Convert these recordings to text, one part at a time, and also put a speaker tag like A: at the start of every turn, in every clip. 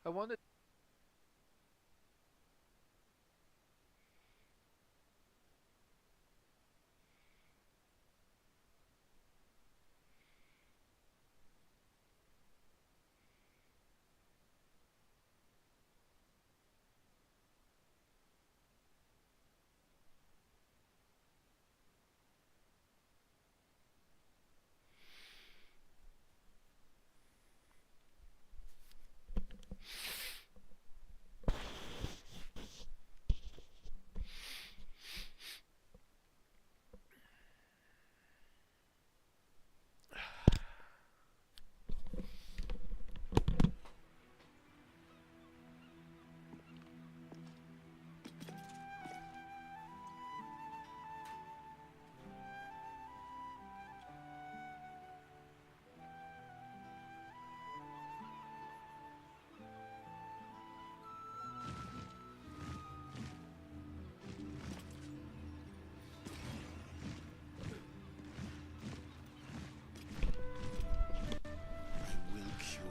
A: I wanted.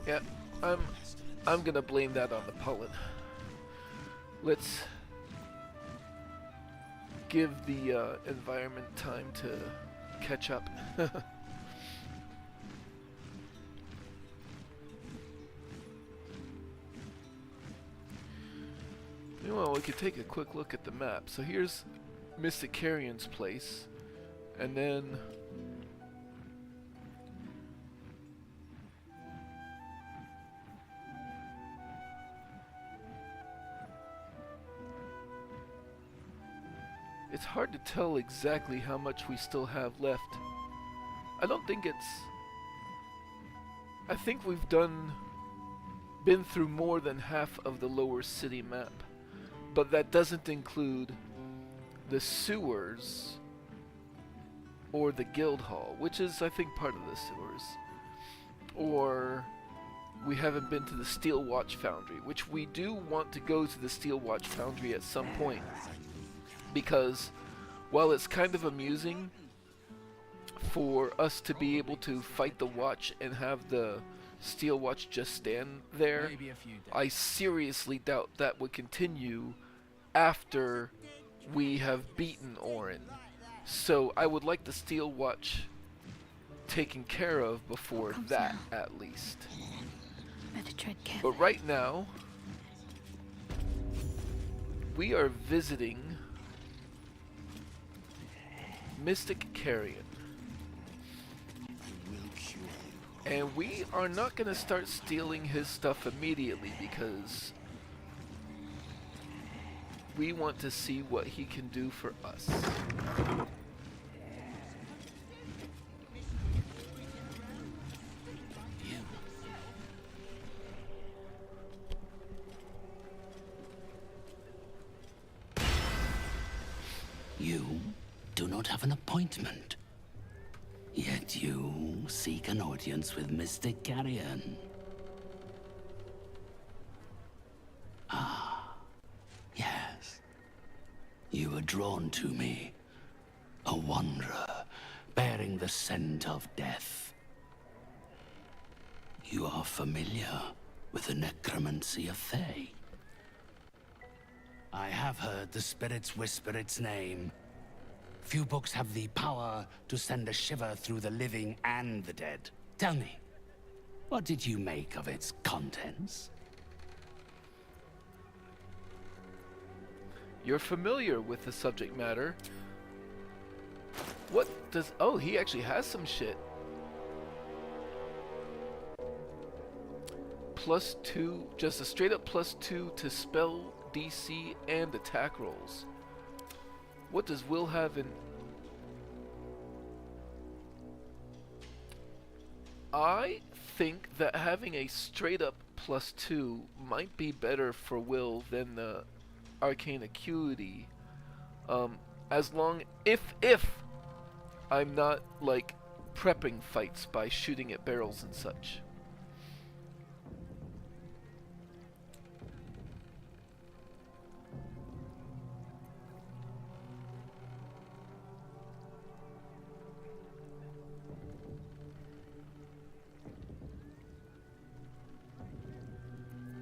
A: Yeah, I'm. I'm gonna blame that on the pollen. Let's give the environment time to catch up. Meanwhile, we could take a quick look at the map. So here's Mystic Carrion's place, and then it's hard to tell exactly how much we still have left. I don't think it's. I think we've been through more than half of the lower city map, but that doesn't include the sewers or the guild hall, which is I think part of the sewers, or we haven't been to the Steel Watch Foundry, which we do want to go to the Steel Watch Foundry at some point, because while it's kind of amusing for us to be able to fight the watch and have the Steel Watch just stand there, I seriously doubt that would continue after we have beaten Orin. So I would like the Steel Watch taken care of before that,
B: now.
A: at least.
B: Better tread carefully.
A: But right now, we are visiting Mystic Carrion. And we are not going to start stealing his stuff immediately because we want to see what he can do for us.
C: You do not have an appointment. Yet you seek an audience with Mystic Carrion. Ah, yes. You were drawn to me. A wanderer, bearing the scent of death. You are familiar with the necromancy of Fae. I have heard the spirits whisper its name. Few books have the power to send a shiver through the living and the dead. Tell me, what did you make of its contents?
A: You're familiar with the subject matter. What does... Oh, he actually has some shit. +2, just a straight up +2 to spell DC and attack rolls. What does Will have in... I think that having a straight up +2 might be better for Will than the Arcane Acuity. As long... If I'm not, like, prepping fights by shooting at barrels and such.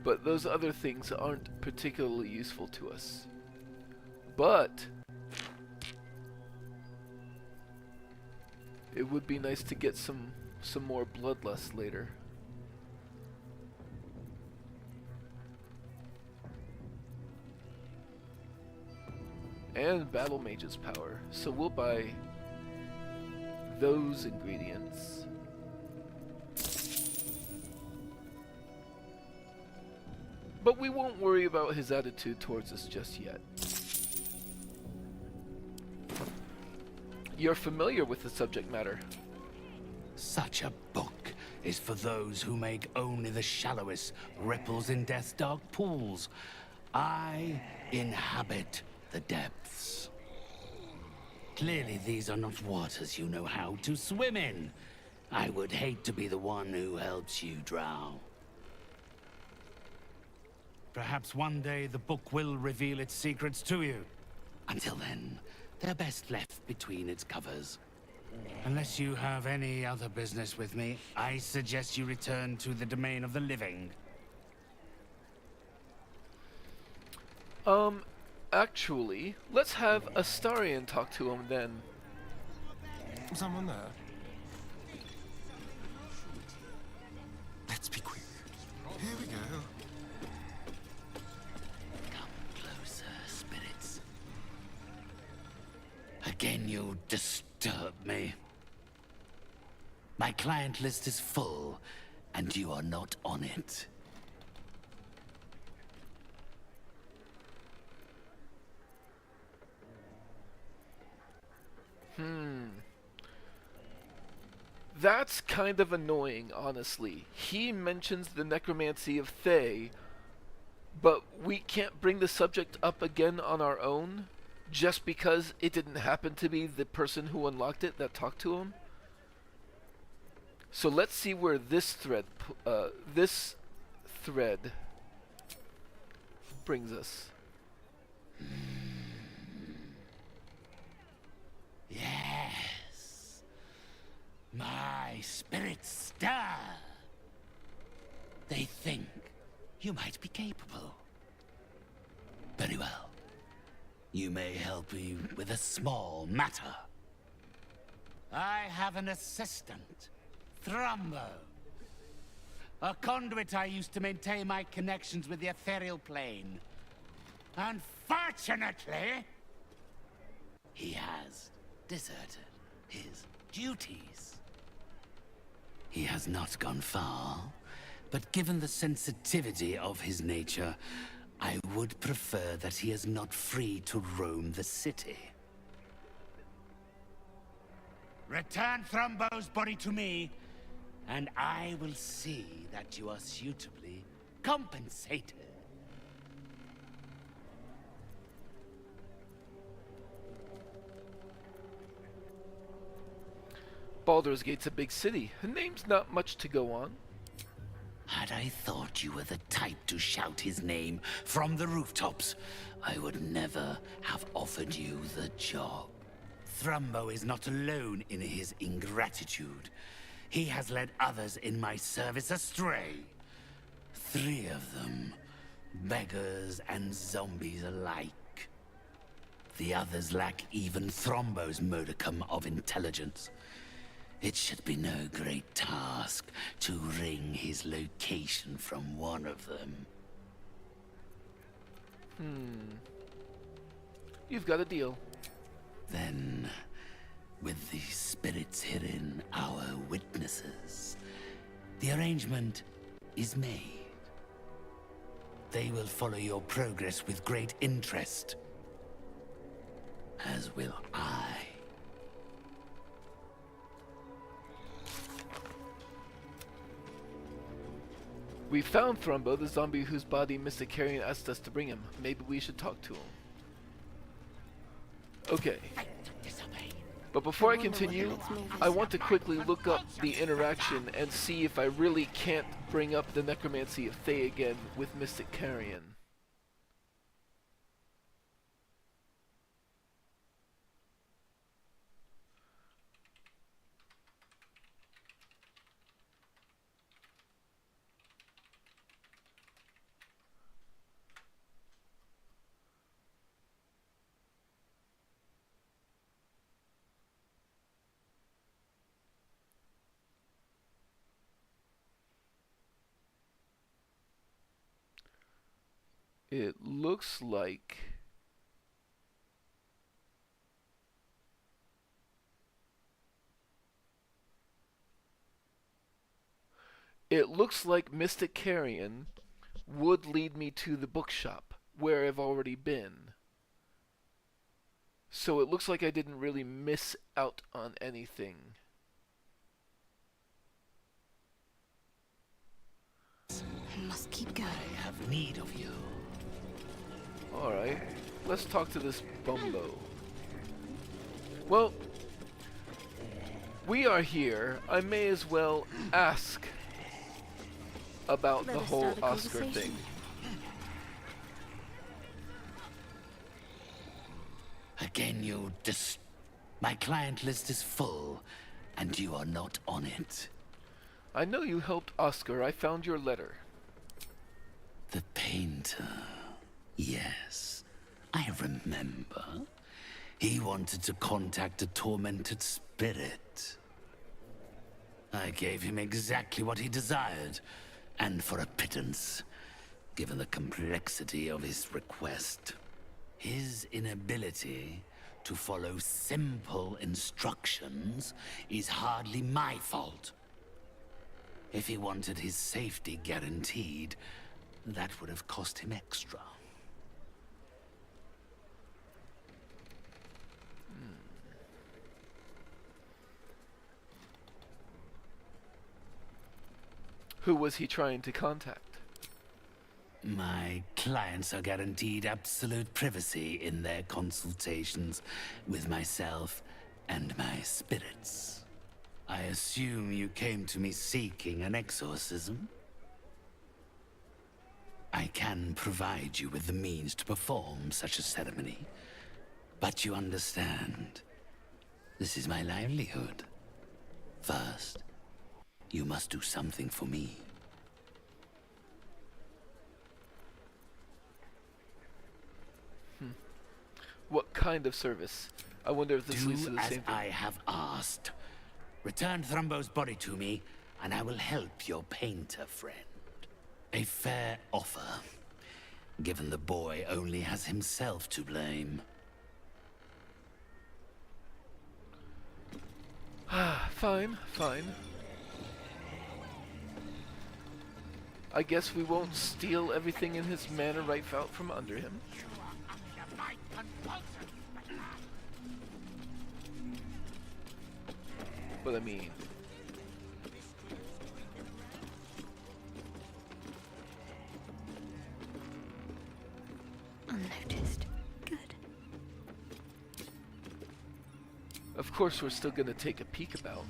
A: but those other things aren't particularly useful to us. But it would be nice to get some more bloodlust later. And Battle Mage's power. So we'll buy those ingredients. But we won't worry about his attitude towards us just yet. You're familiar with the subject matter.
C: Such a book is for those who make only the shallowest ripples in death's dark pools. I inhabit the depths. Clearly these are not waters you know how to swim in. I would hate to be the one who helps you drown. Perhaps one day the book will reveal its secrets to you. Until then, they're best left between its covers. Unless you have any other business with me, I suggest you return to the domain of the living.
A: Actually, let's have Astarion talk to him then.
D: Someone there? Let's be quick. Here we go.
C: Come closer, spirits. Again, you disturb me. My client list is full, and you are not on it.
A: That's kind of annoying, honestly. He mentions the necromancy of Thay, but we can't bring the subject up again on our own just because it didn't happen to be the person who unlocked it that talked to him. So let's see where this thread brings us.
C: Yes. My spirits stir. They think you might be capable. Very well. You may help me with a small matter. I have an assistant, Thrumbo. A conduit I used to maintain my connections with the ethereal plane. Unfortunately, he has deserted his duties. He has not gone far, but given the sensitivity of his nature, I would prefer that he is not free to roam the city. Return Thrumbo's body to me, and I will see that you are suitably compensated.
A: Baldur's Gate's a big city. Her name's not much to go on.
C: Had I thought you were the type to shout his name from the rooftops, I would never have offered you the job. Thrumbo is not alone in his ingratitude. He has led others in my service astray. 3 of them, beggars and zombies alike. The others lack even Thrumbo's modicum of intelligence. It should be no great task to wring his location from one of them.
A: You've got a deal.
C: Then, with the spirits herein our witnesses, the arrangement is made. They will follow your progress with great interest, as will I.
A: We found Thrumbo, the zombie whose body Mystic Carrion asked us to bring him. Maybe we should talk to him. Okay. But before I continue, I want to quickly look up the interaction and see if I really can't bring up the necromancy of Thay again with Mystic Carrion. It looks like Mystic Carrion would lead me to the bookshop where I've already been. So it looks like I didn't really miss out on anything.
B: Must keep going.
C: I have need of you.
A: Alright, let's talk to this bumbo. Well, we are here. I may as well ask about
B: Let
A: the
B: us
A: whole
B: start a
A: Oskar
B: conversation.
A: thing.
C: Again, my client list is full, and you are not on it.
A: I know you helped Oskar. I found your letter.
C: The painter. Yes, I remember. He wanted to contact a tormented spirit. I gave him exactly what he desired, and for a pittance, given the complexity of his request. His inability to follow simple instructions is hardly my fault. If he wanted his safety guaranteed, that would have cost him extra.
A: Who was he trying to contact?
C: My clients are guaranteed absolute privacy in their consultations with myself and my spirits. I assume you came to me seeking an exorcism? I can provide you with the means to perform such a ceremony, but you understand, this is my livelihood. First, you must do something for me.
A: What kind of service? I wonder if this leads to
C: Do
A: the
C: as
A: same thing.
C: I have asked. Return Thrumbo's body to me, and I will help your painter friend. A fair offer, given the boy only has himself to blame.
A: Fine, fine. I guess we won't steal everything in his manor right out from under him. But I mean...
B: Unnoticed. Good.
A: Of course we're still gonna take a peek about.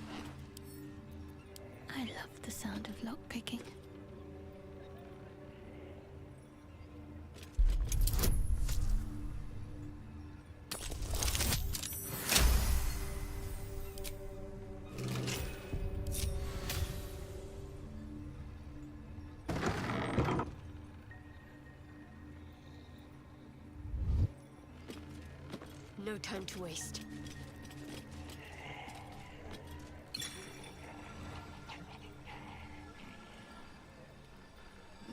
B: I love the sound of lockpicking.
E: No time to waste.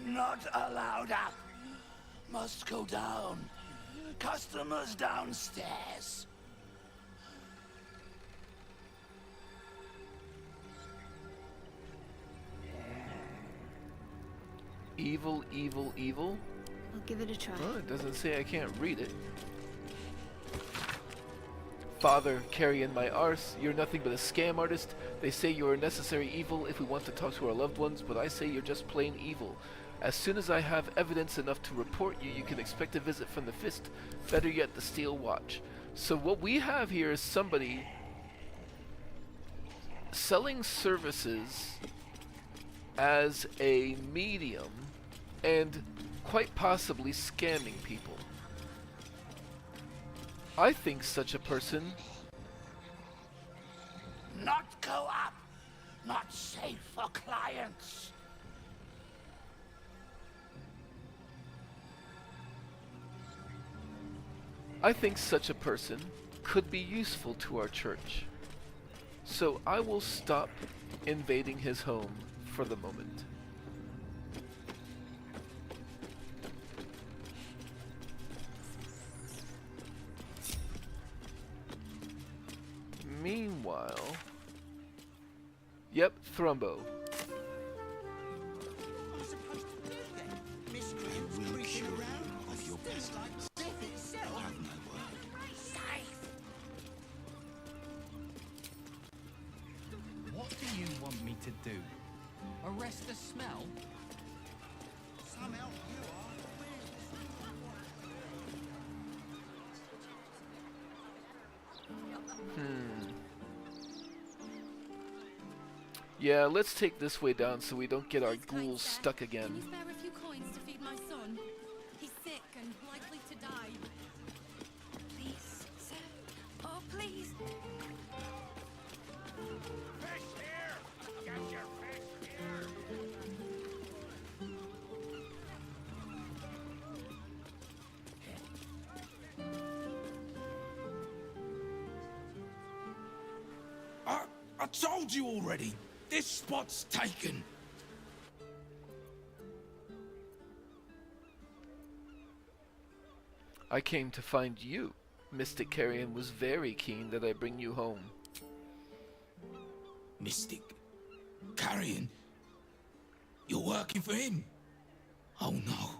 C: Not allowed up. Must go down. Customers downstairs.
A: Evil, evil, evil?
B: I'll give it a try.
A: Well, it doesn't say I can't read it. Father, Carrion, my arse, you're nothing but a scam artist. They say you're a necessary evil if we want to talk to our loved ones, but I say you're just plain evil. As soon as I have evidence enough to report you, you can expect a visit from the Fist. Better yet, the Steel Watch. So what we have here is somebody selling services as a medium and quite possibly scamming people. I think such a person...
C: Not go up. Not safe for clients.
A: I think such a person could be useful to our church. So I will stop invading his home for the moment. meanwhile... Yep, Thrumbo.
E: What do you want me to do? Arrest the smell?
A: Yeah, let's take this way down so we don't get our ghouls stuck again.
F: Can you spare a few coins to feed my son? He's sick and likely to die.
B: Please, sir. Oh, please.
C: I told you already. This spot's taken.
A: I came to find you. Mystic Carrion was very keen that I bring you home.
C: Mystic Carrion? You're working for him? Oh no.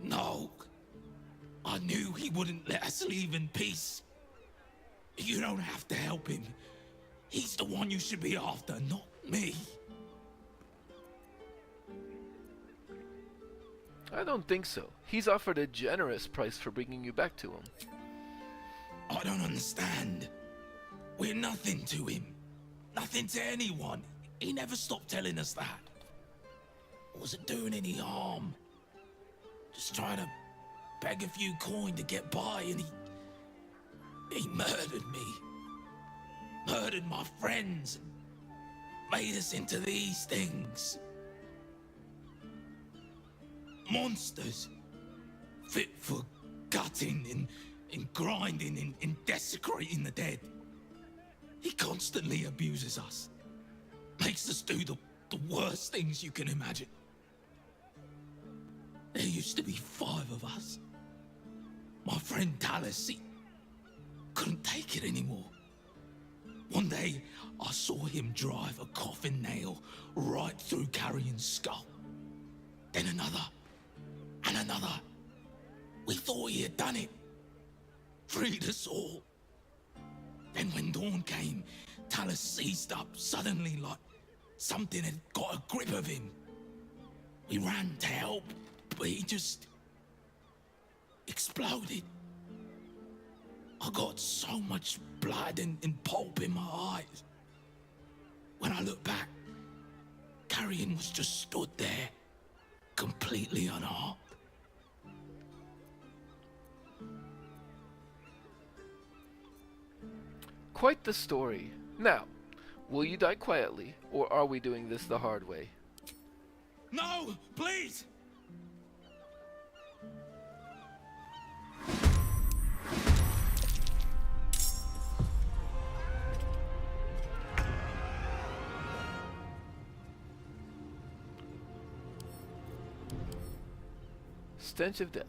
C: No. I knew he wouldn't let us leave in peace. You don't have to help him. He's the one you should be after, not me.
A: I don't think so. He's offered a generous price for bringing you back to him.
C: I don't understand. We're nothing to him. Nothing to anyone. He never stopped telling us that. Wasn't doing any harm. Just trying to beg a few coin to get by, and he murdered me. Murdered my friends. Made us into these things. Monsters. Fit for gutting and grinding and desecrating the dead. He constantly abuses us. Makes us do the worst things you can imagine. There used to be 5 of us. My friend Talus, he couldn't take it anymore. One day, I saw him drive a coffin nail right through Carrion's skull. Then another, and another. We thought he had done it. Freed us all. Then when dawn came, Talus seized up suddenly like something had got a grip of him. We ran to help, but he just exploded. I got so much blood and pulp in my eyes. When I looked back, Carrion was just stood there, completely unharmed.
A: Quite the story. Now, will you die quietly, or are we doing this the hard way?
C: No, please!
A: Stench of death.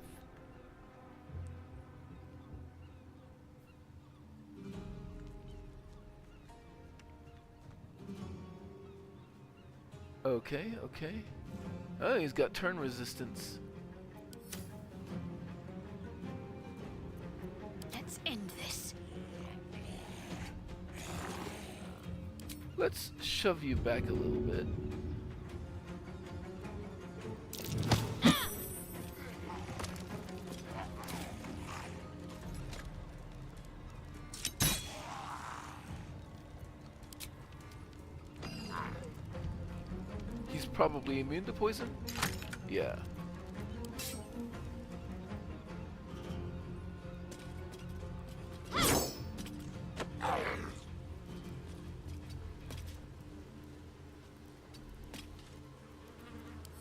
A: Okay. Oh, he's got turn resistance.
B: Let's end this.
A: Let's shove you back a little bit. He's probably immune to poison? Yeah.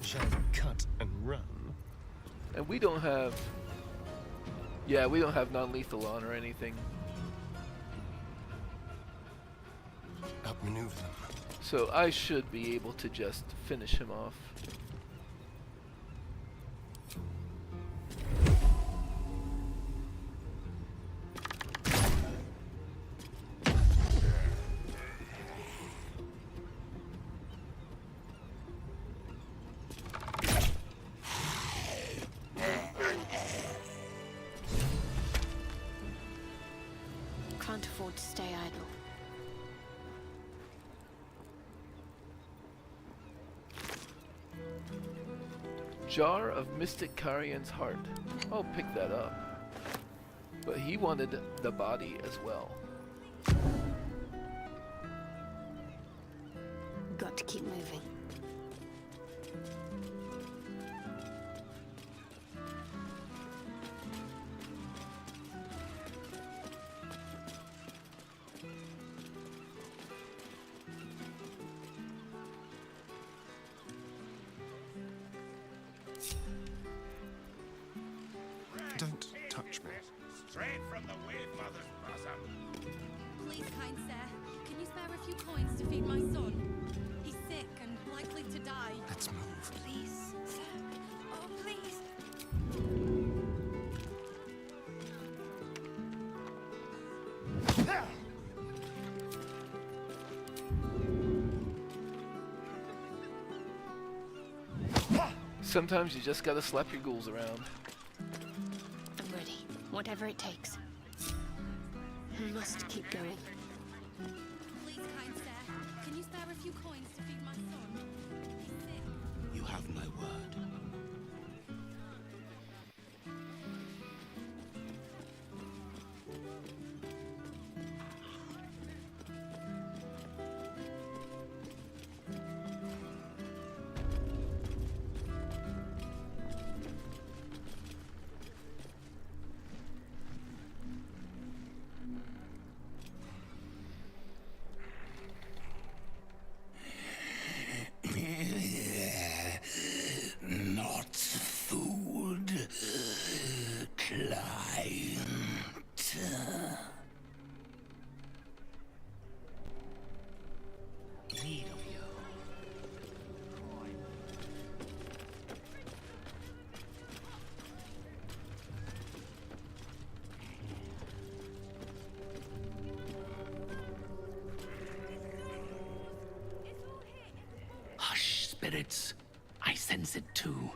D: Shall I cut and run?
A: And we don't have... Yeah, we don't have non-lethal on or anything.
D: Outmaneuver them.
A: So I should be able to just finish him off.
B: can't afford to stay idle.
A: Jar of Mystic Carrion's heart. I'll pick that up. But he wanted the body as well.
B: Got to keep moving.
D: Don't touch me.
G: Straight from the Wave Mother's bosom.
F: Please, kind sir, can you spare a few coins to feed my son? He's sick and likely to die.
D: Let's move.
B: Please, sir. Oh, please.
A: Sometimes you just gotta slap your ghouls around.
B: I'm ready. Whatever it takes. Must keep going.
F: Please, kind sir, can you spare a few coins to feed my son? He's sick.
C: You have my word. Not food, client. Need of you. Hush, spirits. I sense it too.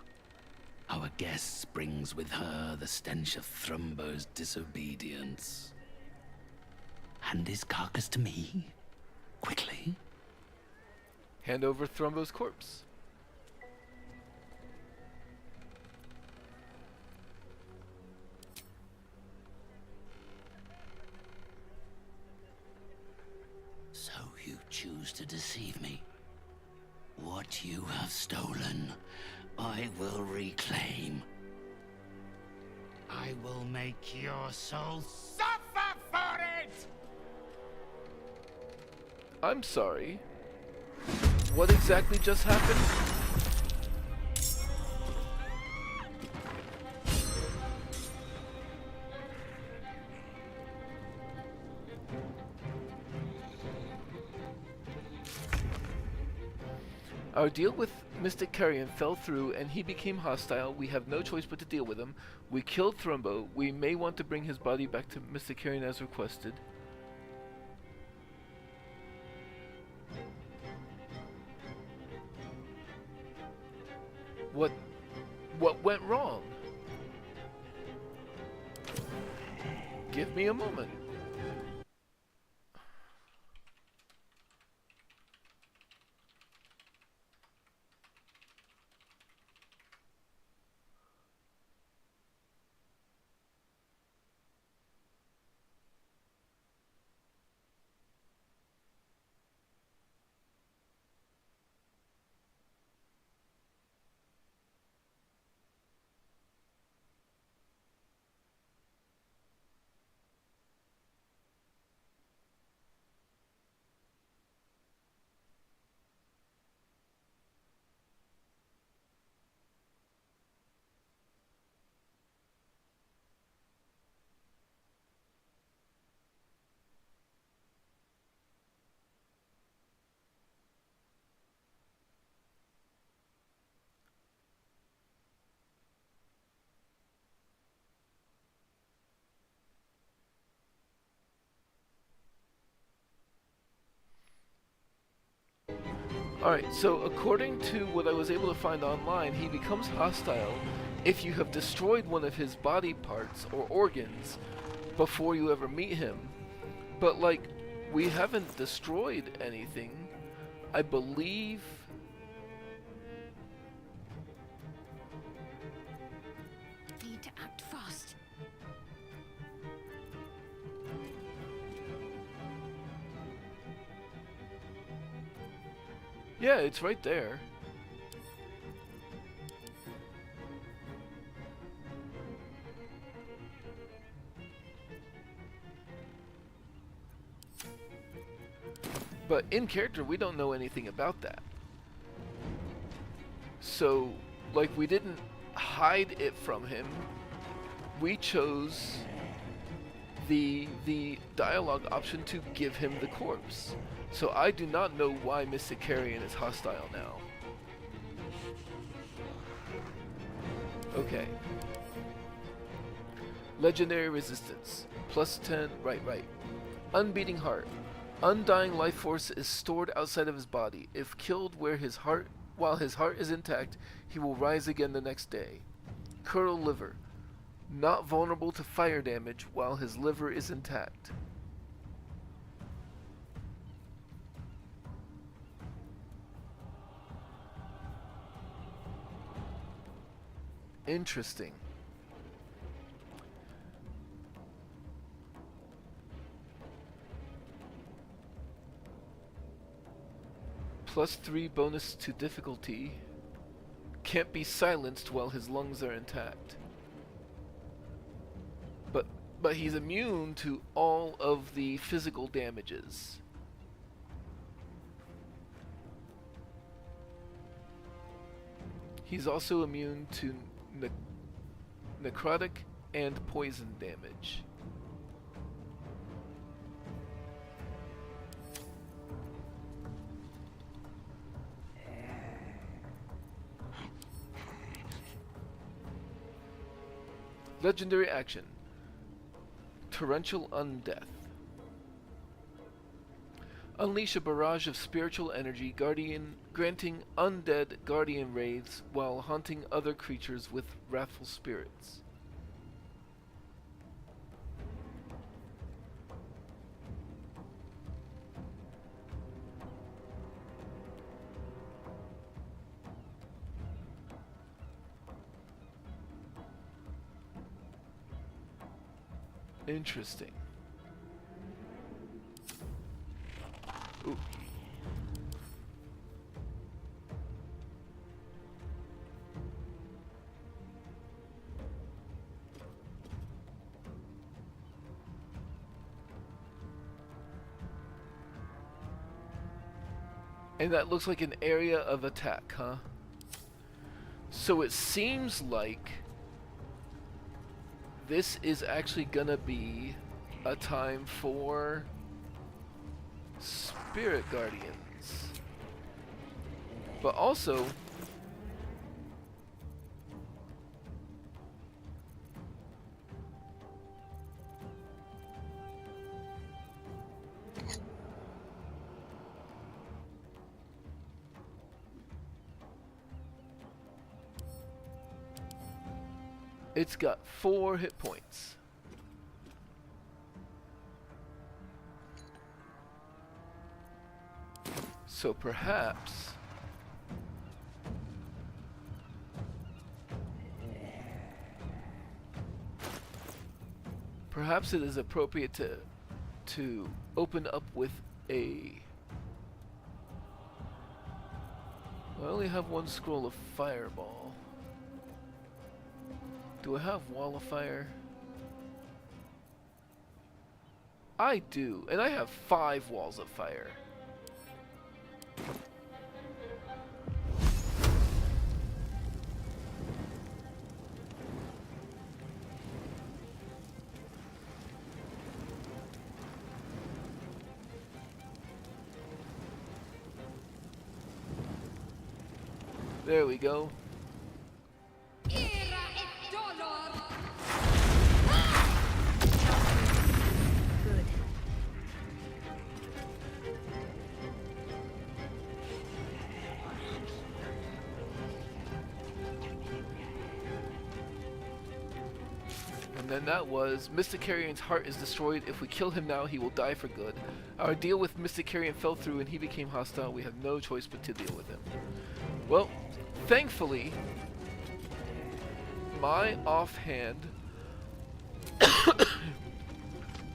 C: Our guest brings with her the stench of Thrumbo's disobedience. Hand his carcass to me, quickly.
A: Hand over Thrumbo's corpse.
C: So you choose to deceive me. What you have stolen, I will reclaim. I will make your soul suffer for it!
A: I'm sorry. What exactly just happened? Our deal with Mystic Carrion fell through and he became hostile. We have no choice but to deal with him. We killed Thrumbo. We may want to bring his body back to Mystic Carrion as requested. What went wrong? Give me a moment. Alright, so according to what I was able to find online, he becomes hostile if you have destroyed one of his body parts or organs before you ever meet him. But like, we haven't destroyed anything. I believe.
B: Need to act fast.
A: Yeah, it's right there. But in character, we don't know anything about that. So, like, we didn't hide it from him. We chose the dialogue option to give him the corpse. So I do not know why Mystic Carrion is hostile now. Okay. Legendary resistance. +10, right. Unbeating heart. Undying life force is stored outside of his body. If killed while his heart is intact, he will rise again the next day. Curdle liver. Not vulnerable to fire damage while his liver is intact. Interesting. +3 bonus to difficulty. Can't be silenced while his lungs are intact. But he's immune to all of the physical damages. He's also immune to necrotic and poison damage. Legendary action. Torrential Undeath. Unleash a barrage of spiritual energy, granting undead guardian wraiths while haunting other creatures with wrathful spirits. Interesting. Ooh. And that looks like an area of attack, huh? So it seems like this is actually gonna be a time for spirit guardians. But also, it's got 4 hit points. So perhaps it is appropriate to open up with a... I only have 1 scroll of fireball. Do I have Wall of Fire? I do, and I have 5 Walls of Fire. There we go.
B: Good.
A: And then that was, Mystic Carrion's heart is destroyed. If we kill him now, he will die for good. Our deal with Mystic Carrion fell through and he became hostile. We had no choice but to deal with him. Well, thankfully, my offhand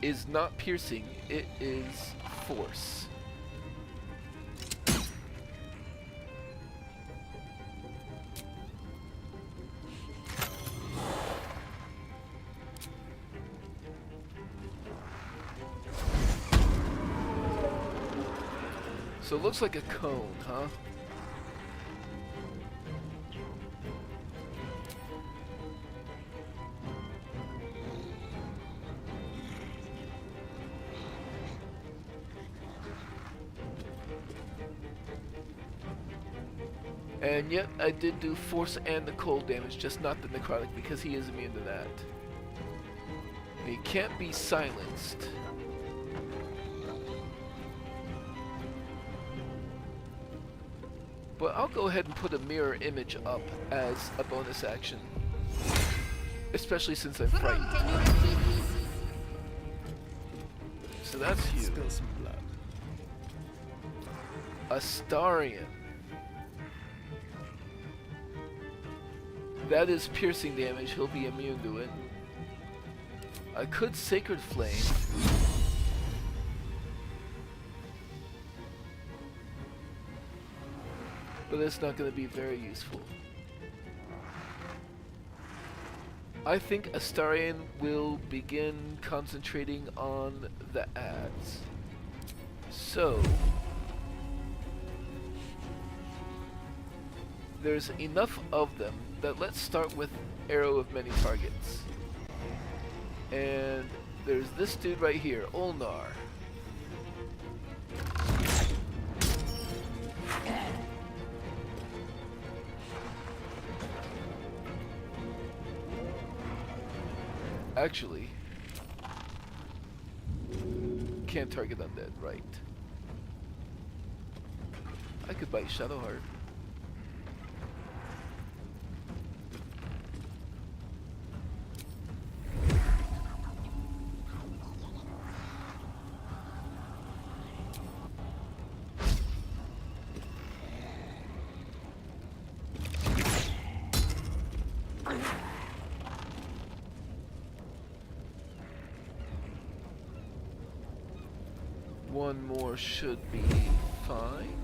A: is not piercing, it is force. So it looks like a cone, huh? And yet I did do force and the cold damage, just not the necrotic, because he is immune to that. And he can't be silenced. But I'll go ahead and put a mirror image up as a bonus action. Especially since I'm frightened. So that's you.
D: Spill some blood.
A: Astarion. That is piercing damage, he'll be immune to it. I could Sacred Flame. But it's not going to be very useful. I think Astarion will begin concentrating on the ads. So, there's enough of them that let's start with Arrow of Many Targets. And there's this dude right here, Ulnar. Actually, can't target undead, right? I could bite Shadowheart. One more should be fine.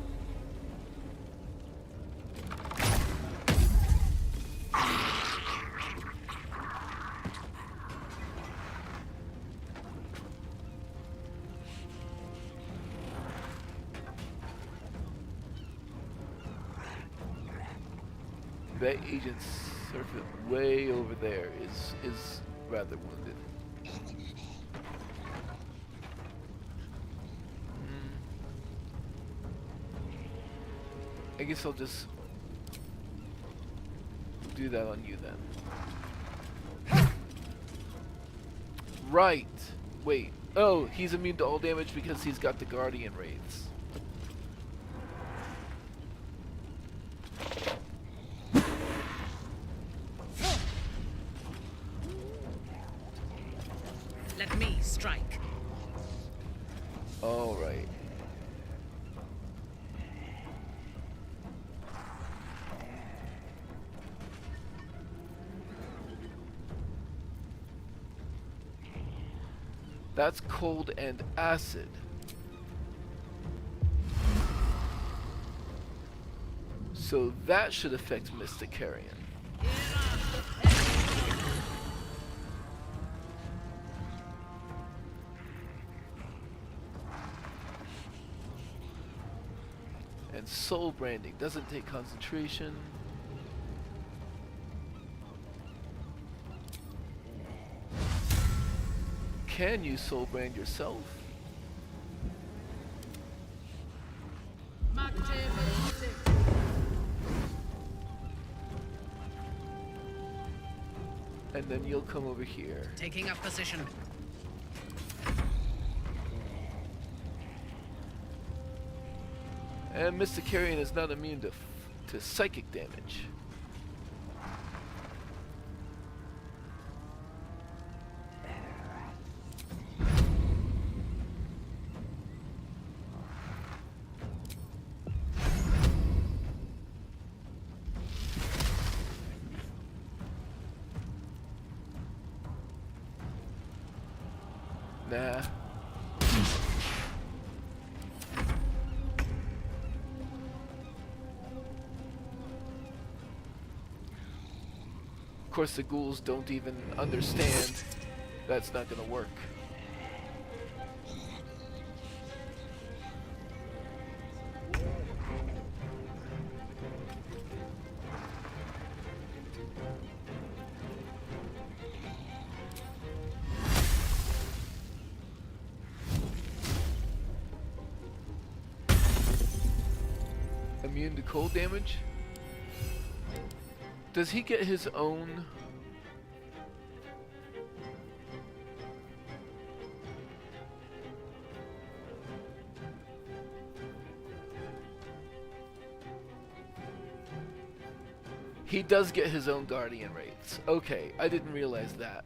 A: That agent's surface way over there is rather wounded. I guess I'll just do that on you then. Right. Wait. Oh, he's immune to all damage because he's got the Guardian Wraiths.
H: Let me strike.
A: All right. That's cold and acid. So that should affect Mystic Carrion. And soul branding doesn't take concentration. Can you soul brand yourself? And then you'll come over here.
H: Taking up position.
A: And Mystic Carrion is not immune to psychic damage. Nah. Of course, the ghouls don't even understand that's not gonna work. Immune to cold damage? Does he get his own? He does get his own guardian rates. Okay, I didn't realize that.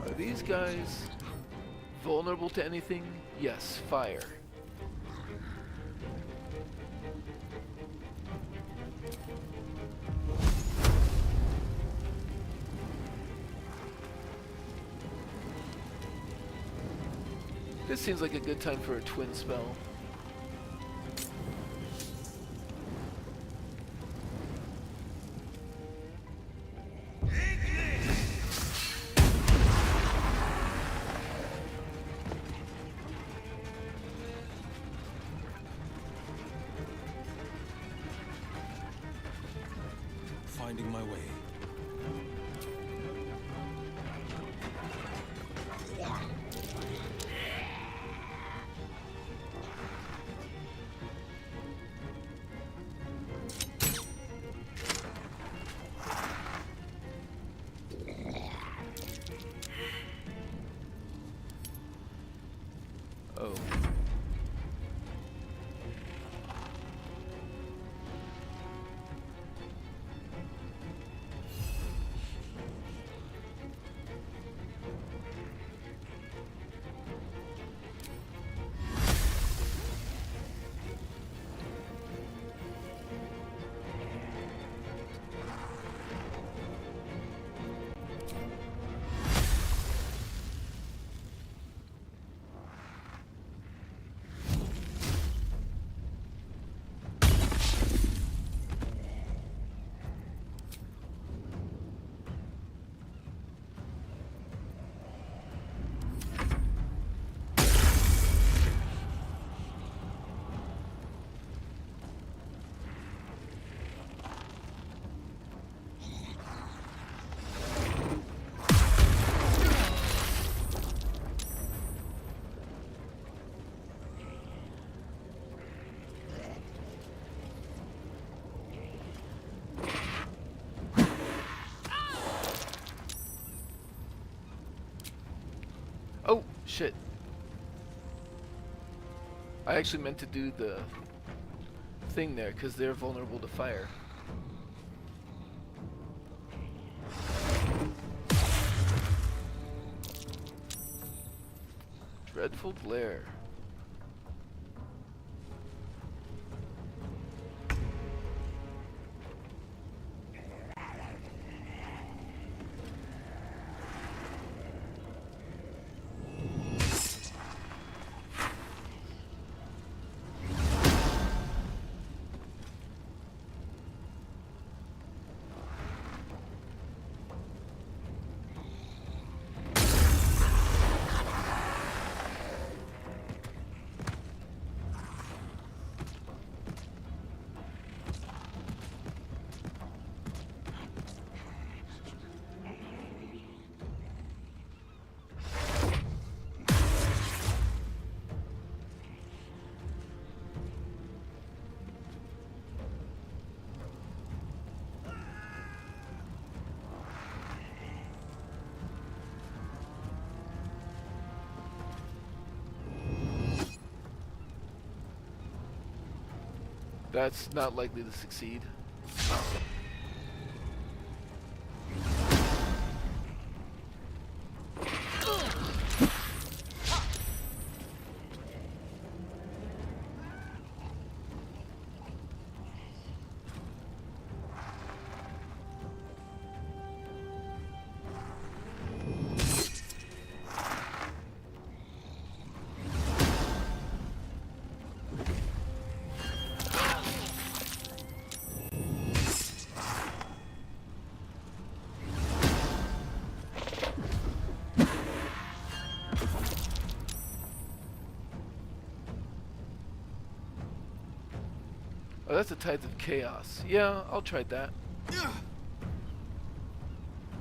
A: Are these guys vulnerable to anything? Yes, fire. This seems like a good time for a twin spell.
D: Finding my way.
A: Oh. Oh, shit. I actually meant to do the thing there because they're vulnerable to fire. Dreadful glare. That's not likely to succeed. Oh, that's the Tides of Chaos. Yeah, I'll try that.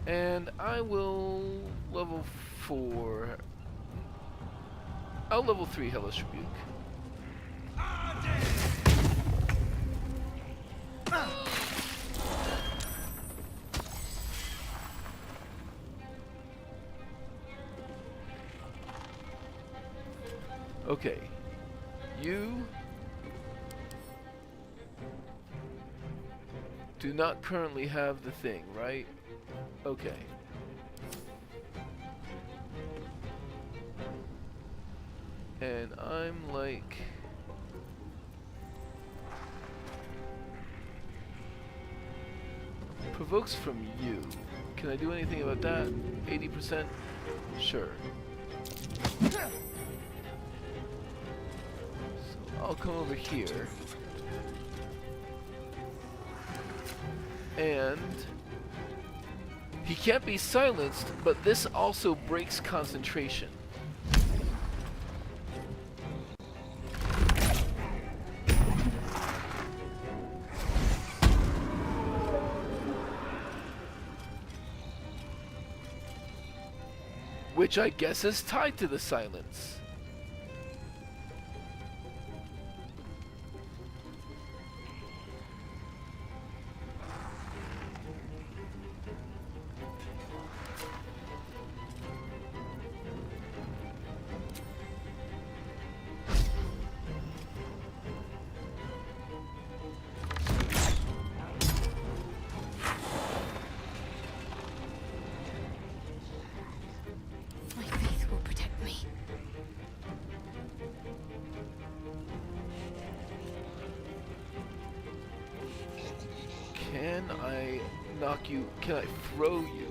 A: And I will level 4. I'll level 3 Hellish Rebuke. Okay. You do not currently have the thing, right? Okay. And I'm like... Provokes from you. Can I do anything about that? 80%? Sure. So I'll come over here. And he can't be silenced, but this also breaks concentration. Which I guess is tied to the silence.
B: My faith will protect me.
A: Can I knock you? Can I throw you?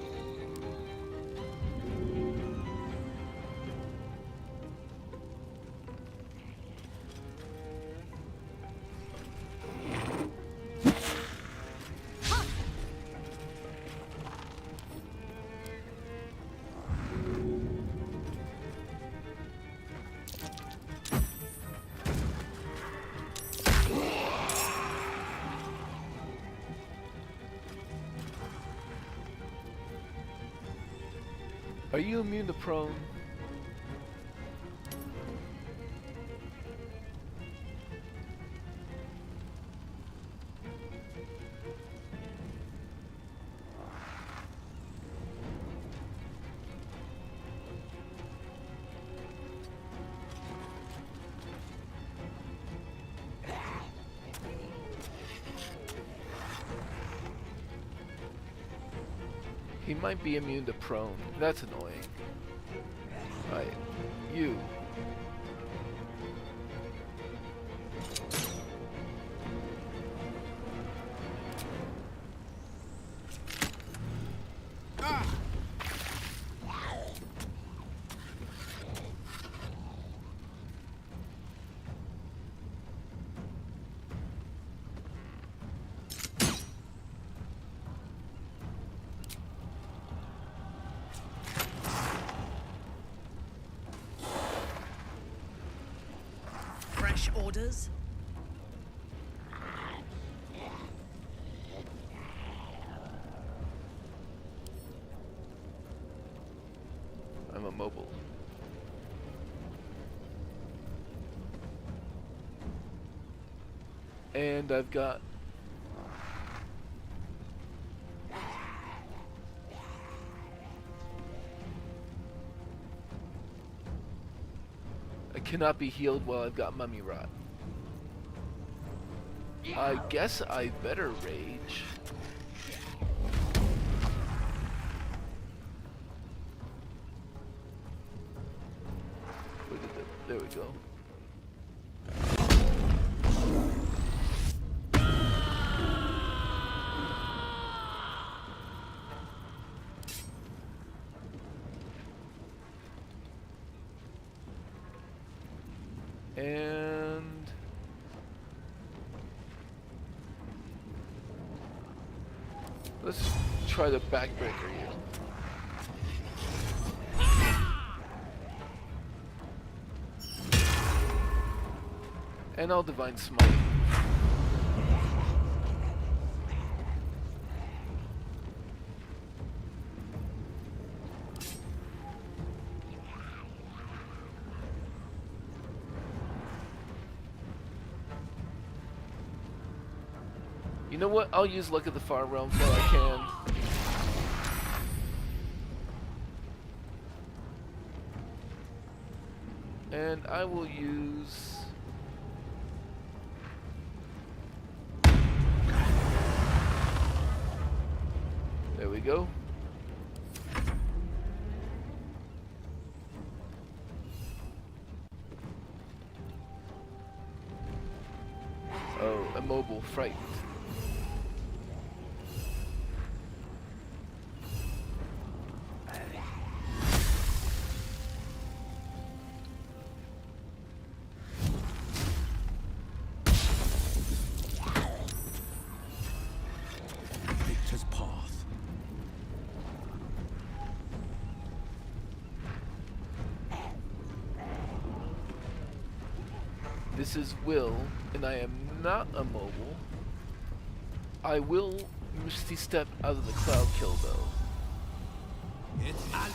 A: Are you immune to prone? He might be immune to prone. That's annoying. Alright, you.
H: Fresh orders?
A: I'm immobile. And I've got... I cannot be healed while I've got mummy rot. I guess I better rage. Where did there we go. And let's try the backbreaker here. And I'll divine smite. You know what? I'll use Luck of the Far Realm while I can. And I will use... There we go. Oh, immobile, frightened.
D: Victor's path.
A: This is Will, and I am not immobile. I will Misty Step out of the Cloud Kill though.
D: It's Ali.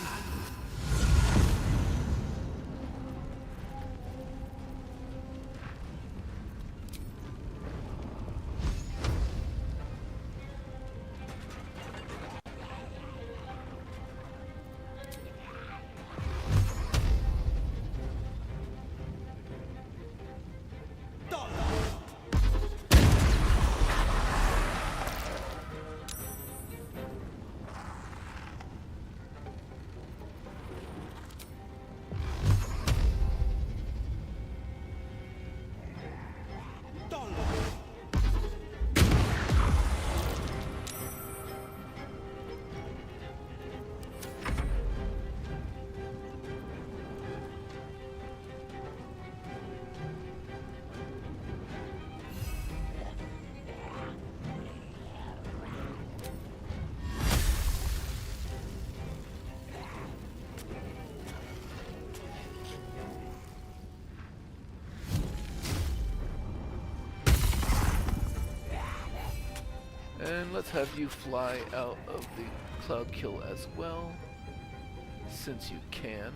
A: And let's have you fly out of the Cloud Kill as well, since you can.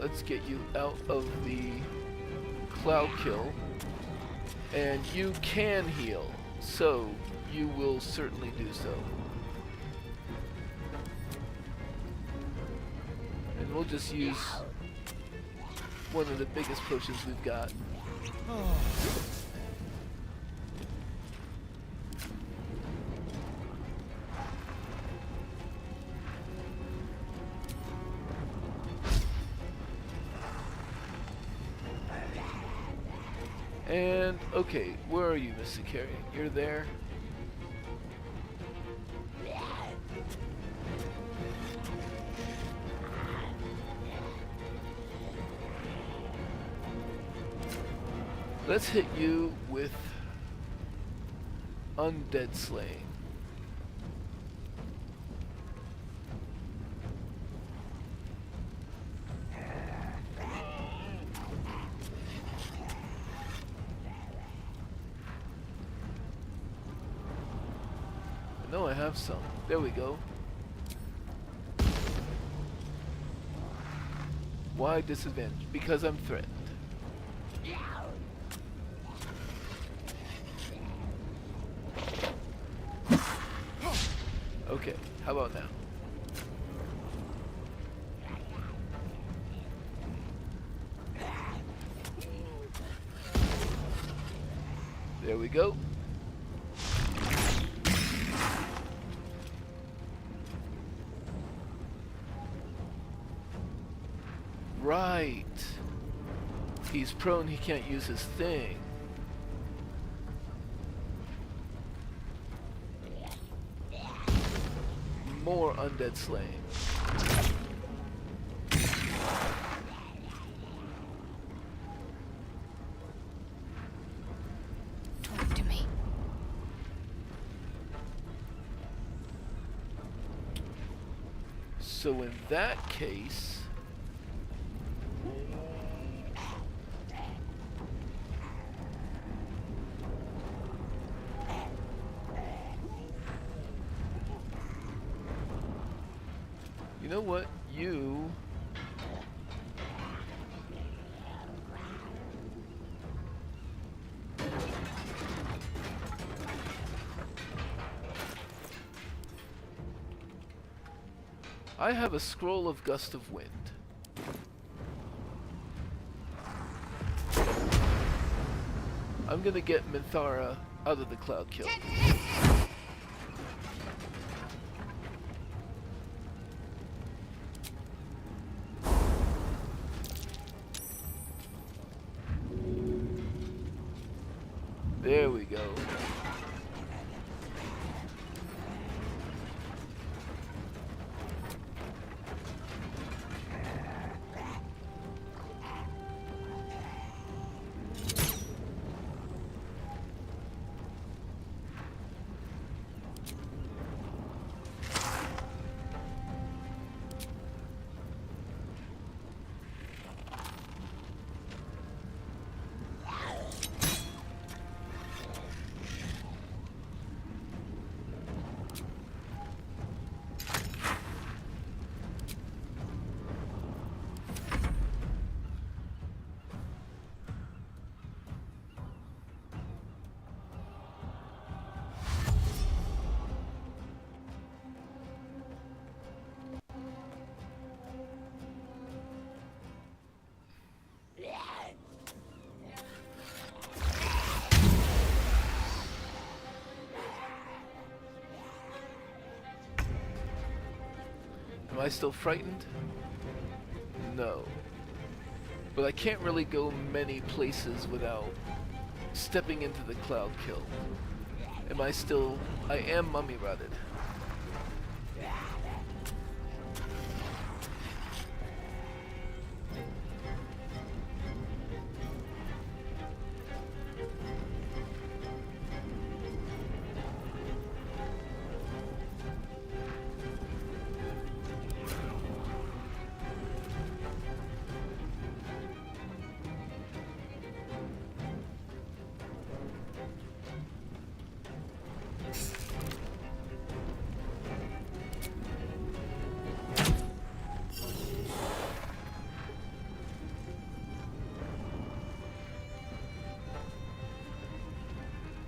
A: Let's get you out of the Cloud Kill, and you can heal, so you will certainly do so. And we'll just use one of the biggest potions we've got. And, okay, where are you, Mystic Carrion? You're there. Let's hit you with undead slaying. I know I have some. There we go. Why disadvantage? Because I'm threatened. Okay, how about now? There we go. Right. He's prone, he can't use his thing. More undead slaying.
B: Talk to me.
A: So in that case, you know what? You I have a scroll of Gust of Wind. I'm gonna get Minthara out of the Cloud Kill. There we go. Am I still frightened? No. But I can't really go many places without stepping into the Cloud Kill. Am I still... I am mummy rotted.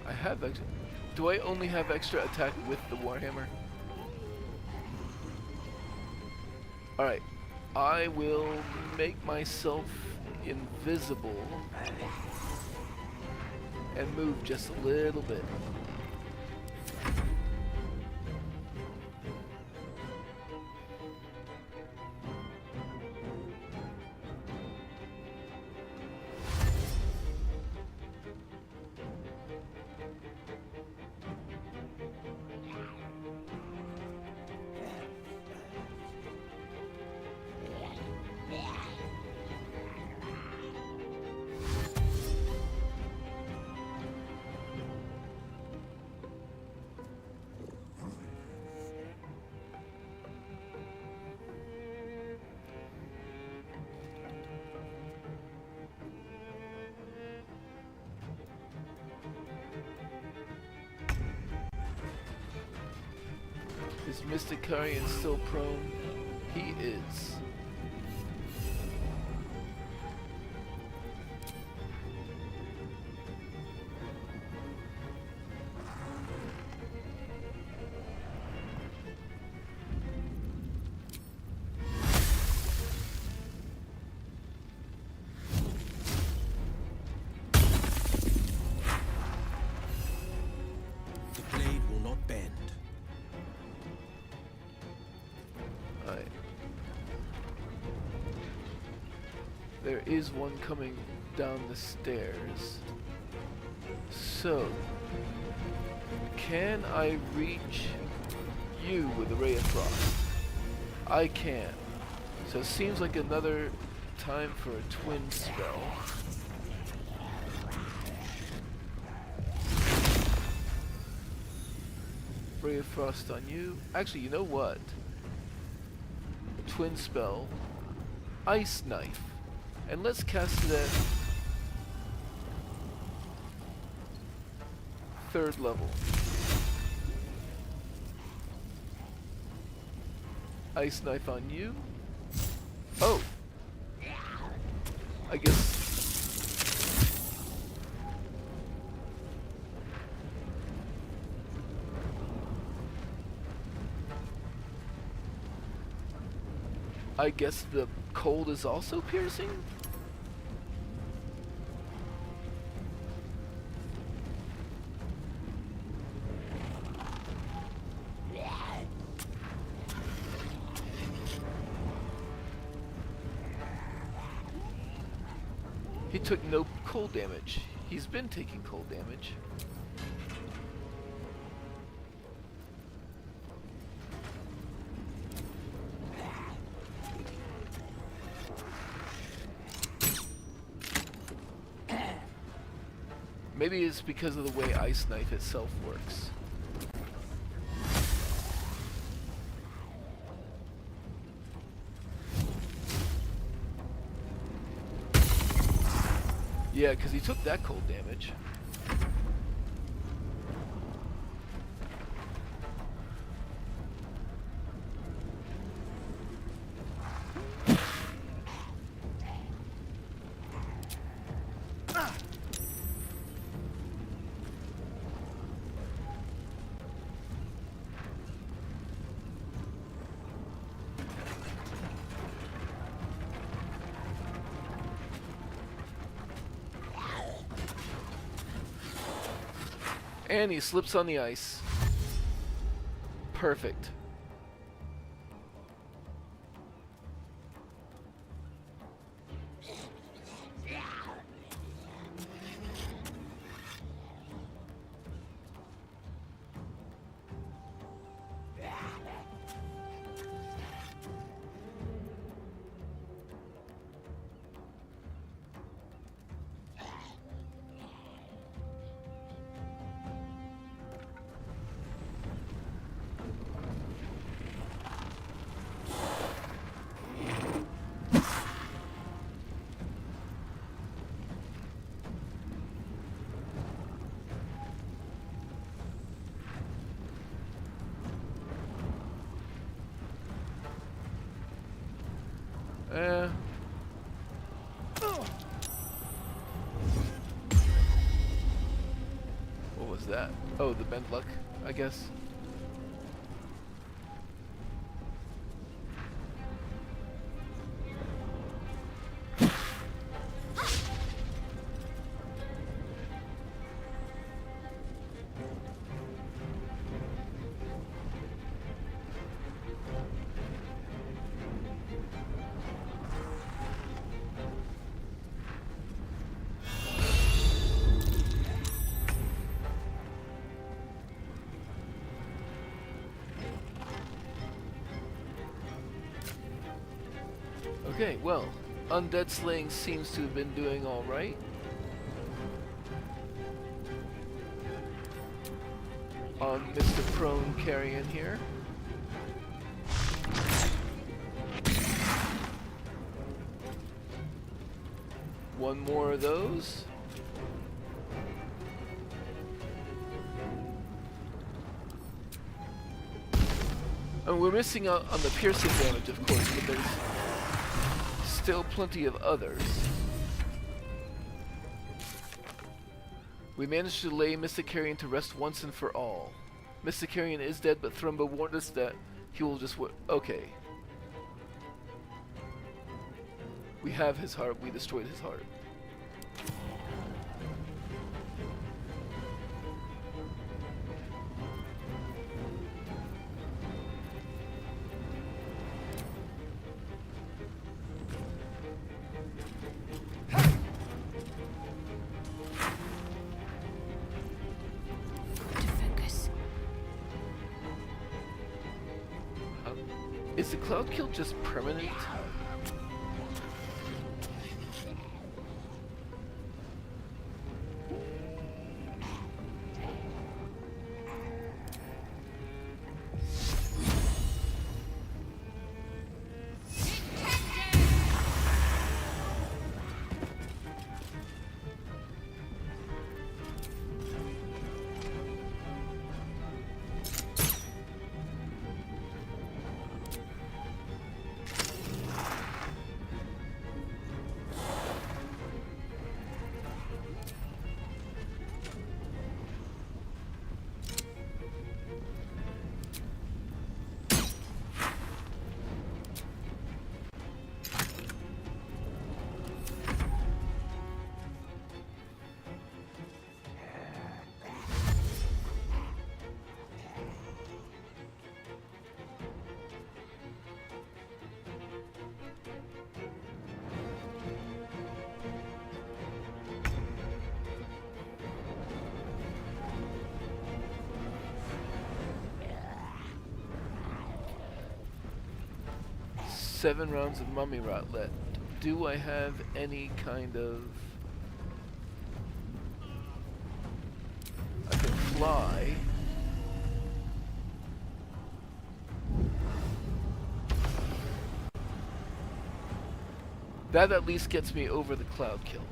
A: I have extra... Do I only have extra attack with the Warhammer? Alright. I will make myself invisible and move just a little bit. Is Mystic Carrion still prone? He is.
D: The blade will not bend.
A: Alright. There is one coming down the stairs. So, can I reach you with a ray of frost? I can. So it seems like another time for a twin spell. Ray of frost on you. Actually, you know what? Twin spell. Ice knife. And let's cast that 3rd level. Ice knife on you. Oh. I guess. I guess the cold is also piercing? He took no cold damage. He's been taking cold damage. Maybe it's because of the way Ice Knife itself works. Yeah, because he took that cold damage. And he slips on the ice. Perfect. What was that? Oh, the bent luck, I guess. Okay, well, Undead Slaying seems to have been doing alright. On Mr. Prone Carrion here. One more of those. we're missing out on the piercing damage, of course, but there's still plenty of others. We managed to lay Mystic Carrion to rest once and for all. Mystic Carrion is dead, but Thrumba warned us that he will just okay. We have his heart. We destroyed his heart. Is the cloud kill just permanent? Seven rounds of mummy rot left. Do I have any kind of... I can fly. That at least gets me over the cloud kill.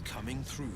D: Coming through.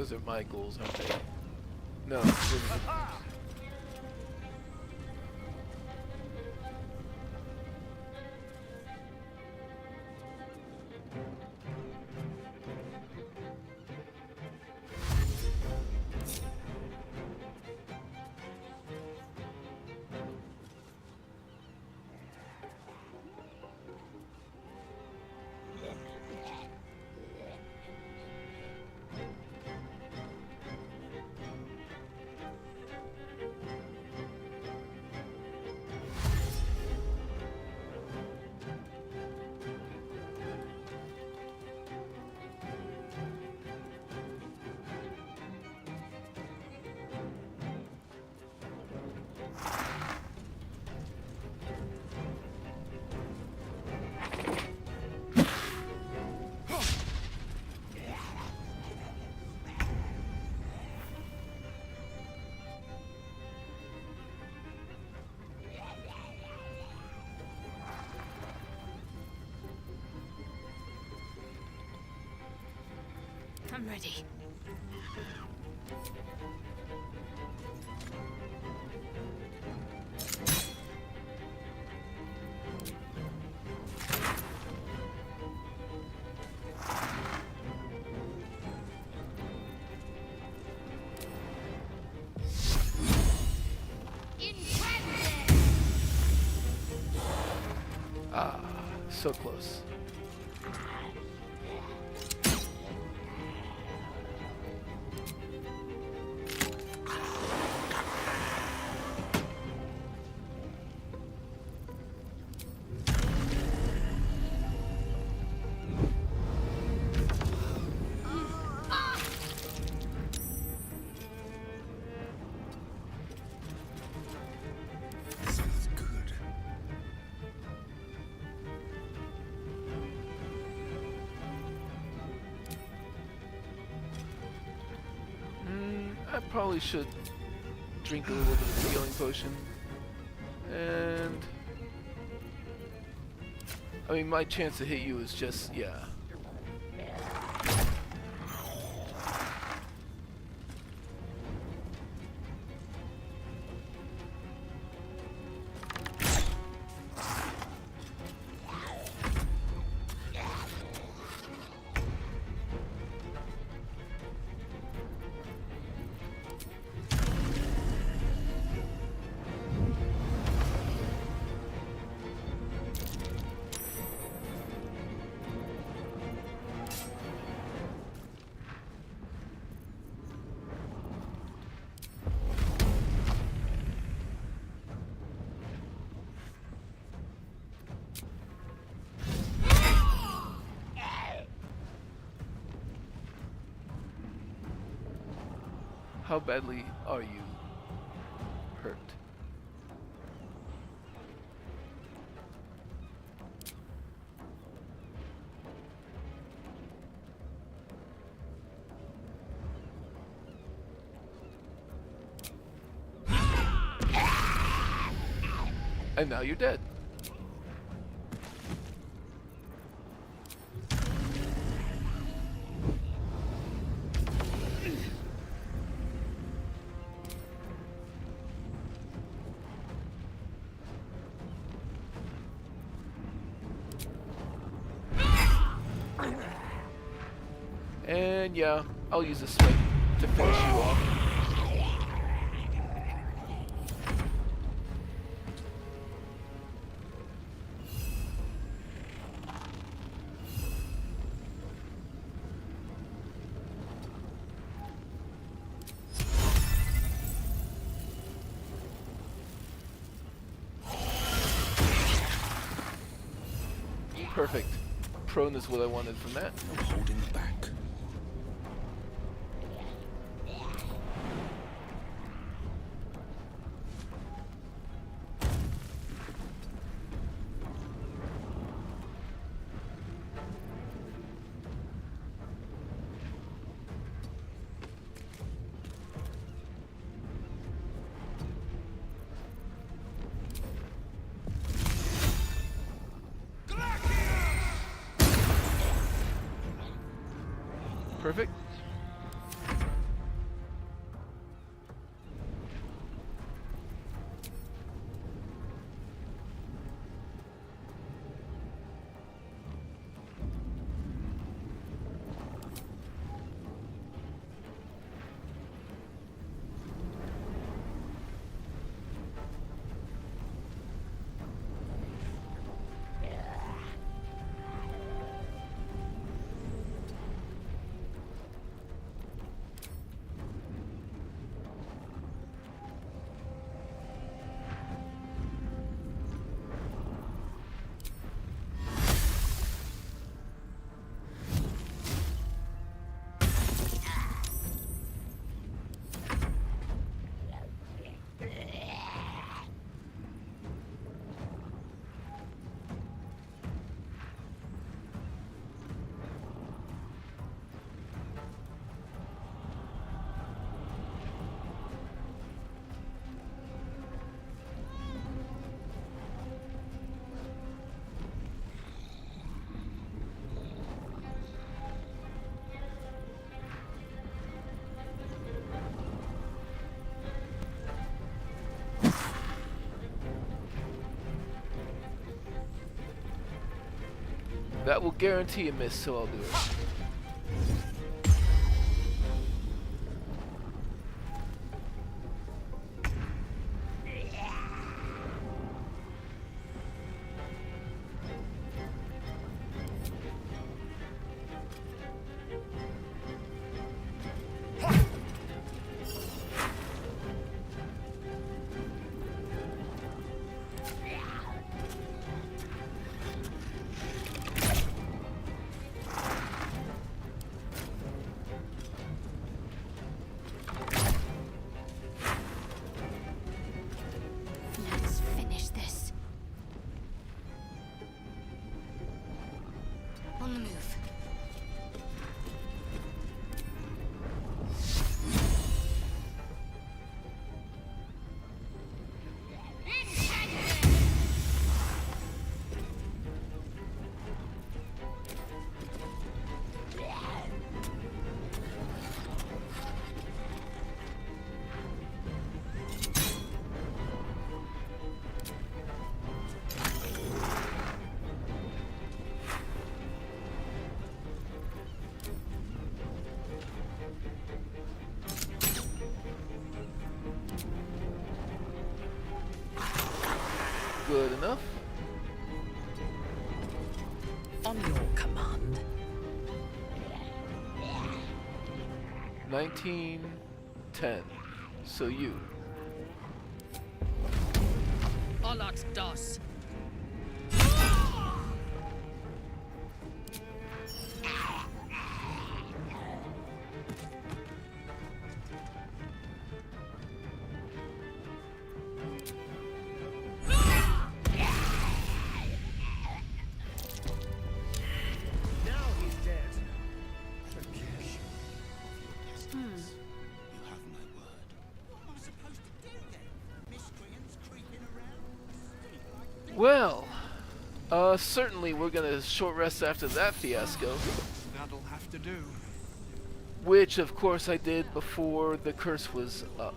A: Those are my goals, aren't they? No. those are the-
B: I'm ready.
A: Ah, so close.
D: Sounds good.
A: I probably should drink a little bit of the healing potion. And I mean, my chance to hit you is just, yeah. How badly are you hurt? And now you're dead. And yeah, I'll use a smite to finish you off. Perfect. Prone is what I wanted from that.
D: No holding back.
A: Perfect. That will guarantee a miss, so I'll do it.
B: Let's finish this. On the move.
A: Good enough.
H: On your command.
A: 1910. So you.
H: Olat dos.
A: Well, certainly we're gonna short rest after that fiasco.
E: That'll have to do.
A: Which, of course, I did before the curse was up.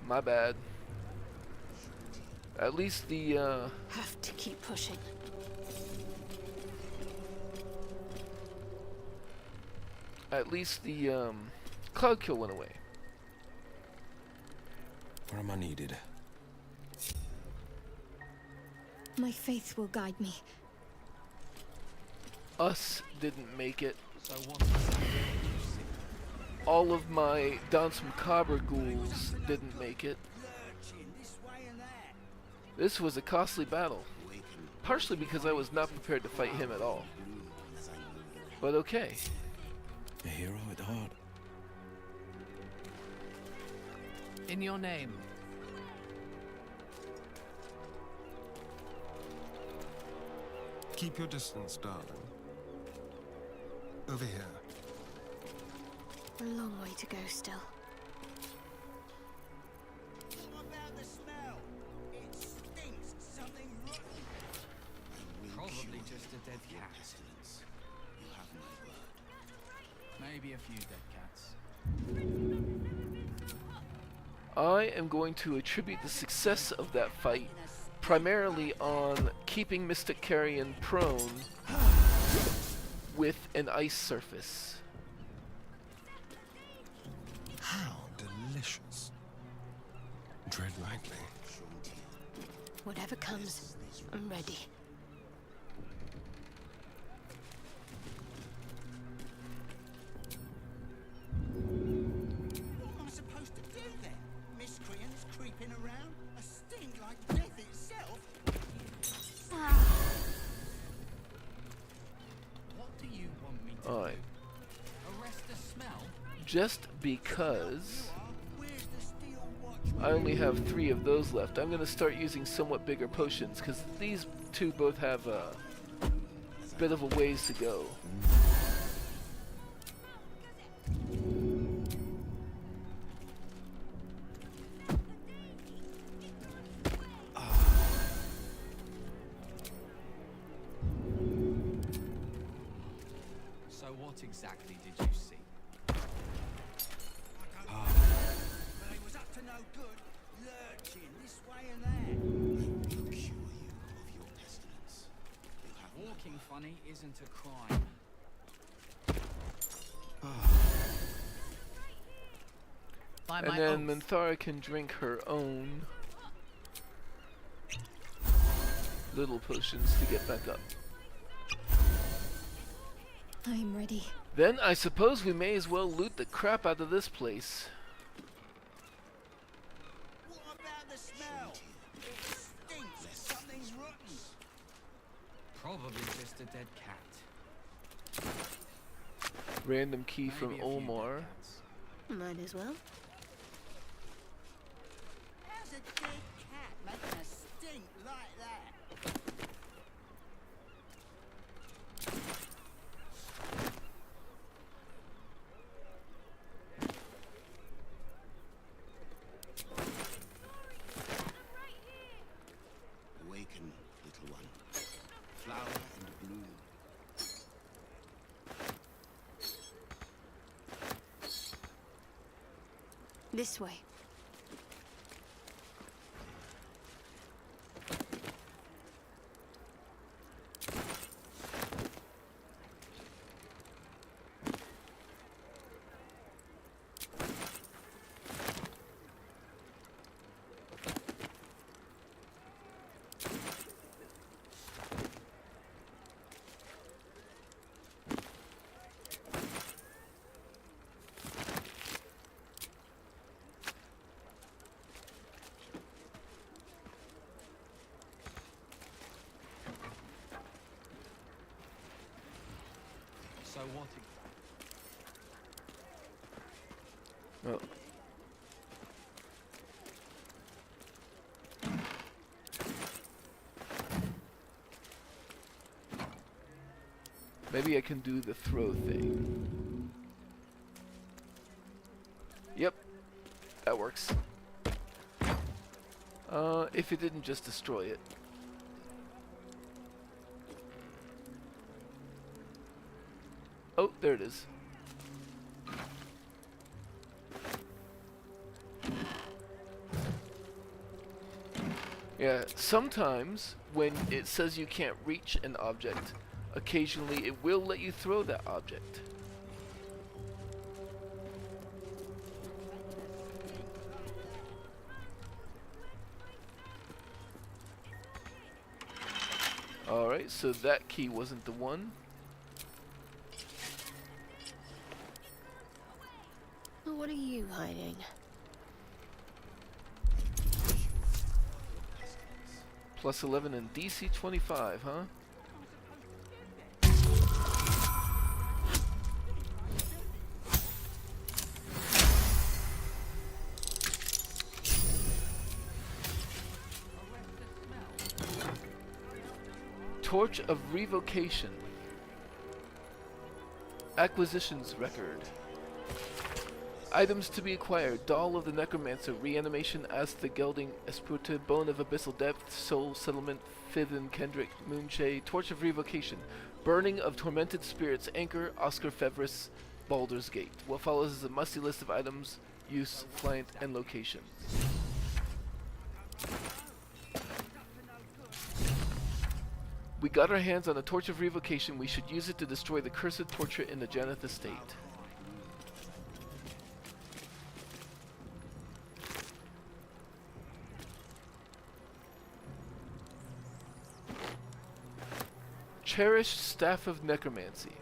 A: My bad. At least the,
B: Have to keep pushing.
A: cloud kill went away.
D: Where am I needed?
B: My faith will guide me.
A: Us didn't make it.
E: So what's the secret you see?
A: All of my Dance Macabre ghouls didn't make it. This was a costly battle. Partially because I was not prepared to fight him at all. But okay.
D: A hero at heart.
H: In your name.
D: Keep your distance, darling. Over here.
B: A long way to go still.
I: What about the smell? It stinks something rotten.
E: Probably just a dead cat.
I: You have my word.
E: Maybe a few dead cats.
A: I am going to attribute the success of that fight primarily on keeping Mystic Carrion prone with an ice surface.
D: How delicious. Tread lightly.
B: Whatever comes, I'm ready.
I: What am I supposed to do then? Miscreants creeping around? A sting like death itself?
E: What do you want me to
A: Alright.
E: do? Arrest the smell?
A: Just because
I: Where's the steel watch?
A: I only have 3 of those left, I'm going to start using somewhat bigger potions because these two both have a bit of a ways to go.
E: So what exactly did you see?
I: But it was up to no good, lurching this way and that.
E: looking funny isn't a crime.
H: By
A: And
H: my
A: then
H: oath.
A: Minthara can drink her own little potions to get back up.
B: I'm ready.
A: Then I suppose we may as well loot the crap out of this place.
I: What about the smell? It stinks. Something's rotten.
E: Probably just a dead cat.
A: Random key from
E: Maybe a few dead
A: Olmar.
E: cats.
B: Might as well.
I: How's a dead cat making a stink like that? Awaken, little one. Flower and bloom.
B: This way.
E: So what?
A: Oh. Maybe I can do the throw thing. Yep, that works. If it didn't just destroy it. Oh, there it is. Yeah, sometimes when it says you can't reach an object, occasionally it will let you throw that object. Alright, so that key wasn't the one.
B: What are you hiding?
A: Plus 11 and DC 25, huh? Torch of Revocation. Acquisitions record. Items to be acquired: Doll of the Necromancer, Reanimation as the Gelding Espruta, Bone of Abyssal Depth, Soul Settlement, Fithen Kendrick, Moonshay, Torch of Revocation, Burning of Tormented Spirits, Anchor, Oskar Fevris, Baldur's Gate. What follows is a musty list of items, use, client, and location. We got our hands on a Torch of Revocation. We should use it to destroy the cursed portrait in the Janeth estate. Cherished Staff of Necromancy.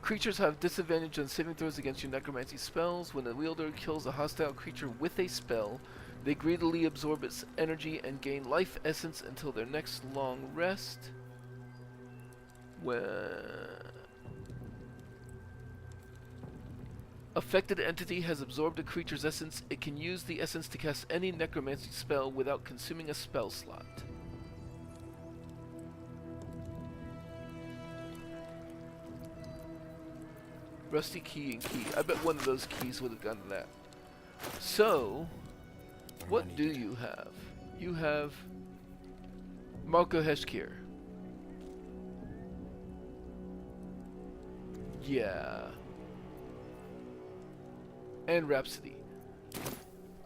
A: Creatures have disadvantage on saving throws against your necromancy spells. When the wielder kills a hostile creature with a spell, they greedily absorb its energy and gain life essence until their next long rest. When affected entity has absorbed a creature's essence, it can use the essence to cast any necromancy spell without consuming a spell slot. Rusty key and key. I bet one of those keys would have gotten that. So, what do you have? You have Marco Heshkir. Yeah. And Rhapsody.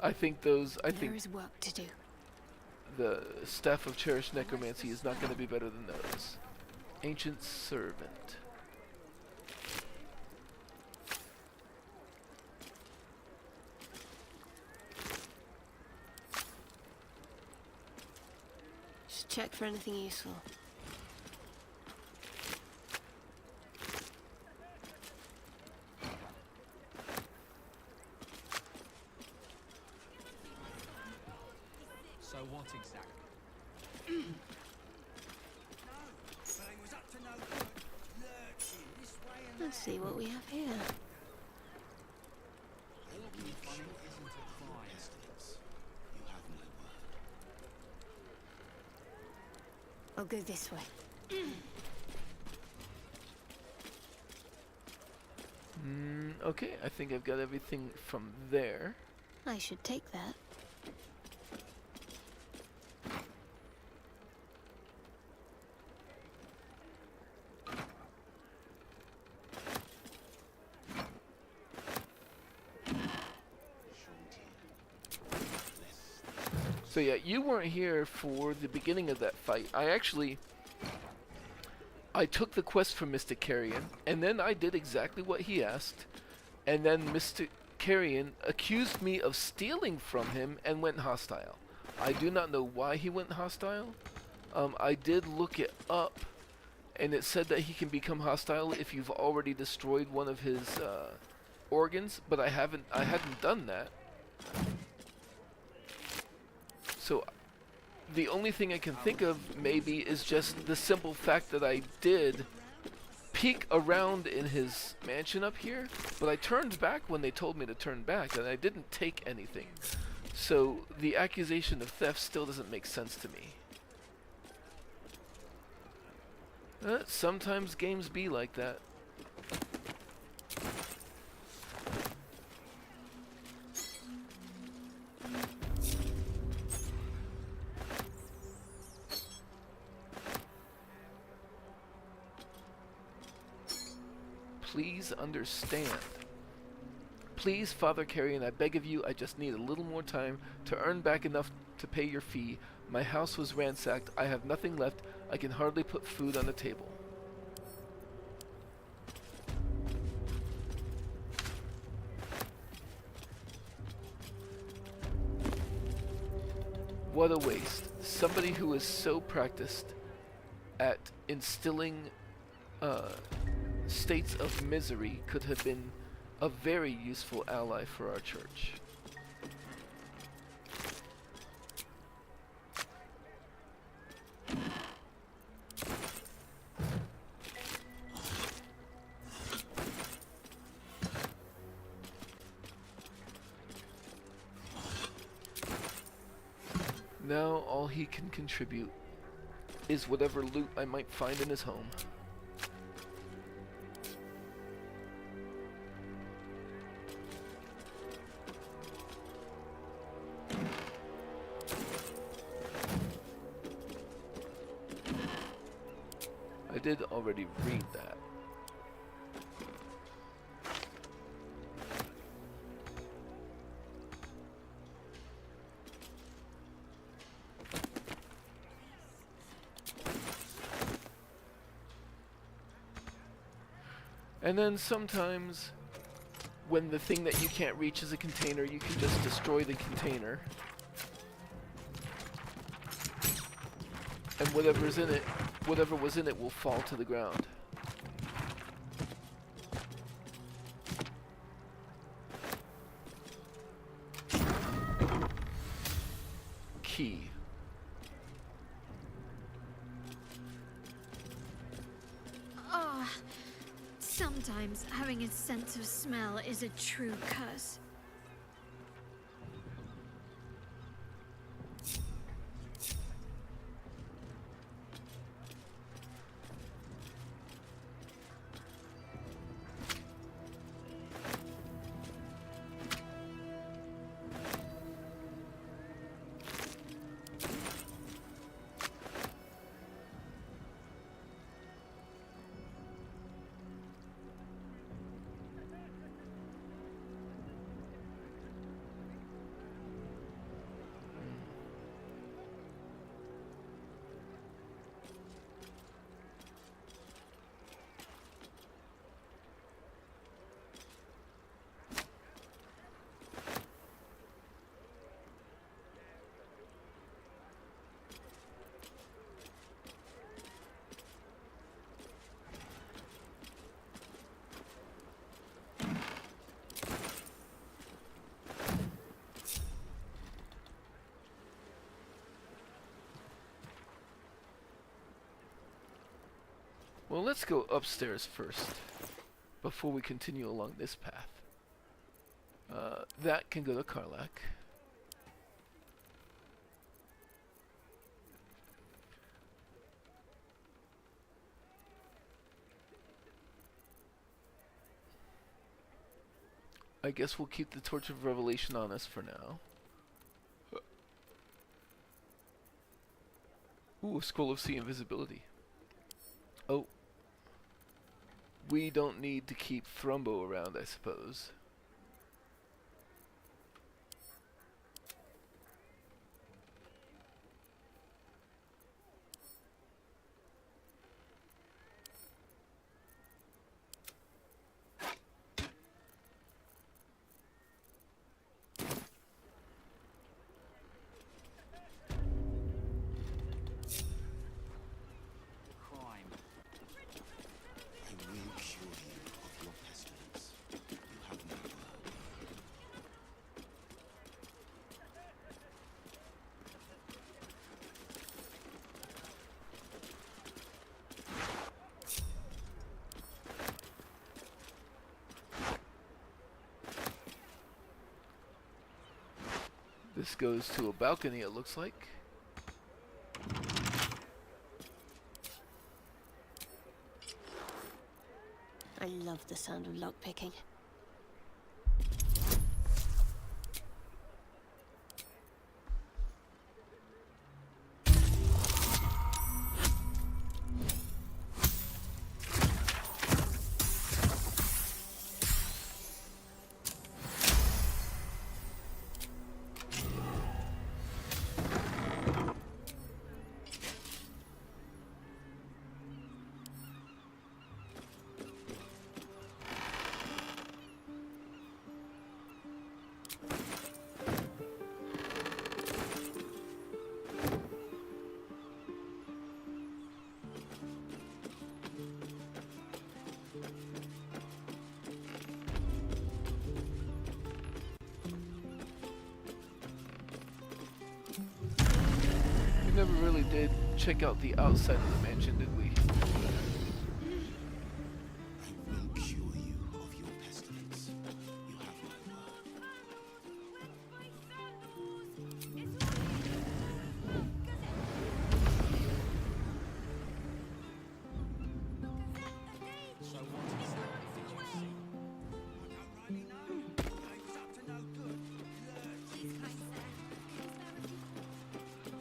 A: I think
B: There is work to do.
A: the Staff of Cherished Necromancy is not going to be better than those. Ancient Servant.
J: Just check for anything useful.
E: So what exactly?
I: But he was up to no good. Lurching this way and
J: Let's see what we have here.
E: Organ funny isn't a crime.
C: You have my word.
J: I'll go this way.
A: Okay, I think I've got everything from there.
J: I should take that.
A: So yeah, you weren't here for the beginning of that fight. I took the quest from Mystic Carrion, and then I did exactly what he asked, and then Mystic Carrion accused me of stealing from him and went hostile. I do not know why he went hostile. I did look it up, and it said that he can become hostile if you've already destroyed one of his organs, but I hadn't done that. So the only thing I can think of maybe is just the simple fact that I did peek around in his mansion up here, but I turned back when they told me to turn back, and I didn't take anything. So the accusation of theft still doesn't make sense to me. Sometimes games be like that. Please understand. Please, Father Carrion, I beg of you, I just need a little more time to earn back enough to pay your fee. My house was ransacked. I have nothing left. I can hardly put food on the table. What a waste. Somebody who is so practiced at instilling states of misery could have been a very useful ally for our church. Now all he can contribute is whatever loot I might find in his home. I did already read that. And then sometimes, when the thing that you can't reach is a container, you can just destroy the container. And whatever was in it will fall to the ground. Key.
B: Ah, sometimes having a sense of smell is a true curse.
A: Well, let's go upstairs first before we continue along this path. That can go to Karlak. I guess we'll keep the Torch of Revelation on us for now. Ooh, a Scroll of Sea Invisibility. Oh. We don't need to keep Thrumbo around, I suppose. This goes to a balcony, it looks like.
J: I love the sound of lockpicking. We never really did check out the outside of the mansion, did we?
D: I will cure you of your pestilence. You have my word.
I: So what is that? I don't really know. It's up to no good.
F: Please, kind sir, can you spare a few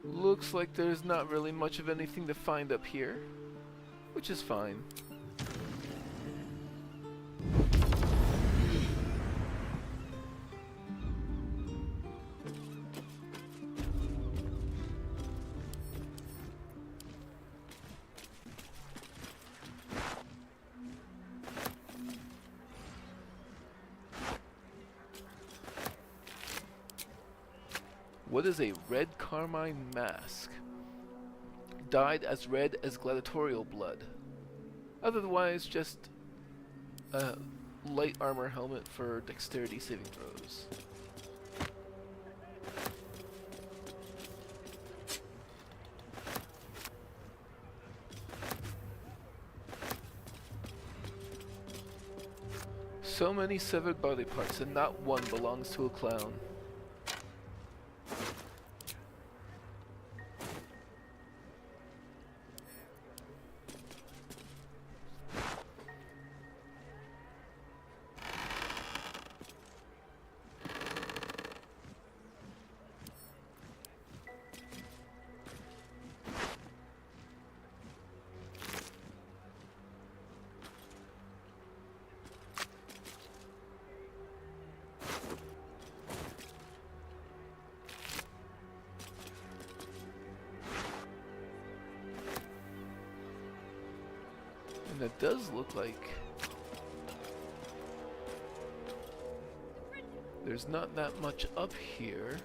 A: Looks like there's not really much of anything to find up here, which is fine. What is a red carmine mask? Dyed as red as gladiatorial blood. Otherwise, just a light armor helmet for dexterity saving throws. So many severed body parts, and not one belongs to a clown. And it does look like there's not that much up here.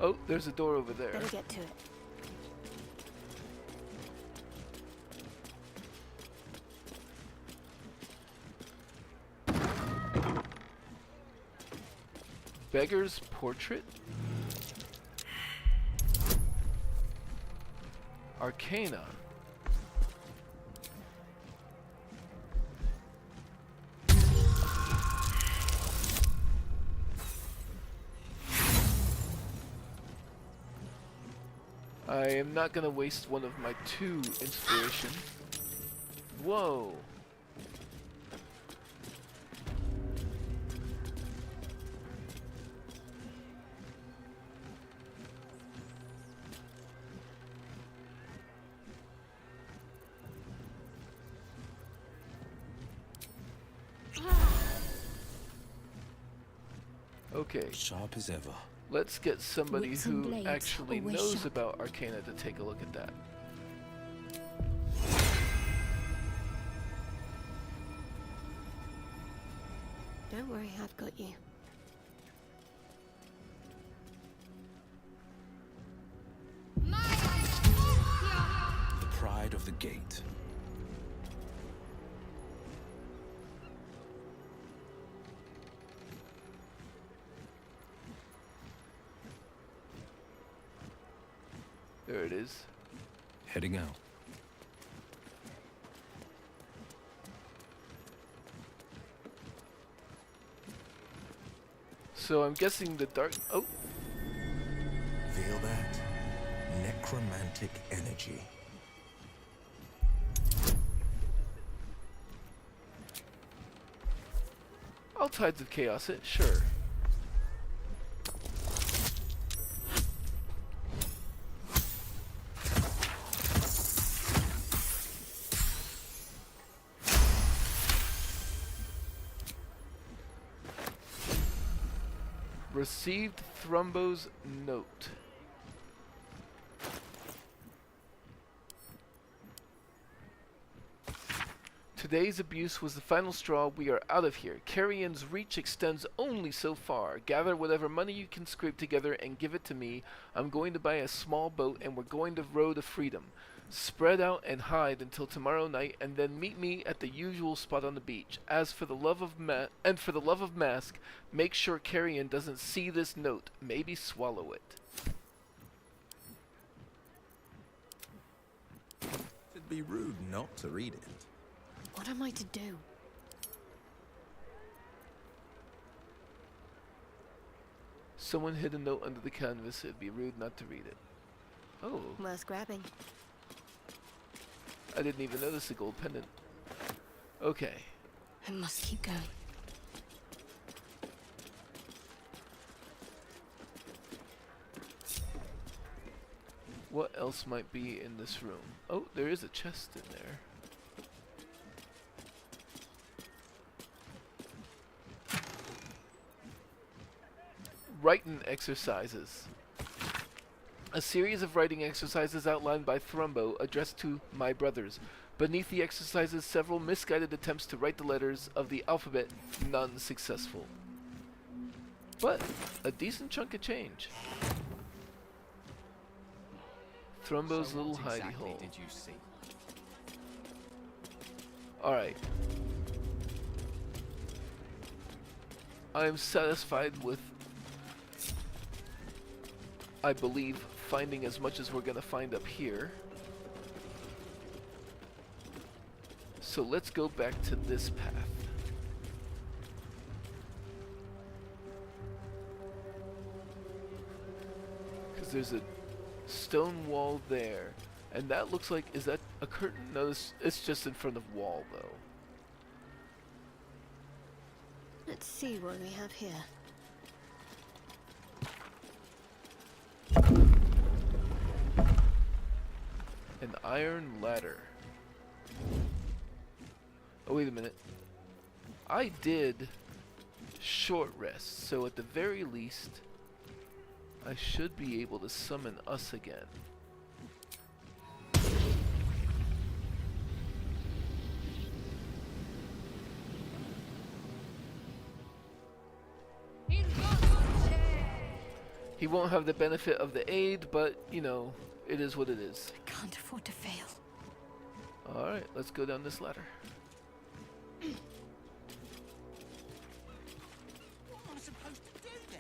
A: Oh, there's a door over there.
J: Better get to it.
A: Beggar's portrait? Arcana. I am not gonna waste one of my 2 inspiration. Whoa. Okay.
D: Sharp as ever.
A: Let's get somebody
F: Wits and
A: who
F: blades,
A: actually
F: always
A: knows
F: sharp.
A: about Arcana to take a look at that.
F: Don't worry, I've got you.
D: The pride of the gate.
A: There it is.
D: Heading out.
A: So I'm guessing the dark... Oh!
D: Feel that? Necromantic energy.
A: All tides of chaos it, sure. Received Thrumbo's note. Today's abuse was the final straw. We are out of here. Carrion's reach extends only so far. Gather whatever money you can scrape together and give it to me. I'm going to buy a small boat and we're going to row to freedom. Spread out and hide until tomorrow night and then meet me at the usual spot on the beach. As for the love of Mask, make sure Carrion doesn't see this note. Maybe swallow it.
D: It'd be rude not to read it.
F: What am I to do?
A: Someone hid a note under the canvas. It'd be rude not to read it. Oh,
F: Worth grabbing.
A: I didn't even notice the gold pendant. Okay.
F: I must keep going.
A: What else might be in this room? Oh, there is a chest in there. Writing exercises. A series of writing exercises outlined by Thrumbo addressed to my brothers. Beneath the exercises, several misguided attempts to write the letters of the alphabet, none successful. But a decent chunk of change. Thrumbo's
E: So
A: little
E: what
A: hidey
E: exactly
A: hole.
E: did you see?
A: Alright. I am satisfied with, I believe, finding as much as we're gonna find up here. So let's go back to this path. Because there's a stone wall there. And that looks like, is that a curtain? No, it's just in front of wall though.
F: Let's see what we have here.
A: An iron ladder. Oh, wait a minute. I did short rest, so at the very least, I should be able to summon us again. He won't have the benefit of the aid, but, you know, it is what it is.
F: I can't afford to fail.
A: Alright, let's go down this ladder.
I: What am I supposed to do then?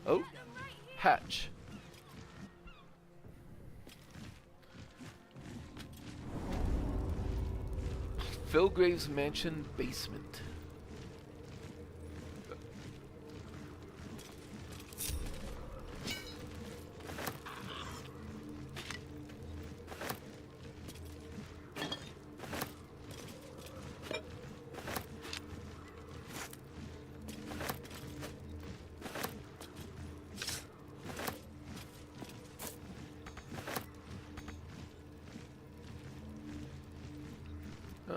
A: Oh, hatch. Philgrave's mansion basement.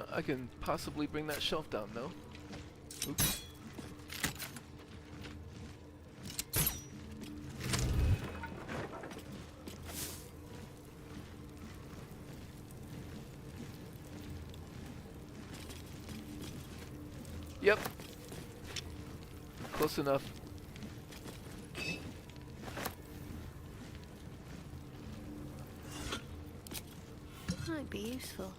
A: I can possibly bring that shelf down, no? Oops. Yep. Close enough.
K: Might be useful.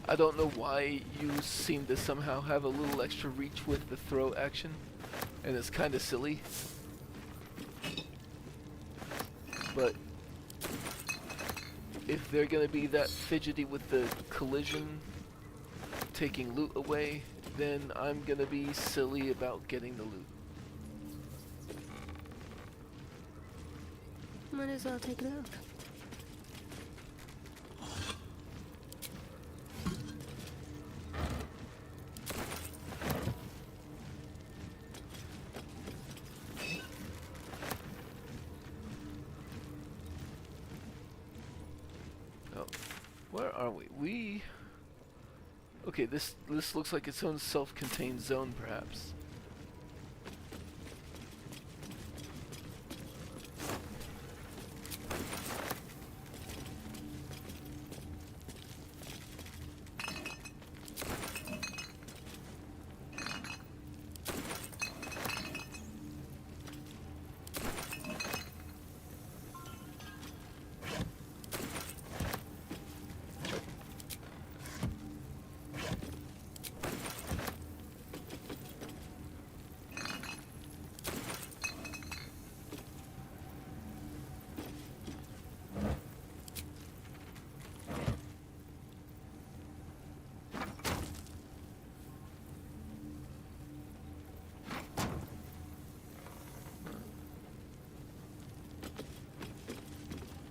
K: I don't know why you seem to somehow have a little extra reach with the throw action, and it's kind of silly. But if they're gonna be that fidgety with the collision, taking loot away, then I'm gonna be silly about getting the loot. Might as well take a look.
A: Where are we? Okay, this looks like its own self-contained zone, perhaps.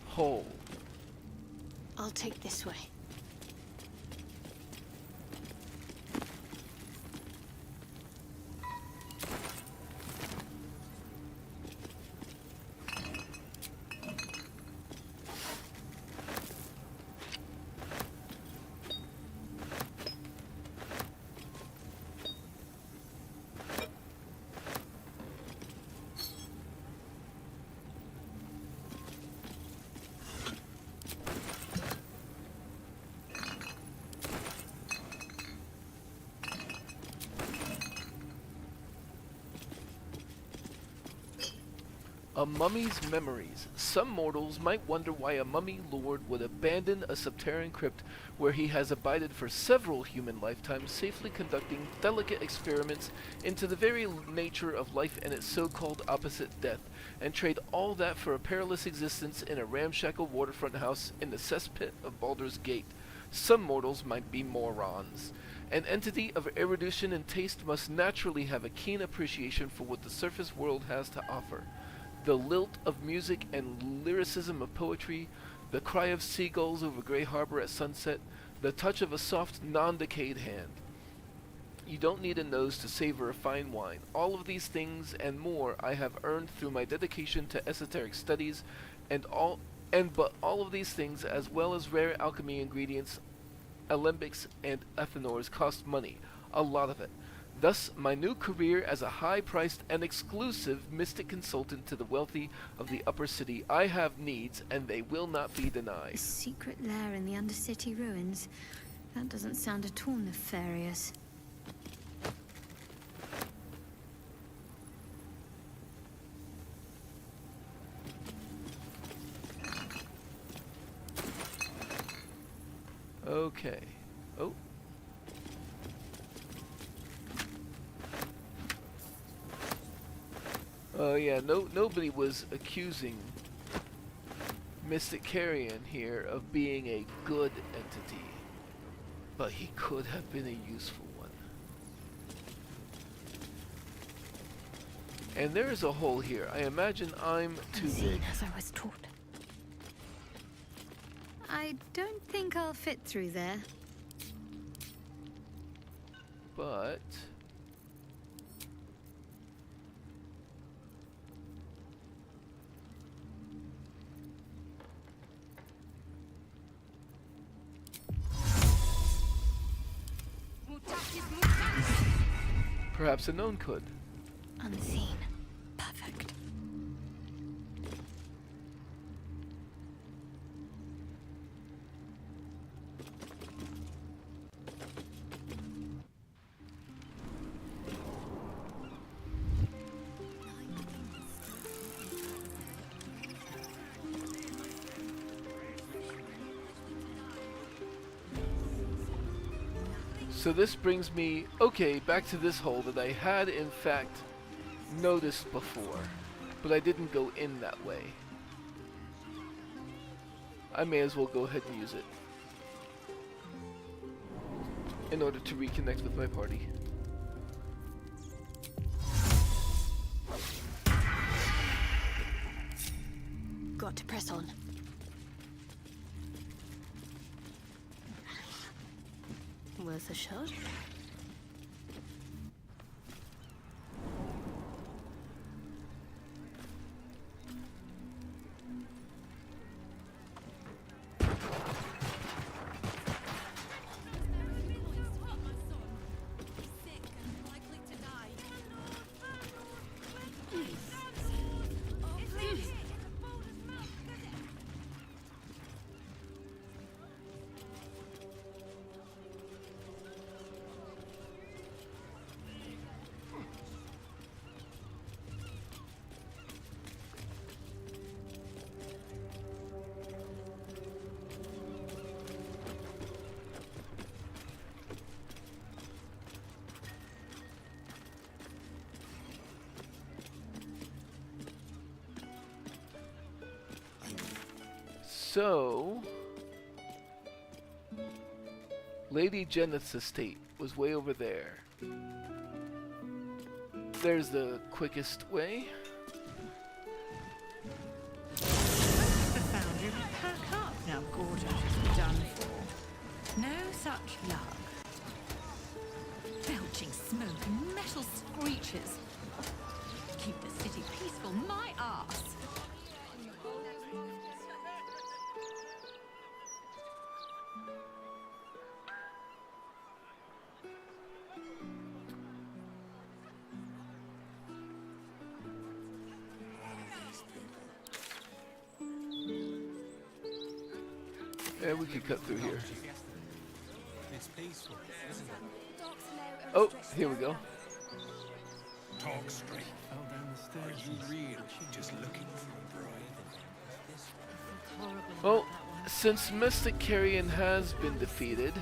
A: Hole.
K: I'll take this way.
A: A mummy's memories. Some mortals might wonder why a mummy lord would abandon a subterranean crypt where he has abided for several human lifetimes, safely conducting delicate experiments into the very nature of life and its so-called opposite, death, and trade all that for a perilous existence in a ramshackle waterfront house in the cesspit of Baldur's Gate. Some mortals might be morons. An entity of erudition and taste must naturally have a keen appreciation for what the surface world has to offer. The lilt of music and lyricism of poetry, the cry of seagulls over Grey Harbor at sunset, the touch of a soft, non-decayed hand. You don't need a nose to savor a fine wine. All of these things and more I have earned through my dedication to esoteric studies, but all of these things, as well as rare alchemy ingredients, alembics, and ethanors, cost money, a lot of it. Thus, my new career as a high-priced and exclusive mystic consultant to the wealthy of the upper city, I have needs, and they will not be
B: A
A: denied.
B: secret lair in the Undercity ruins. That doesn't sound at all nefarious.
A: Okay. Oh. Oh yeah, nobody was accusing Mystic Carrion here of being a good entity, but he could have been a useful one. And there is a hole here. I imagine I'm too big.
B: As I was taught. I don't think I'll fit through there.
A: But perhaps a gnome could.
B: Unseen. Perfect.
A: So this brings me, okay, back to this hole that I had in fact noticed before, but I didn't go in that way. I may as well go ahead and use it in order to reconnect with my party.
B: Got to press on. Worth a shot.
A: So, Lady Jeneth's estate was way over there. There's the quickest way.
H: The foundry would pack up now Gorda is done for. No such luck. Belching smoke and metal screeches. Keep the city peaceful, my arse.
A: Yeah, we could cut through here.
D: It's peaceful, isn't it?
A: Oh, here we go.
D: Talk straight. Are you really just looking for a bride?
A: Well, since Mystic Carrion has been defeated,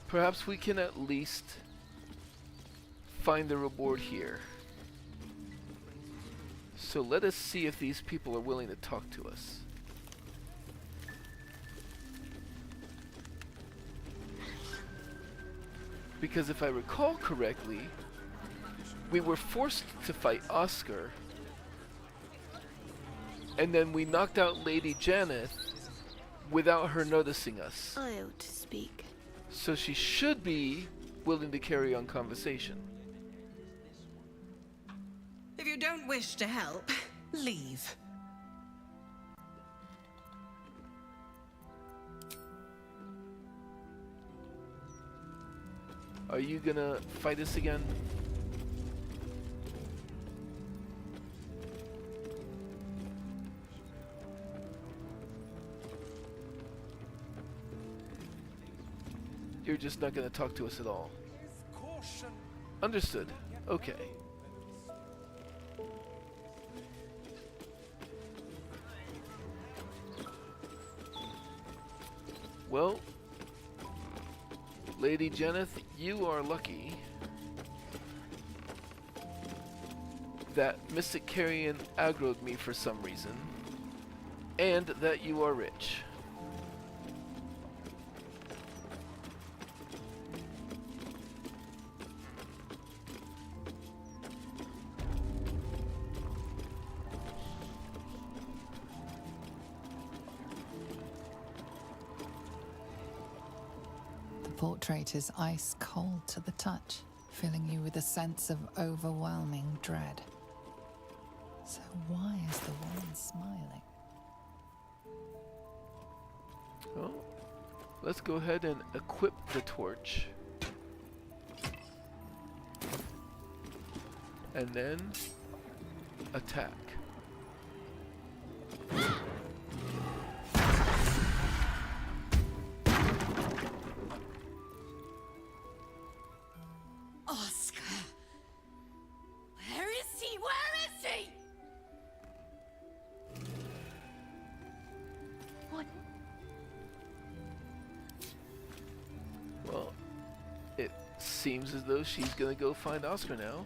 A: perhaps we can at least find the reward here. So let us see if these people are willing to talk to us. Because if I recall correctly, we were forced to fight Oskar, and then we knocked out Lady Janeth without her noticing us.
B: I ought to speak.
A: So she should be willing to carry on conversation.
H: If you don't wish to help, leave.
A: Are you gonna fight us again? You're just not gonna talk to us at all. Understood. Okay. Well, Lady Jeneth, you are lucky that Mystic Carrion aggroed me for some reason, and that you are rich.
L: The portrait is ice cold to the touch, filling you with a sense of overwhelming dread. So why is the woman smiling?
A: Well, let's go ahead and equip the torch. And then attack.
F: Oskar! Where is he? Where is he? What?
A: Well, it seems as though she's gonna go find Oskar now.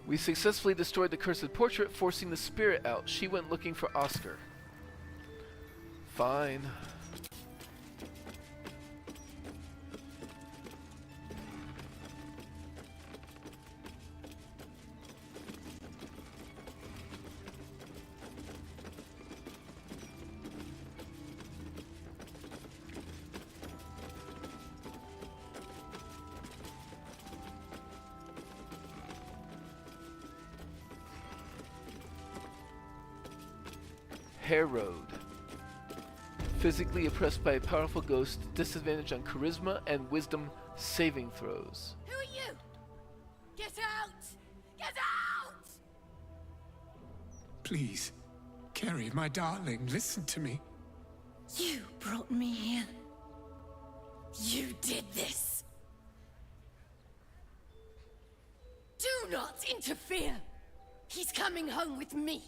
A: We successfully destroyed the cursed portrait, forcing the spirit out. She went looking for Oskar. Fine. Harrowed. Physically oppressed by a powerful ghost, disadvantage on charisma and wisdom saving throws.
F: Who are you? Get out! Get out!
D: Please, Carrie, my darling, listen to me.
F: You brought me here. You did this. Do not interfere. He's coming home with me.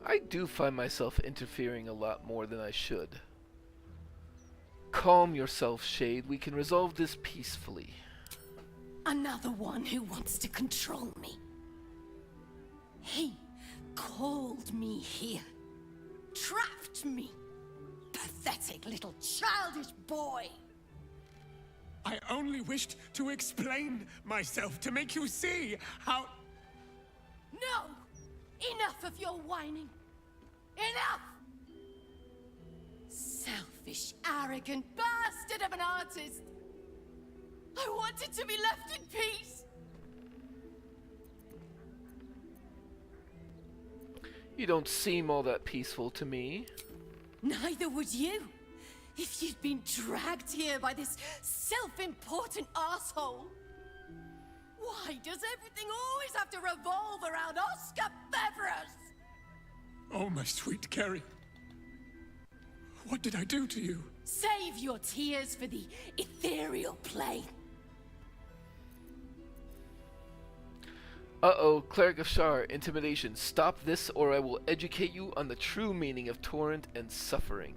A: I do find myself interfering a lot more than I should. Calm yourself, Shade. We can resolve this peacefully.
F: Another one who wants to control me. He called me here. Trapped me. Pathetic little childish boy.
D: I only wished to explain myself to make you see how...
F: No! Enough of your whining. Enough! Selfish, arrogant bastard of an artist. I wanted to be left in peace.
A: You don't seem all that peaceful to me.
F: Neither would you, if you'd been dragged here by this self-important asshole. Why does everything always have to revolve around Oskar Beverus?
D: Oh, my sweet Carrie. What did I do to you?
F: Save your tears for the ethereal plane.
A: Uh-oh, Cleric of Shar, intimidation. Stop this or I will educate you on the true meaning of torrent and suffering.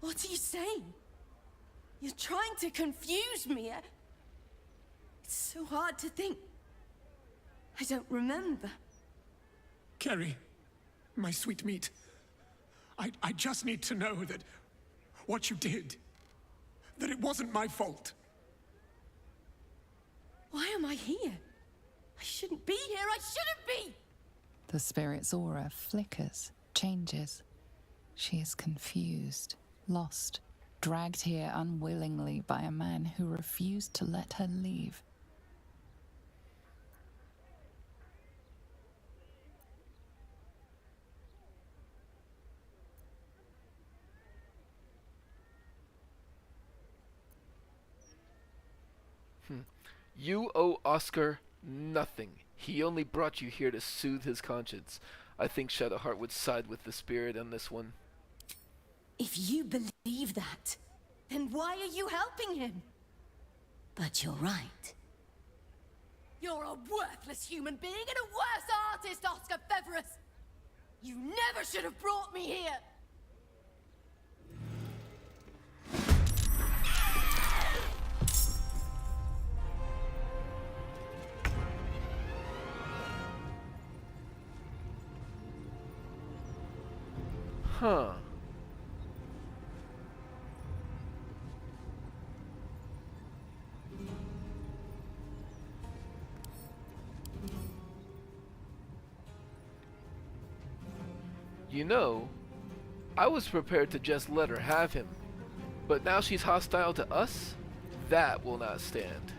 F: What are you saying? You're trying to confuse me. It's so hard to think. I don't remember.
D: Kerry, my sweet meat. I just need to know that what you did, that it wasn't my fault.
F: Why am I here? I shouldn't be here. I shouldn't be!
L: The spirit's aura flickers, changes. She is confused, lost, dragged here unwillingly by a man who refused to let her leave.
A: You owe Oskar nothing. He only brought you here to soothe his conscience. I think Shadowheart would side with the spirit on this one.
F: If you believe that, then why are you helping him? But you're right. You're a worthless human being and a worse artist, Oskar Feverus! You never should have brought me here!
A: Huh. You know, I was prepared to just let her have him, but now she's hostile to us? That will not stand.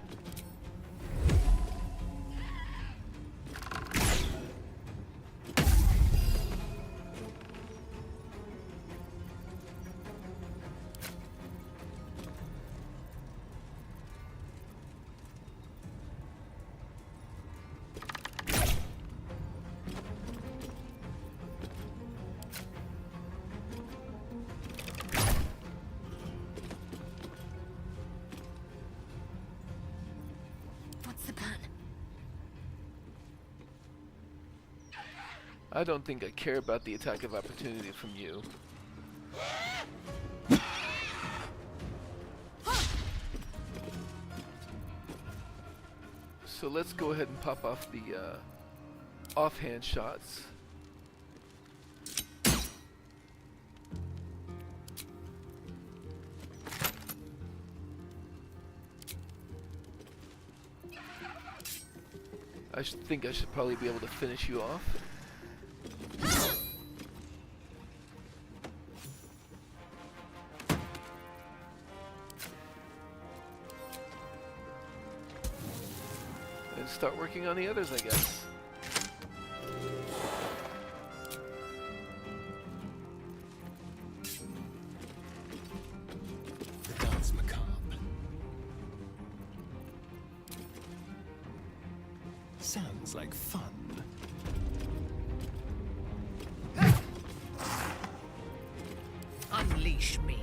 A: I don't think I care about the attack of opportunity from you. So let's go ahead and pop off the offhand shots. I think I should probably be able to finish you off. And start working on the others, I guess.
D: The dance macabre. Sounds like fun.
H: Unleash me.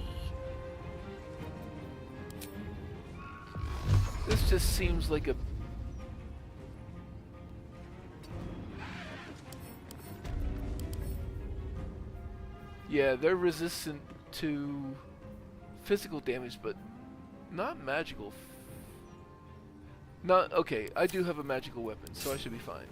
A: This just seems like a... Yeah, they're resistant to physical damage, but not magical. Not... Okay, I do have a magical weapon, so I should be fine.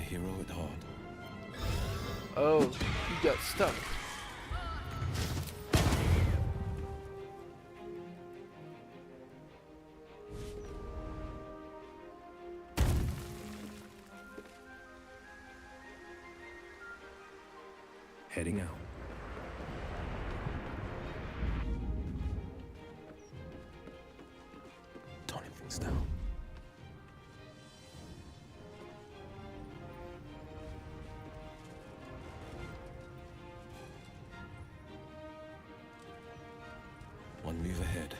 D: Hero at heart.
A: Oh, he got stuck.
M: Heading out. Toning things down. One move ahead.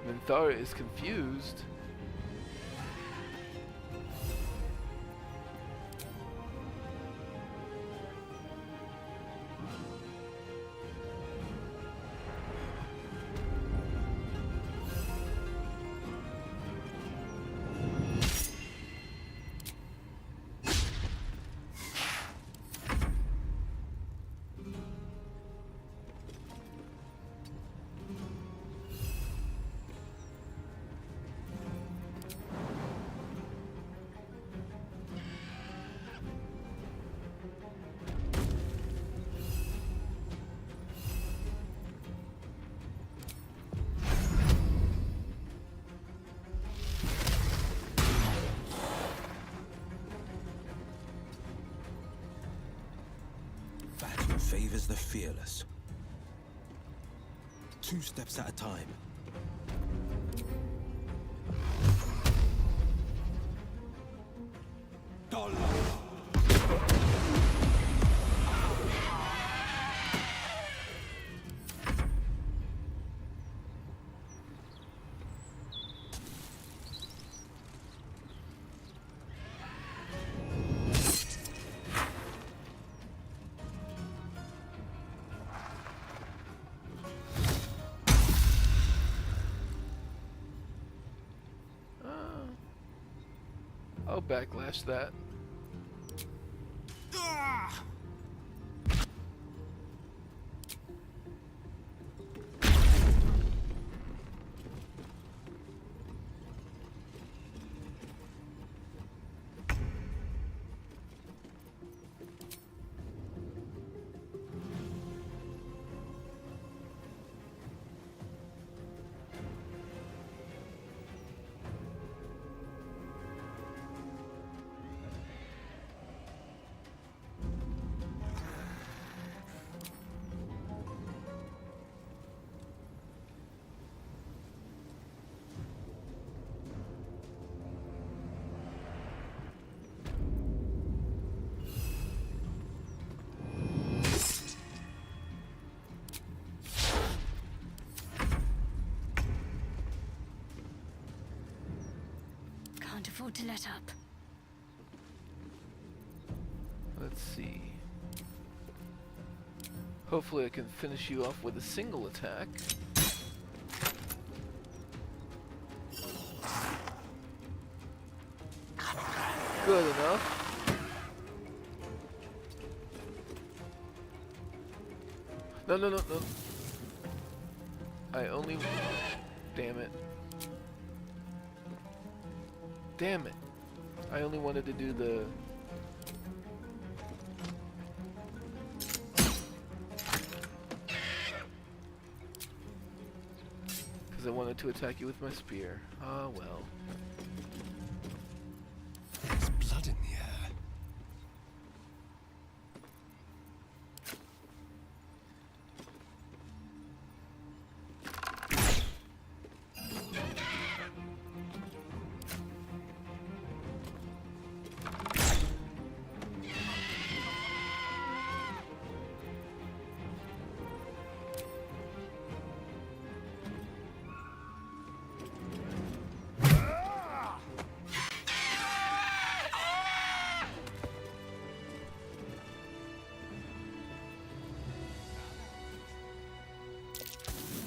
A: Minthara is confused.
M: Value favors the fearless. 2 steps at a time.
A: I'll backlash that.
B: Can't afford to let up.
A: Let's see. Hopefully I can finish you off with a single attack. Good enough. No, no, no, no. I only... Damn it. Damn it. I only wanted to do the... Because I wanted to attack you with my spear. Ah, well.
M: There's blood in the air.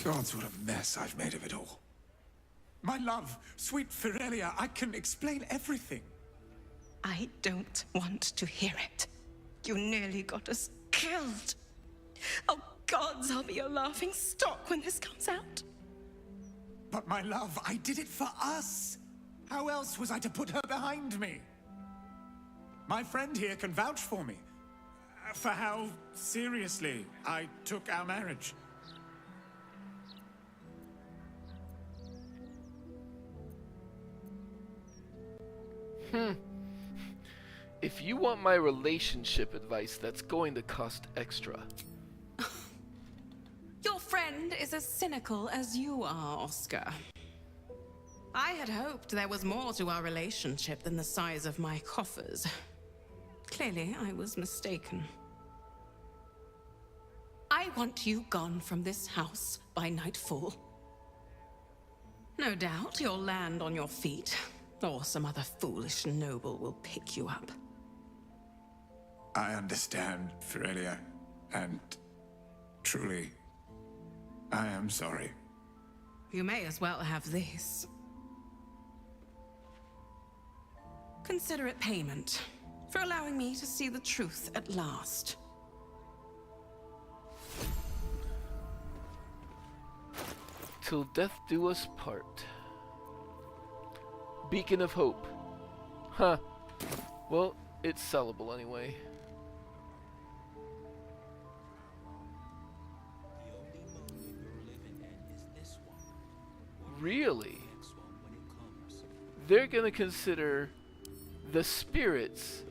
D: Gods, what a mess I've made of it all. My love, sweet Firelia, I can explain everything.
N: I don't want to hear it. You nearly got us killed. Oh, gods, I'll be a laughing stock when this comes out.
D: But my love, I did it for us. How else was I to put her behind me? My friend here can vouch for me. For how seriously I took our marriage.
A: If you want my relationship advice, that's going to cost extra.
N: Your friend is as cynical as you are, Oskar. I had hoped there was more to our relationship than the size of my coffers. Clearly, I was mistaken. I want you gone from this house by nightfall. No doubt you'll land on your feet, or some other foolish noble will pick you up.
D: I understand, Firelia, and truly, I am sorry.
N: You may as well have this. Consider it payment for allowing me to see the truth at last.
A: Till death do us part. Beacon of Hope. Huh. Well, it's sellable anyway. Really? They're gonna consider the spirits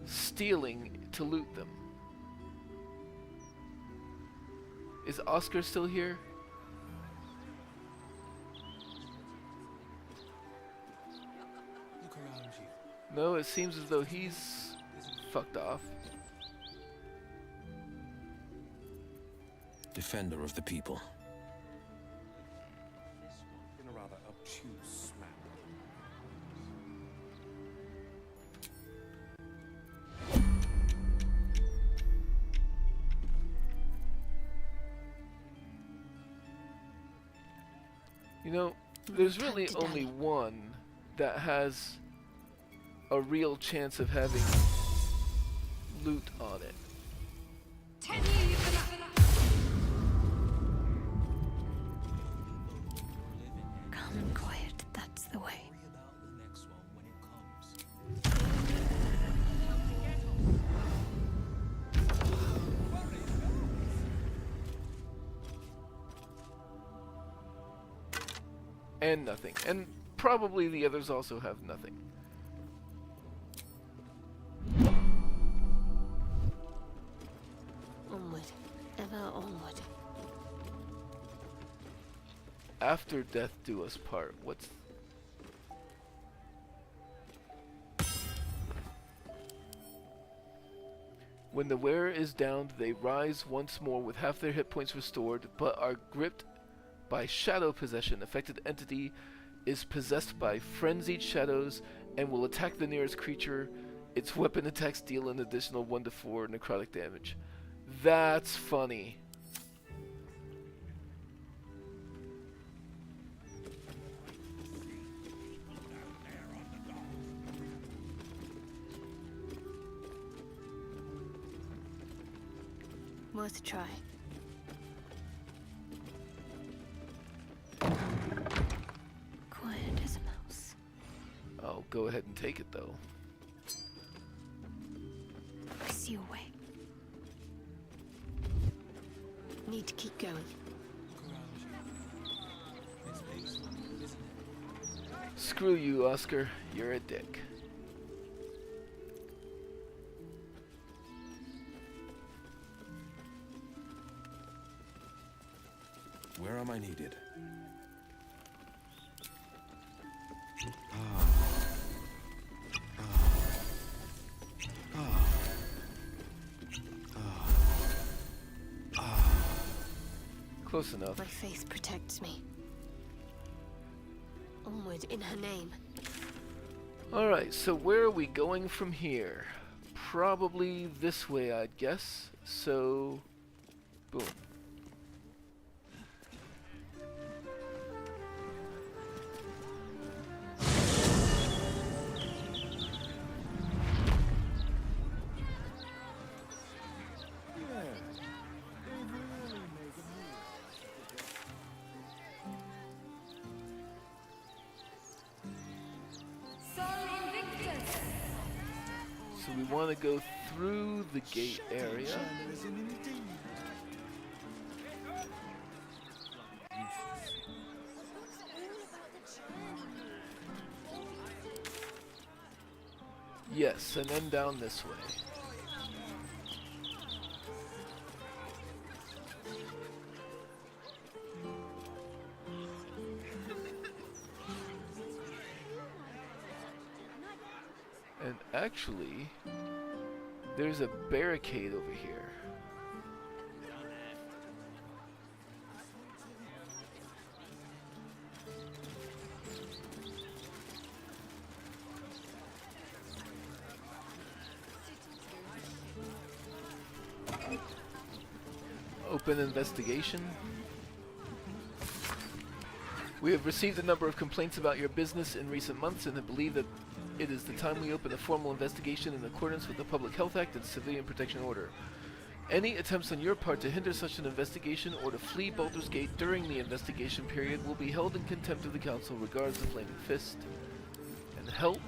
A: stealing to loot them. Is Oskar still here?
M: Look around you.
A: No, it seems as though he's fucked off.
M: Defender of the people.
G: In a rather obtuse manner.
A: You know, there's really only one that has a real chance of having loot on it.
B: Calm and quiet, that's the way.
A: And nothing. And probably the others also have nothing.
B: Onward, ever onward.
A: After death do us part. What's... When the wearer is downed, they rise once more with half their hit points restored, but are gripped by shadow possession. Affected entity is possessed by frenzied shadows and will attack the nearest creature. Its weapon attacks deal an additional 1 to 4 necrotic damage. That's funny.
B: Worth a try. Quiet as a mouse.
A: I'll go ahead and take it though.
B: I see your way. Need to keep going.
A: Screw you, Oskar. You're a dick.
M: Where am I needed?
A: Close enough.
B: My faith protects me. Onward in her name.
A: Alright, so where are we going from here? Probably this way, I'd guess. So, boom. So we want to go through the gate area. Yes, and then down this way. And actually, there's a barricade over here. Open investigation. We have received a number of complaints about your business in recent months and believe that it is the time we open a formal investigation in accordance with the Public Health Act and Civilian Protection Order. Any attempts on your part to hinder such an investigation or to flee Baldur's Gate during the investigation period will be held in contempt of the Council. Regards, the Flaming Fist. And help?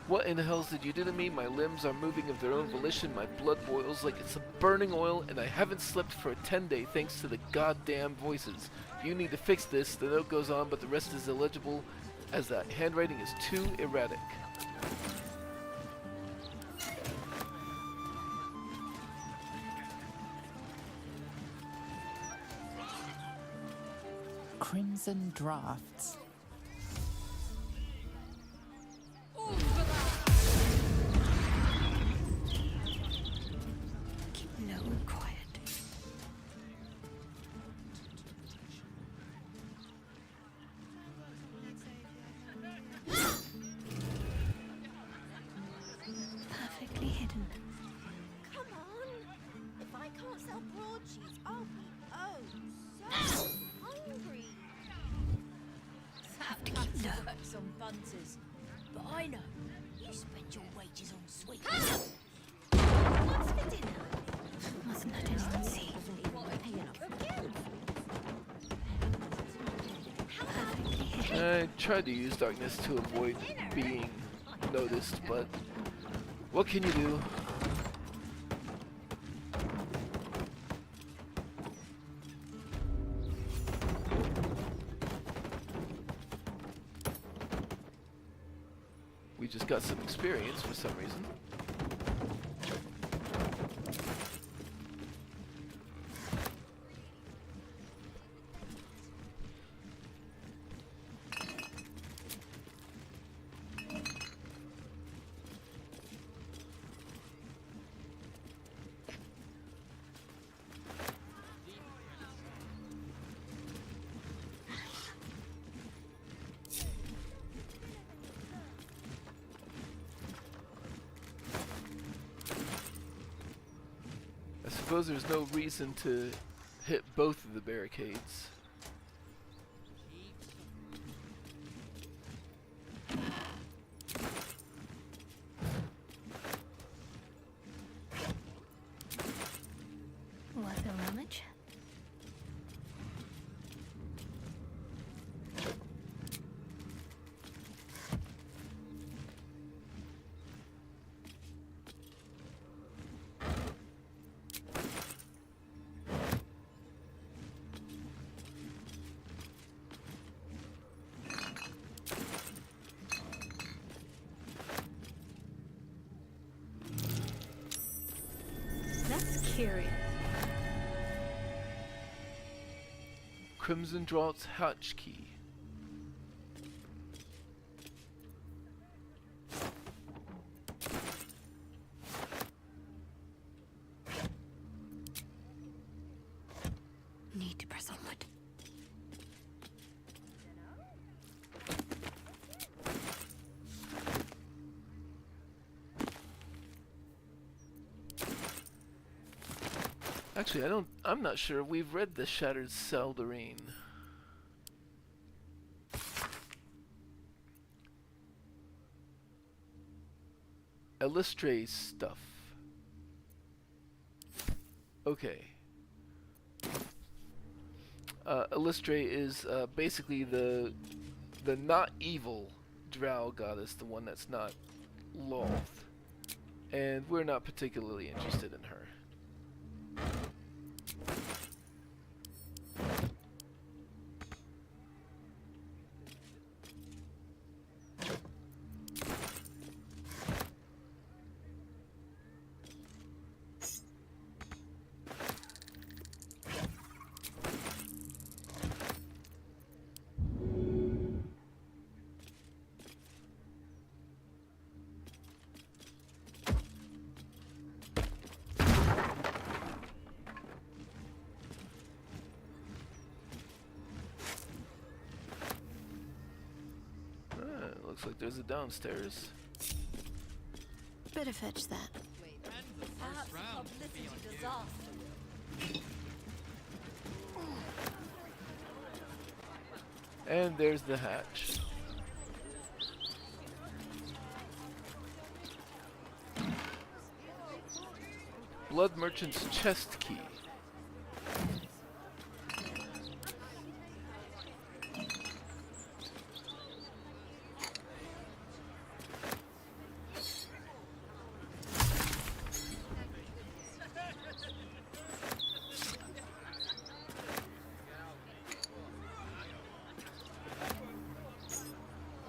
A: What in the hells did you do to me? My limbs are moving of their own volition, my blood boils like it's a burning oil, and I haven't slept for a 10-day thanks to the goddamn voices. You need to fix this. The note goes on, but the rest is illegible, as that handwriting is too erratic.
L: Crimson Drafts.
B: Keep low and quiet. Perfectly hidden.
F: Come on! If I can't sell broadsheets, I'll be so hungry.
B: Have to keep low.
F: Works on bunters, but I know you spend your wages on sweets. What's for dinner?
B: Mustn't let anyone see. Perfectly hidden.
A: I tried to use darkness to avoid being noticed, but what can you do? We just got some experience for some reason. I suppose there's no reason to hit both of the barricades.
B: Worth a rummage? That's curious.
A: Crimson Draught's hatch key.
B: Need to press onward.
A: Actually, I'm not sure we've read the Shattered Saldarine. Illustrate stuff. Okay. Illustrate is basically the not evil drow goddess, the one that's not Loth, and we're not particularly interested in her. Looks like there's a downstairs.
B: Better fetch that.
A: And there's the hatch. Blood Merchant's chest key.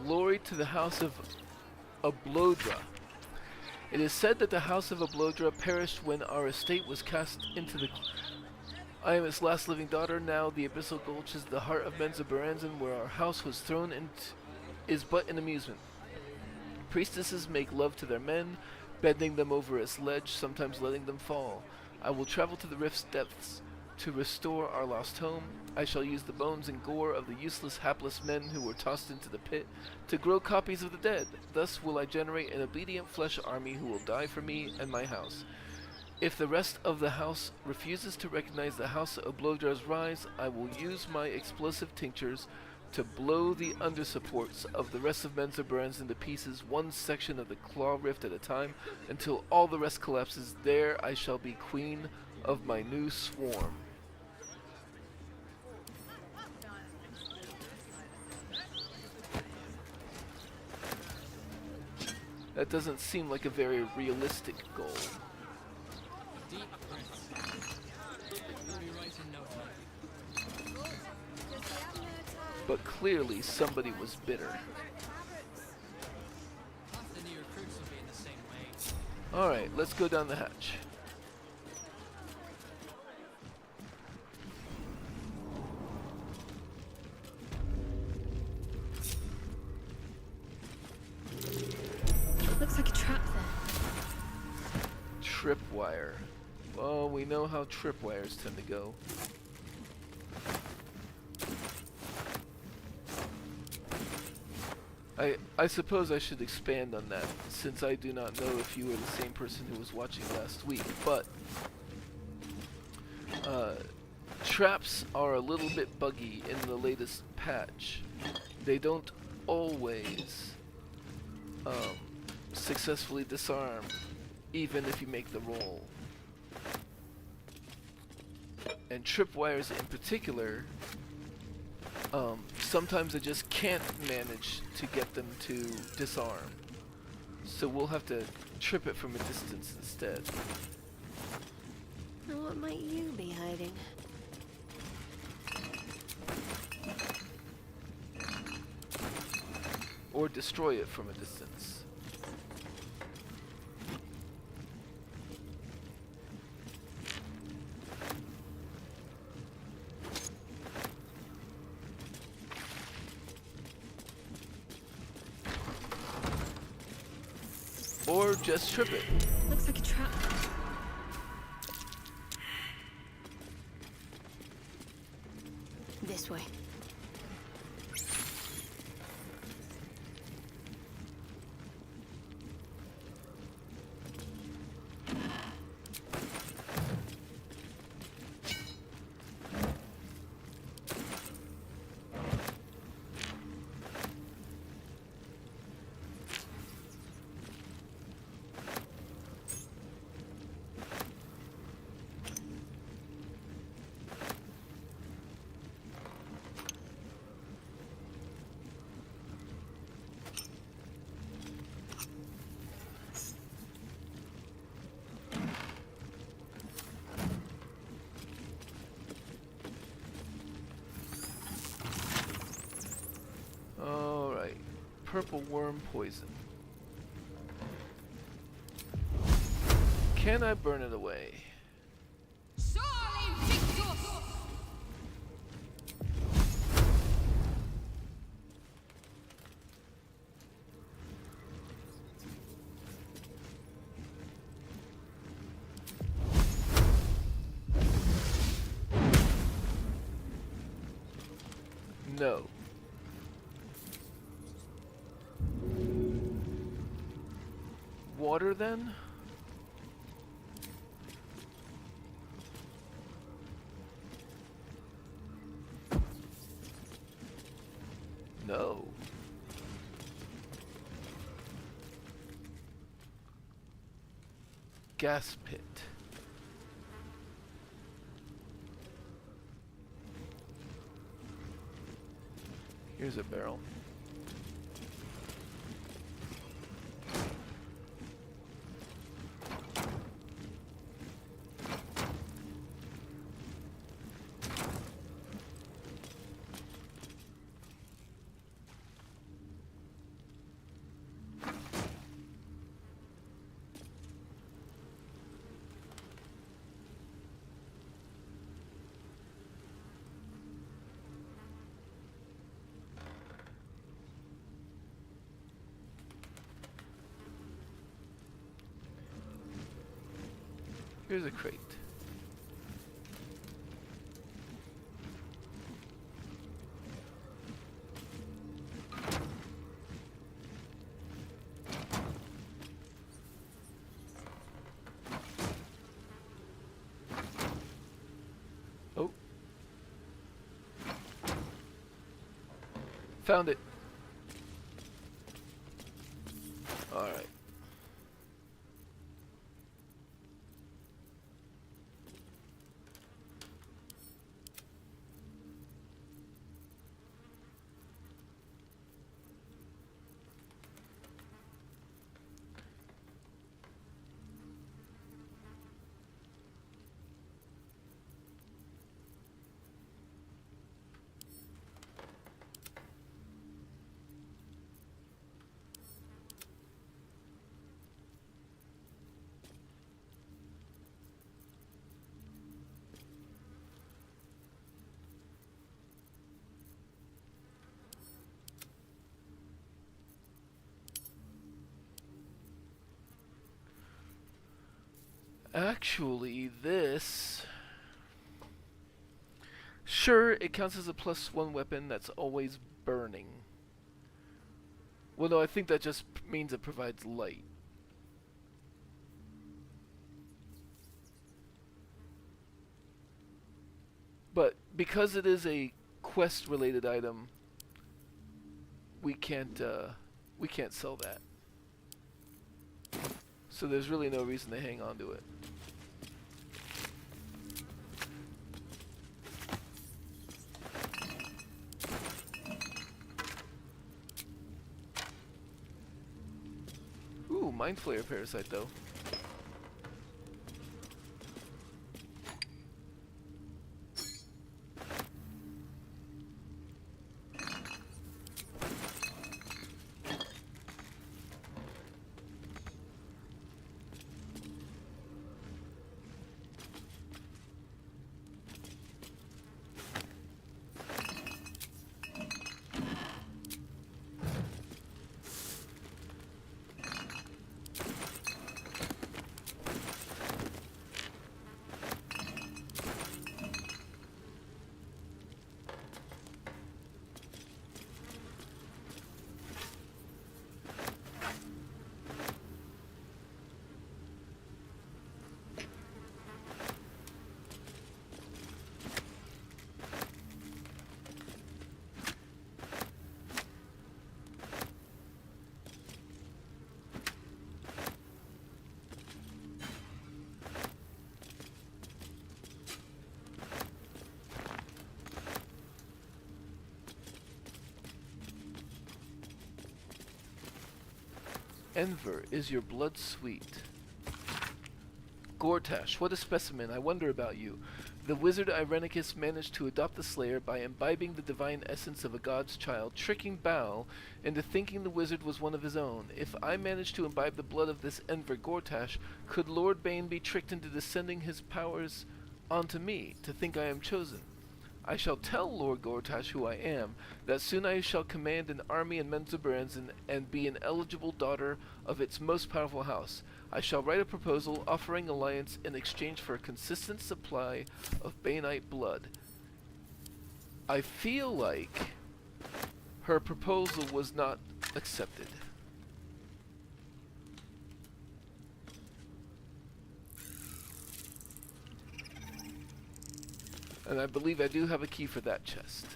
A: Glory to the House of Ablodra. It is said that the House of Ablodra perished when our estate was cast into the... I am its last living daughter. Now the Abyssal Gulch is the heart of Menza Baranzan, where our house was thrown into... is but an amusement. Priestesses make love to their men, bending them over its ledge, sometimes letting them fall. I will travel to the rift's depths to restore our lost home. I shall use the bones and gore of the useless, hapless men who were tossed into the pit to grow copies of the dead. Thus will I generate an obedient flesh army who will die for me and my house. If the rest of the house refuses to recognize the House of Blodra's rise, I will use my explosive tinctures to blow the undersupports of the rest of Menza Baranzan into pieces, one section of the claw rift at a time, until all the rest collapses. There I shall be queen of my new swarm. That doesn't seem like a very realistic goal. But clearly somebody was bitter. Alright, let's go down the hatch.
B: Looks like a trap there.
A: Tripwire. Well, we know how tripwires tend to go. I suppose I should expand on that, since I do not know if you were the same person who was watching last week, but traps are a little bit buggy in the latest patch. They don't always successfully disarm, even if you make the roll. And tripwires in particular, sometimes I just can't manage to get them to disarm. So we'll have to trip it from a distance instead.
B: What might you be hiding?
A: Or destroy it from a distance. Or just trip it.
B: Looks like a trap. This way.
A: purple worm poison. Can I burn it away? No. Water then? No. Gas pit. Here's a barrel. Here's a crate. Oh. Found it. All right. Actually, this... Sure, it counts as a +1 weapon that's always burning. Well, no, I think that just means it provides light. But because it is a quest-related item, we can't sell that. So there's really no reason to hang on to it. Ooh, Mind Flayer Parasite though. Enver, is your blood sweet? Gortash, what a specimen. I wonder about you. The wizard Irenicus managed to adopt the Slayer by imbibing the divine essence of a god's child, tricking Baal into thinking the wizard was one of his own. If I managed to imbibe the blood of this Enver Gortash, could Lord Bane be tricked into descending his powers onto me, to think I am chosen? I shall tell Lord Gortash who I am, that soon I shall command an army in Menzoberranzan and be an eligible daughter of its most powerful house. I shall write a proposal offering alliance in exchange for a consistent supply of Banite blood. I feel like her proposal was not accepted. And I believe I do have a key for that chest.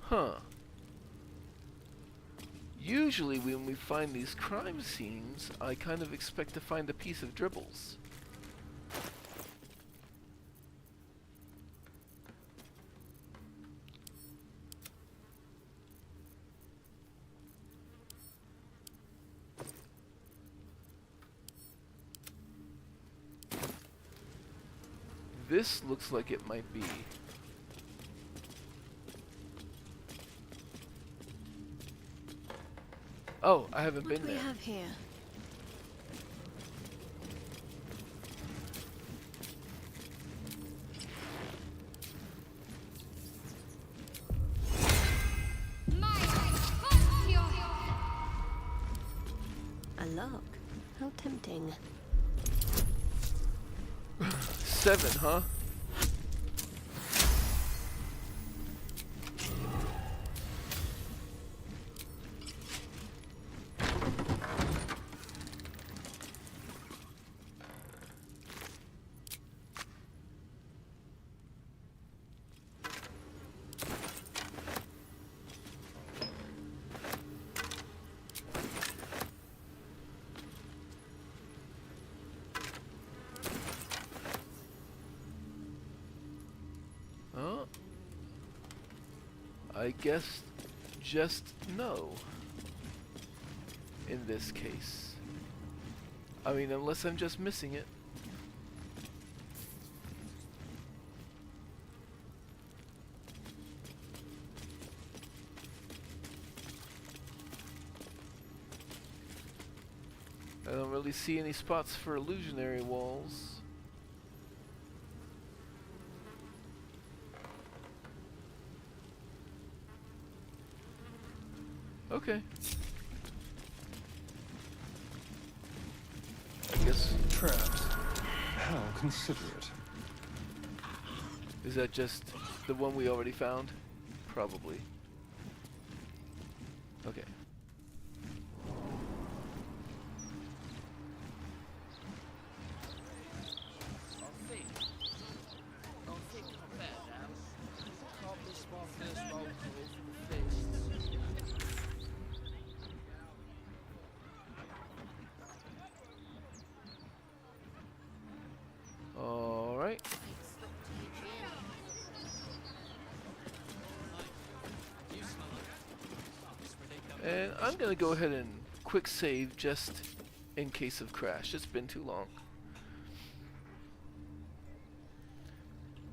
A: Huh. Usually when we find these crime scenes, I kind of expect to find a piece of dribbles. This looks like it might be. Oh, I haven't been there.
F: What do we have here?
O: A lock. How tempting.
A: 7, huh? I guess just no. In this case. I mean, unless I'm just missing it. I don't really see any spots for illusionary walls. Okay. I guess.
G: Trapped. How considerate.
A: Is that just the one we already found? Probably. Okay. And I'm gonna go ahead and quick save just in case of crash. It's been too long.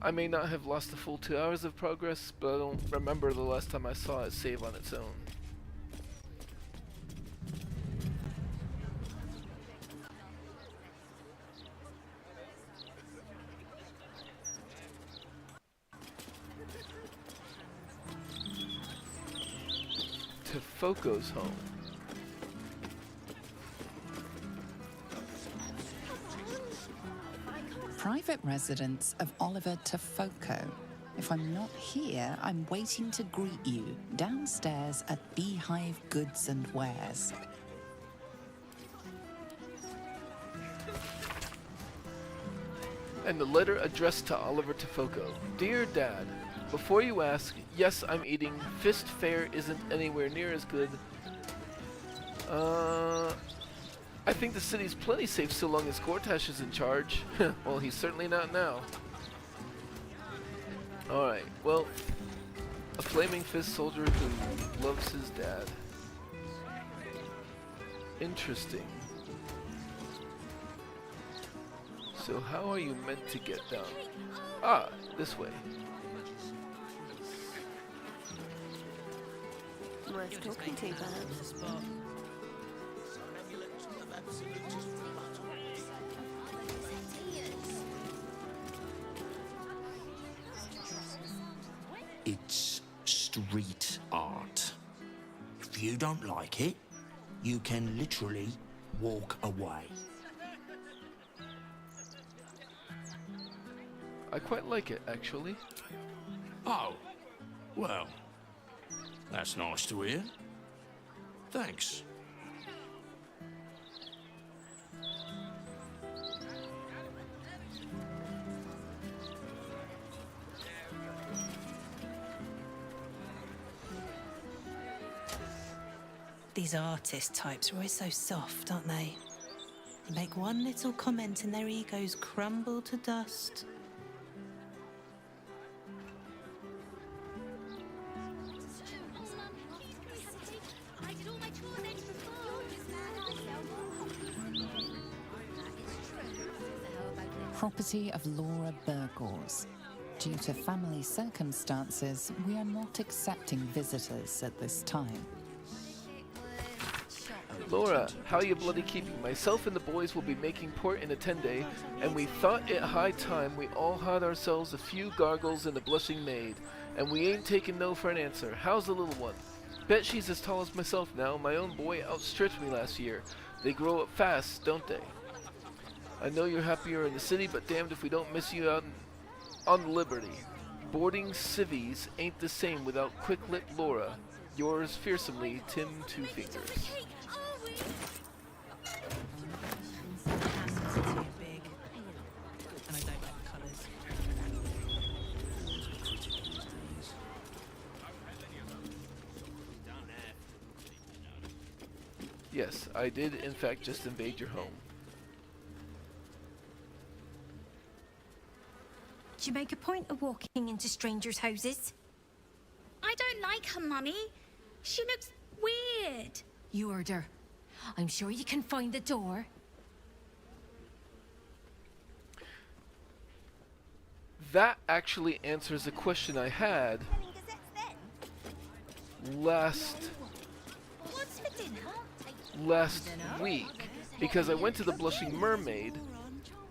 A: I may not have lost the full 2 hours of progress, but I don't remember the last time I saw it save on its own. To Foco's home.
L: Private residence of Oliver Tafoco. If I'm not here, I'm waiting to greet you downstairs at Beehive Goods and Wares.
A: And the letter addressed to Oliver Tifoco. Dear Dad, before you ask, yes, I'm eating. Fist fare isn't anywhere near as good. I think the city's plenty safe so long as Gortash is in charge. Well, he's certainly not now. Alright, well, a flaming fist soldier who loves his dad. Interesting. So how are you meant to get down? Ah, this way.
O: Worth talking to, perhaps.
I: It's street art. If you don't like it, you can literally walk away.
A: I quite like it, actually.
I: Oh, well, that's nice to hear. Thanks.
H: These artist types are always so soft, aren't they? They make one little comment and their egos crumble to dust.
L: Property of Laura Burgors. Due to family circumstances, we are not accepting visitors at this time.
A: Laura, how you bloody keeping? Myself and the boys will be making port in a 10-day, and we thought it high time we all had ourselves a few gargles and a blushing maid, and we ain't taking no for an answer. How's the little one? Bet she's as tall as myself now. My own boy outstretched me last year. They grow up fast, don't they? I know you're happier in the city, but damned if we don't miss you out on Liberty. Boarding civvies ain't the same without quick-lipped Laura. Yours fearsomely, Tim Two Fingers. Yes, I did in fact just invade your home.
B: Do you make a point of walking into strangers' houses?
P: I don't like her, Mummy. She looks weird.
B: You heard her. I'm sure you can find the door.
A: That actually answers a question I had last week, because I went to the Blushing Mermaid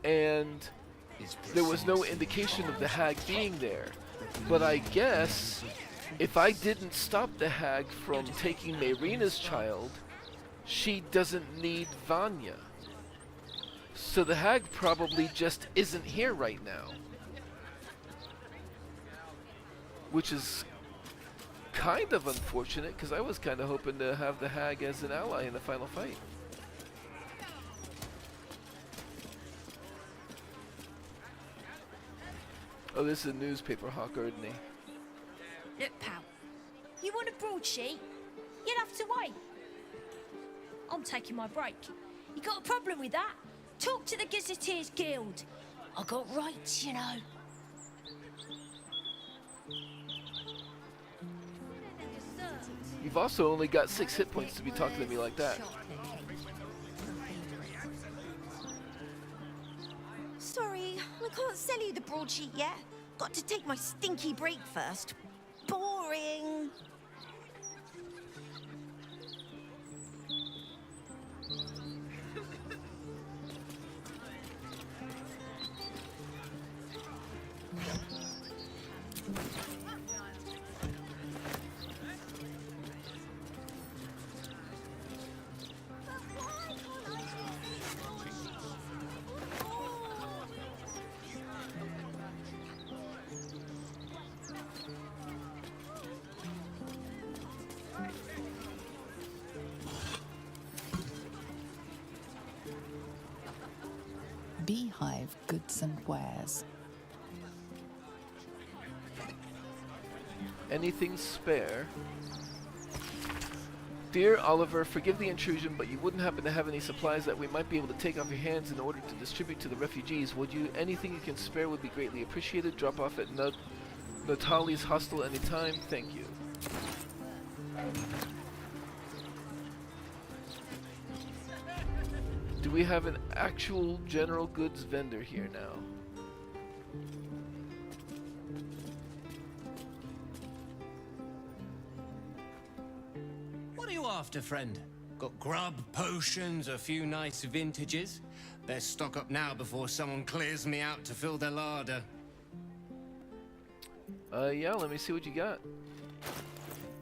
A: and there was no indication of the hag being there. But I guess if I didn't stop the hag from taking Mayrina's child, she doesn't need Vanya. So the hag probably just isn't here right now. Which is kind of unfortunate, because I was kind of hoping to have the hag as an ally in the final fight. Oh, this is a newspaper hawker, isn't he?
B: Look, pal. You want a broadsheet? You'll have to wait. I'm taking my break. You got a problem with that? Talk to the Gazetteers Guild. I got rights, you know.
A: You've also only got 6 hit points to be talking to me like that.
B: Sorry, I can't sell you the broadsheet yet. Got to take my stinky break first. Boring.
L: beehive goods and wares.
A: Anything spare? Dear Oliver, forgive the intrusion, but you wouldn't happen to have any supplies that we might be able to take off your hands in order to distribute to the refugees, would you? Anything you can spare would be greatly appreciated. Drop off at Natali's hostel anytime. Thank you. Do we have an actual general goods vendor here now?
E: What are you after, friend? Got grub, potions, a few nice vintages? Best stock up now before someone clears me out to fill their larder.
A: Yeah, let me see what you got.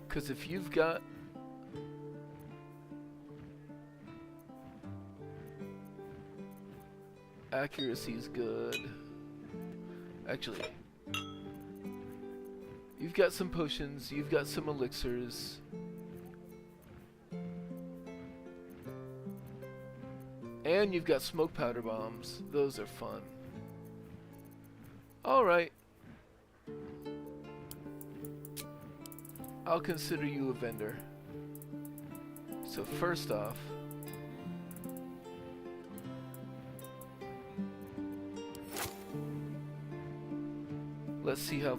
A: 'Cause if you've got... accuracy's good. Actually, you've got some potions, you've got some elixirs. And you've got smoke powder bombs. Those are fun. Alright. I'll consider you a vendor. So first off, let's see how...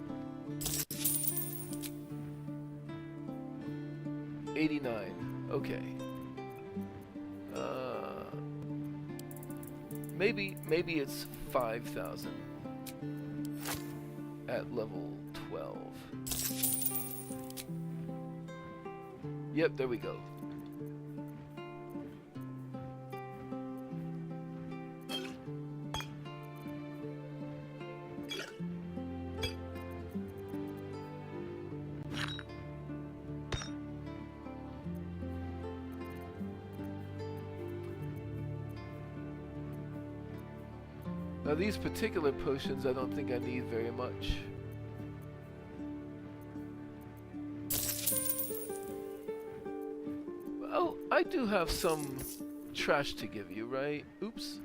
A: 89. Okay. Maybe it's 5,000 at level 12. Yep, there we go. Now these particular potions I don't think I need very much. Oh, I do have some trash to give you, right? Oops.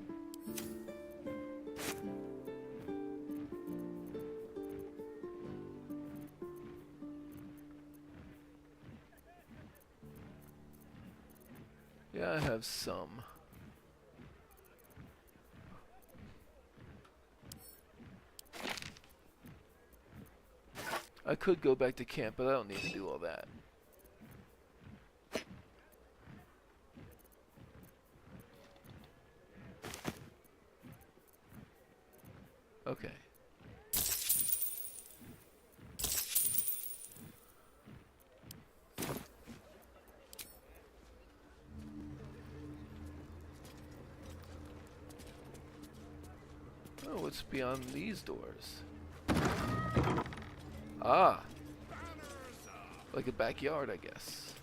A: Yeah, I have some. I could go back to camp, but I don't need to do all that. Okay. Oh, what's beyond these doors? Ah! Like a backyard, I guess.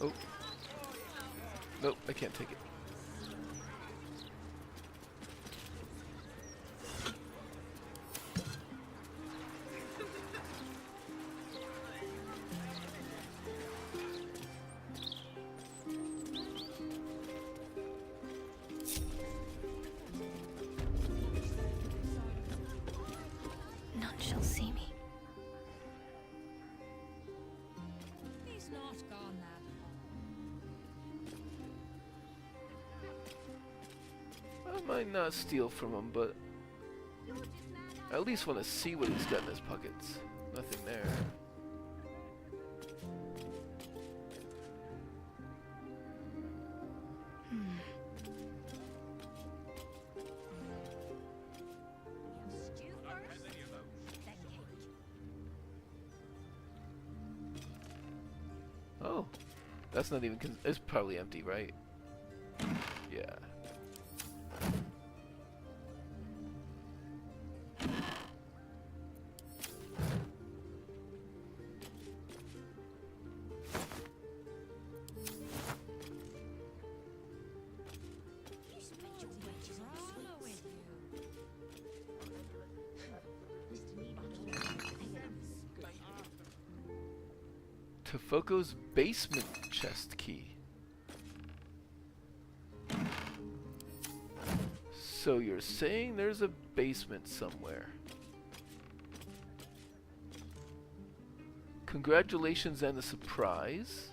A: Oh. Nope, I can't take it.
P: None shall see me.
B: He's not gone, lad.
A: I might not steal from him, but I at least want to see what he's got in his pockets. Nothing there. That's not even. It's probably empty, right? Yeah. Tofoko's basement chest key. So you're saying there's a basement somewhere. Congratulations and a surprise.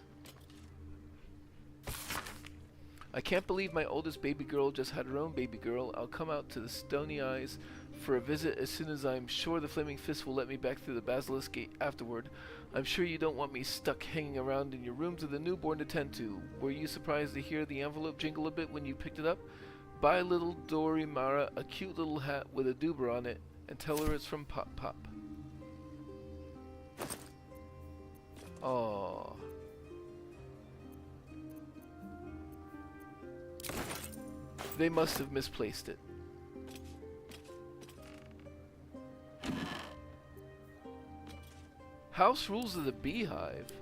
A: I can't believe my oldest baby girl just had her own baby girl. I'll come out to the Stony Eyes for a visit as soon as I'm sure the Flaming Fist will let me back through the Basilisk Gate afterward. I'm sure you don't want me stuck hanging around in your rooms with a newborn to tend to. Were you surprised to hear the envelope jingle a bit when you picked it up? Buy little Dory Mara a cute little hat with a doober on it and tell her it's from Pop Pop. Aww. They must have misplaced it. House Rules of the Beehive.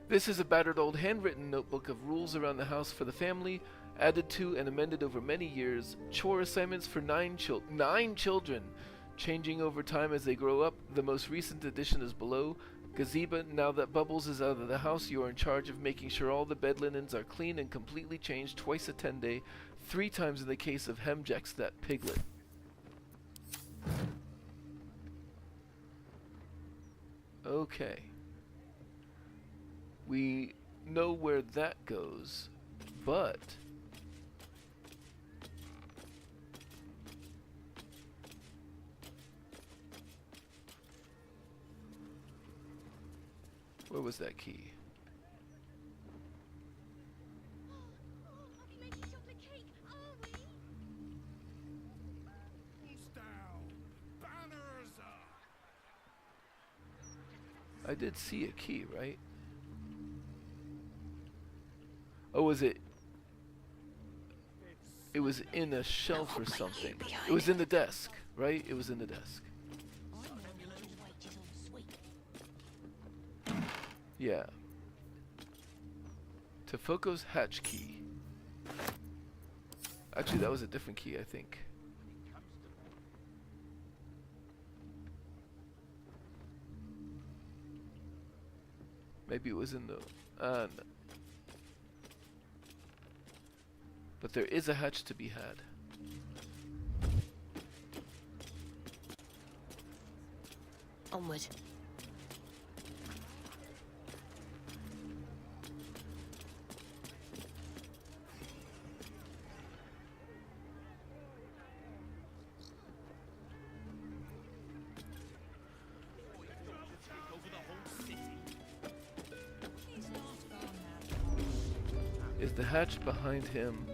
A: This is a battered old handwritten notebook of rules around the house for the family, added to and amended over many years. Chore assignments for 9 children, changing over time as they grow up. The most recent addition is below. Gazeba, now that Bubbles is out of the house, you are in charge of making sure all the bed linens are clean and completely changed twice a 10-day, 3 times in the case of Hemjex, that piglet. Okay. We know where that goes, but where was that key? I did see a key, right? Oh, was it? It was in a shelf or something. It was in the desk, right? It was in the desk. Yeah. Tofoko's hatch key. Actually, that was a different key, I think. Maybe it was in the... no. But there is a hatch to be had.
O: Onward.
A: Is the hatch behind him?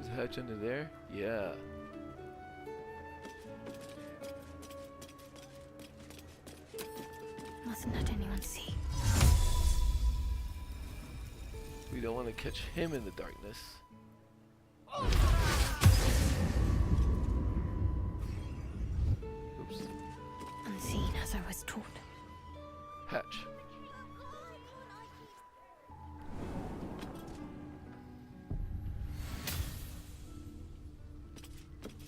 A: Is the hatch under there? Yeah.
O: Mustn't let anyone see.
A: We don't want to catch him in the darkness. Oops.
O: Unseen as I was taught.
A: Hatch.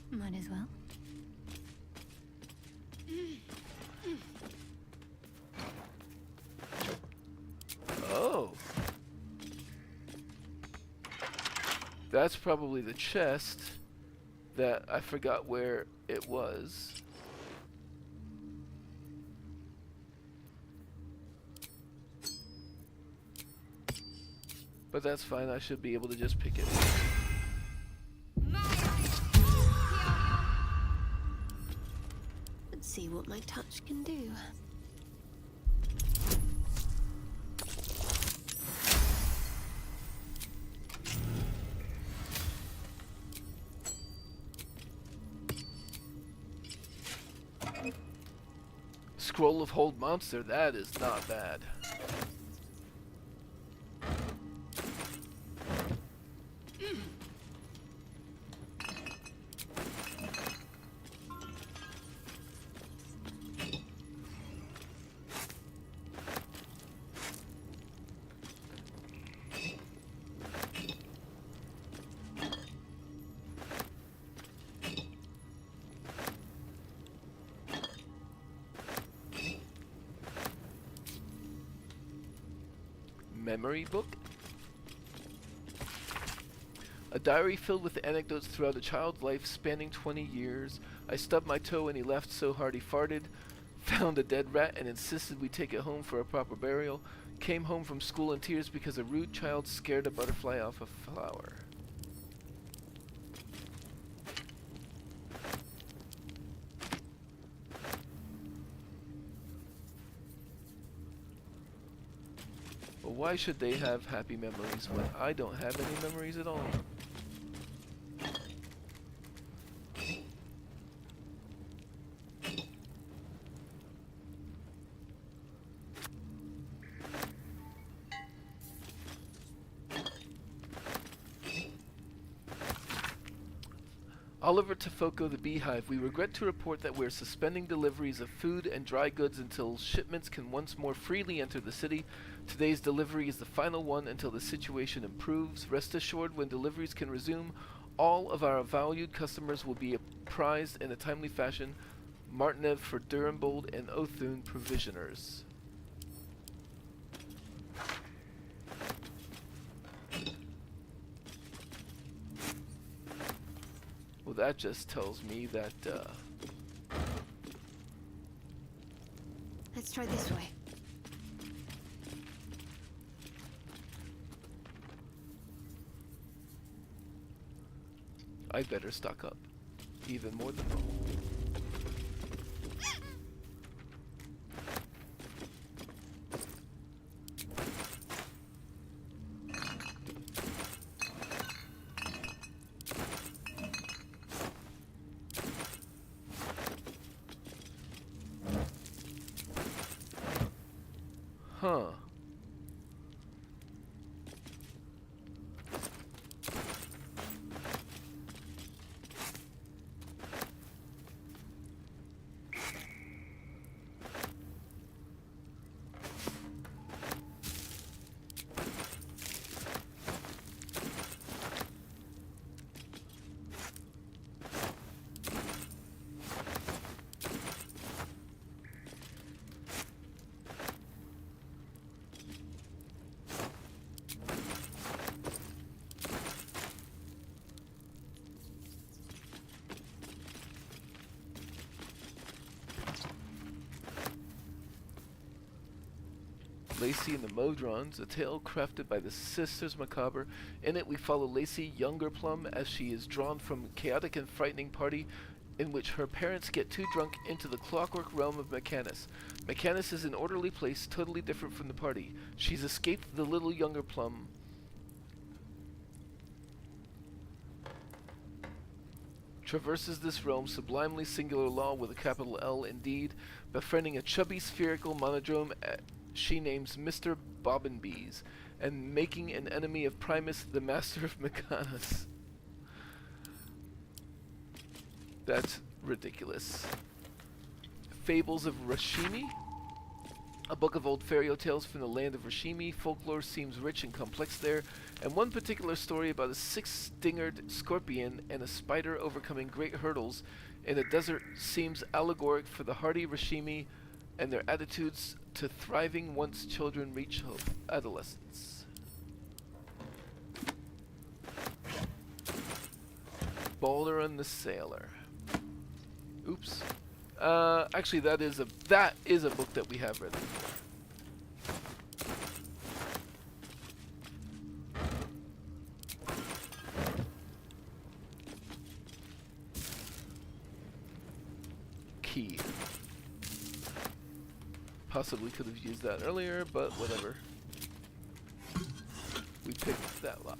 O: Might as well.
A: Oh. That's probably the chest that I forgot where it was. But that's fine, I should be able to just pick it.
O: Let's see what my touch can do.
A: Scroll of Hold Monster, that is not bad. Memory book. A diary filled with anecdotes throughout a child's life spanning 20 years. I stubbed my toe and he laughed so hard he farted. Found a dead rat and insisted we take it home for a proper burial. Came home from school in tears because a rude child scared a butterfly off a flower. But why should they have happy memories when I don't have any memories at all? Oliver Tofoco, the Beehive. We regret to report that we're suspending deliveries of food and dry goods until shipments can once more freely enter the city. Today's delivery is the final one until the situation improves. Rest assured, when deliveries can resume, all of our valued customers will be apprised in a timely fashion. Martinev for Durenbold and Othune Provisioners. Well, that just tells me that,
O: Let's try this way.
A: I better stock up. Even more than normal. Huh. Lacey and the Modrons, a tale crafted by the Sisters Macabre. In it we follow Lacey, younger Plum, as she is drawn from a chaotic and frightening party in which her parents get too drunk into the clockwork realm of Mechanus. Mechanus is an orderly place, totally different from the party. She's escaped the little younger Plum. Traverses this realm, sublimely singular law with a capital L indeed, befriending a chubby spherical monodrome she names Mr. Bobbinbees, and making an enemy of Primus, the master of Mechanus. That's ridiculous. Fables of Rashimi? A book of old fairy tales from the land of Rashimi. Folklore seems rich and complex there, and one particular story about a six-stingered scorpion and a spider overcoming great hurdles in a desert seems allegoric for the hardy Rashimi and their attitudes to thriving once children reach adolescence. Balder the Sailor. Oops. Actually, that is a book that we have read before. Key. Possibly could have used that earlier, but whatever. We picked that lock.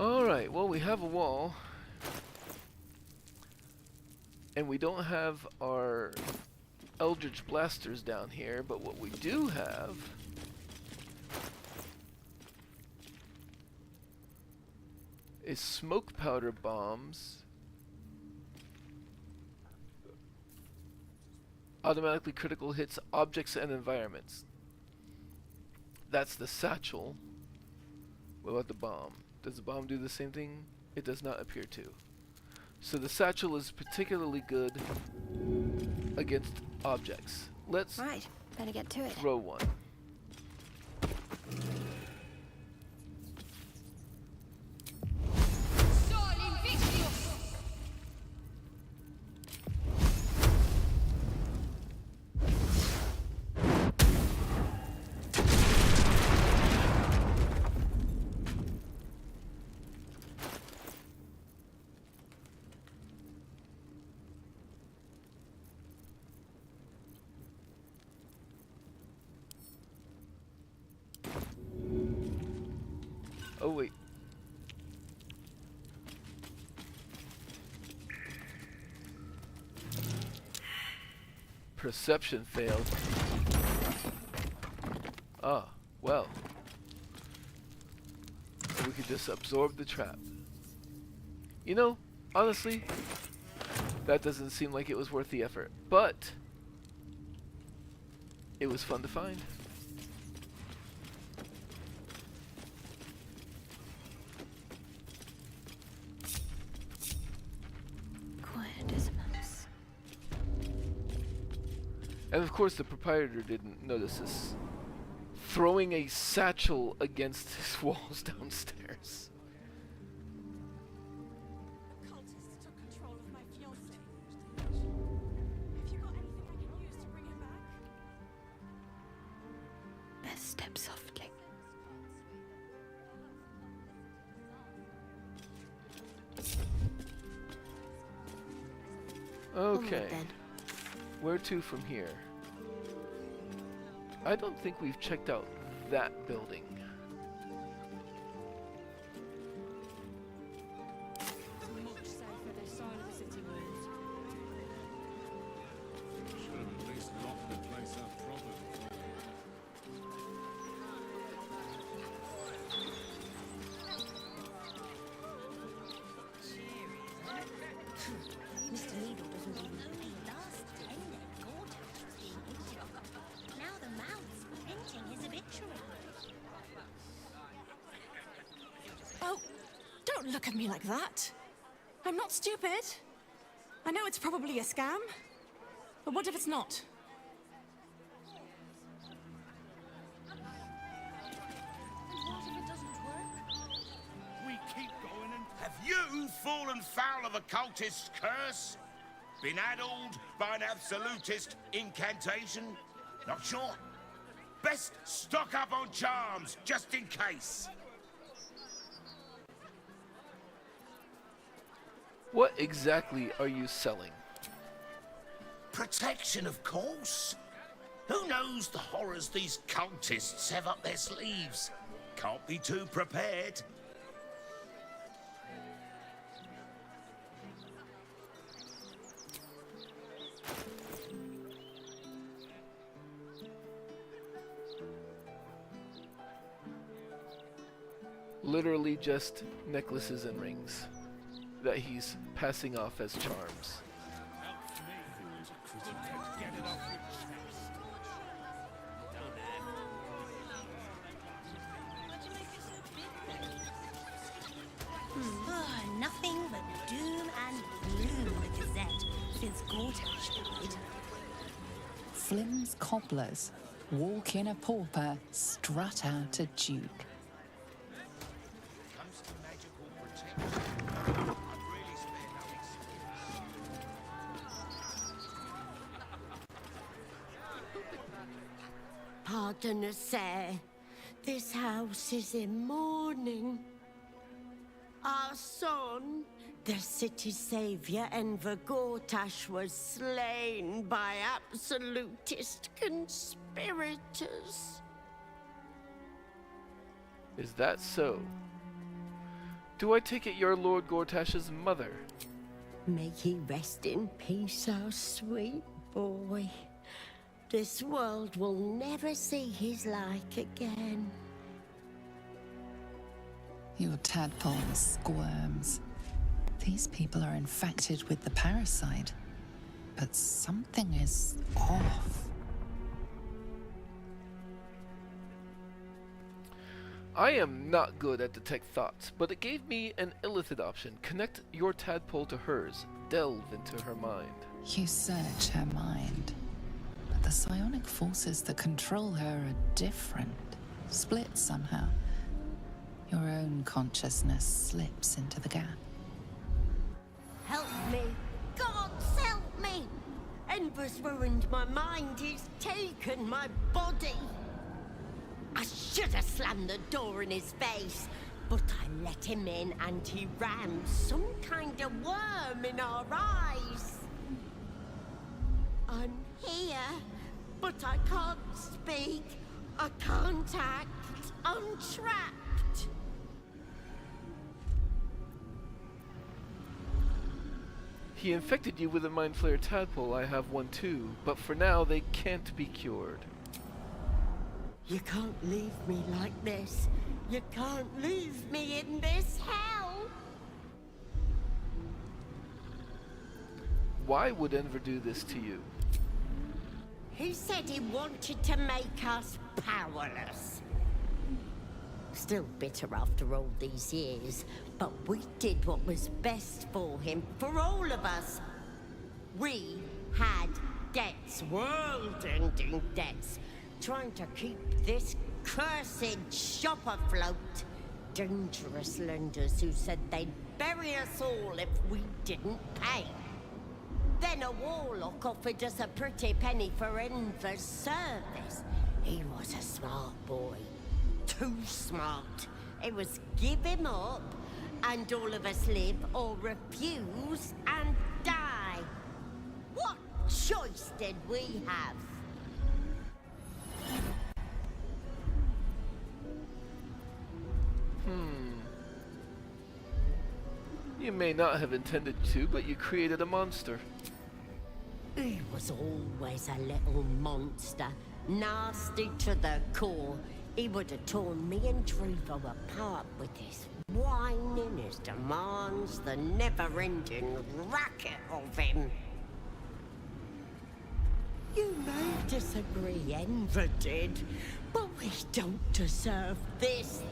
A: Alright, well, we have a wall. And we don't have our Eldritch Blasters down here, but what we do have is smoke powder bombs. Automatically critical hits objects and environments. That's the satchel. What about the bomb? Does the bomb do the same thing? It does not appear to. So the satchel is particularly good against objects. Let's
O: Right, better get to it.
A: throw one. Oh wait. Perception failed. Ah, well. We could just absorb the trap. You know, honestly, that doesn't seem like it was worth the effort. But it was fun to find. And of course the proprietor didn't notice this. Throwing a satchel against his walls downstairs.
F: The cultists took control of my fiancé. Have you got anything I can use to bring him back?
O: Best step softly.
A: Okay. Where to from here? I don't think we've checked out that building.
F: Much safer this side of the city rooms.
G: Should have at least locked the place up properly.
B: Mr. Needle doesn't even the last 10 now the mouth's printing his obituary.
F: Oh, don't look at me like that. I'm not stupid. I know it's probably a scam, but what if it's not?
Q: We keep going and... Have you fallen foul of a cultist's curse? Been addled by an absolutist incantation? Not sure? Best stock up on charms, just in case.
A: What exactly are you selling?
Q: Protection, of course. Who knows the horrors these cultists have up their sleeves? Can't be too prepared.
A: Literally just necklaces and rings that he's passing off as charms.
B: Nothing but doom and gloom with Gazette since Gortash died.
L: Flim's cobblers walk in a pauper, strut out a duke.
R: Pardon us, sir. This house is in mourning. Our son, the city's savior, Enver Gortash, was slain by absolutist conspirators.
A: Is that so? Do I take it you're Lord Gortash's mother?
R: May he rest in peace, our sweet boy. This world will never see his like again.
L: Your tadpole squirms. These people are infected with the parasite, but something is off.
A: I am not good at detect thoughts, but it gave me an Ellerathin option. Connect your tadpole to hers. Delve into her mind.
L: You search her mind, but the psionic forces that control her are different, split somehow. Your own consciousness slips into the gap.
R: Help me! Gods, help me! Enver's ruined my mind, he's taken my body! I should have slammed the door in his face, but I let him in and he rammed some kind of worm in our eyes. I'm here, but I can't speak, I can't act, I'm trapped.
A: He infected you with a Mind Flayer tadpole. I have one too, but for now they can't be cured.
R: You can't leave me like this. You can't leave me in this hell.
A: Why would Enver do this to you?
R: He said he wanted to make us powerless. Still bitter after all these years, but we did what was best for him, for all of us. We had debts, world-ending debts, trying to keep this cursed shop afloat. Dangerous lenders who said they'd bury us all if we didn't pay. Then a warlock offered us a pretty penny for Enver's service. He was a smart boy. Too smart. It was give him up, and all of us live or refuse and die. What choice did we have?
A: You may not have intended to, but you created a monster.
R: He was always a little monster, nasty to the core. He would have torn me and Drevo apart with his whining, his demands, the never-ending racket of him. You may disagree, Enver did, but we don't deserve this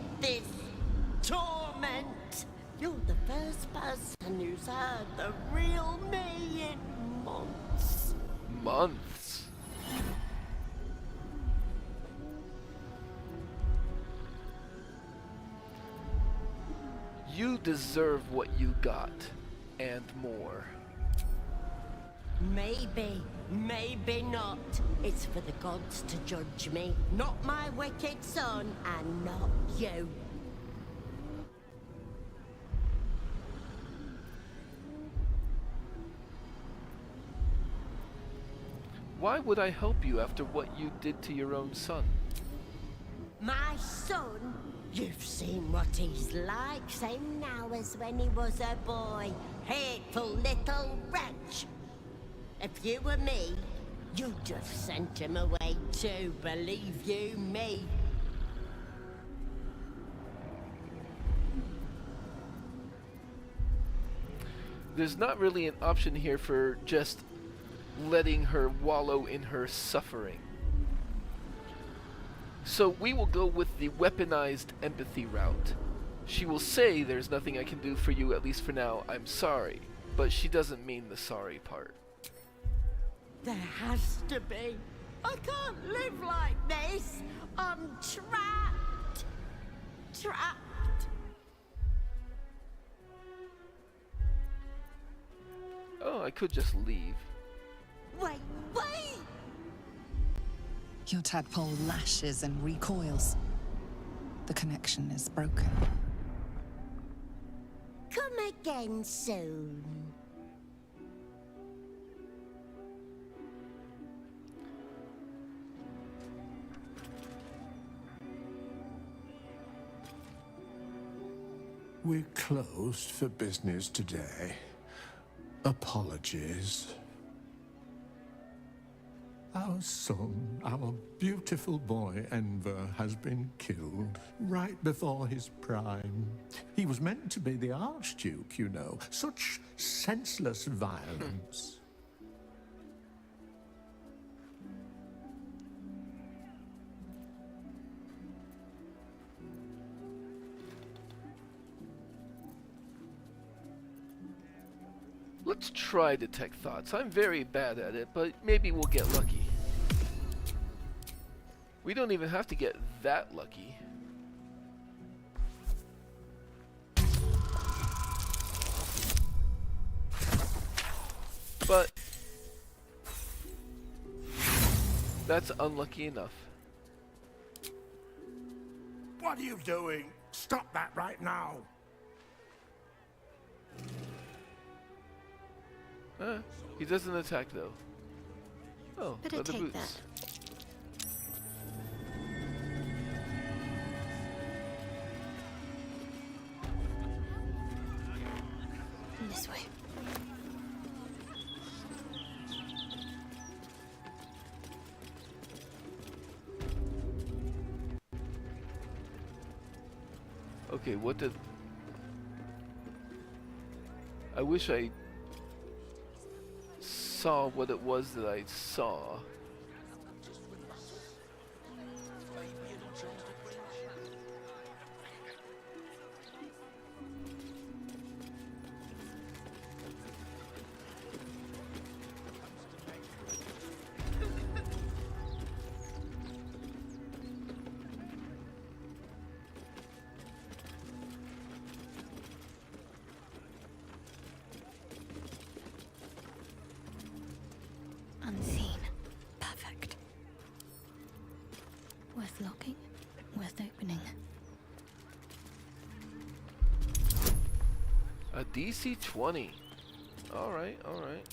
R: torment. You're the first person who's heard the real me in months.
A: Months? You deserve what you got, and more.
R: Maybe, maybe not. It's for the gods to judge me, not my wicked son, and not you.
A: Why would I help you after what you did to your own son?
R: My son? You've seen what he's like, same now as when he was a boy. Hateful little wretch. If you were me, you'd have sent him away too, believe you me.
A: There's not really an option here for just letting her wallow in her suffering. So we will go with the weaponized empathy route. She will say there's nothing I can do for you, at least for now, I'm sorry. But she doesn't mean the sorry part.
R: There has to be. I can't live like this. I'm trapped. Trapped.
A: Oh, I could just leave.
R: Wait, wait!
L: Your tadpole lashes and recoils. The connection is broken.
R: Come again soon.
D: We're closed for business today. Apologies. Our son, our beautiful boy Enver, has been killed right before his prime. He was meant to be the Archduke, you know. Such senseless violence.
A: Let's try detect thoughts. I'm very bad at it, but maybe we'll get lucky. We don't even have to get that lucky. But that's unlucky enough.
D: What are you doing? Stop that right now.
A: He doesn't attack though. Oh,
O: Better
A: leather
O: take
A: boots.
O: that. This way.
A: Okay, what did... I wish I saw what it was that I saw.
O: Unseen. Perfect. Worth locking, worth opening.
A: A DC 20. Alright, alright.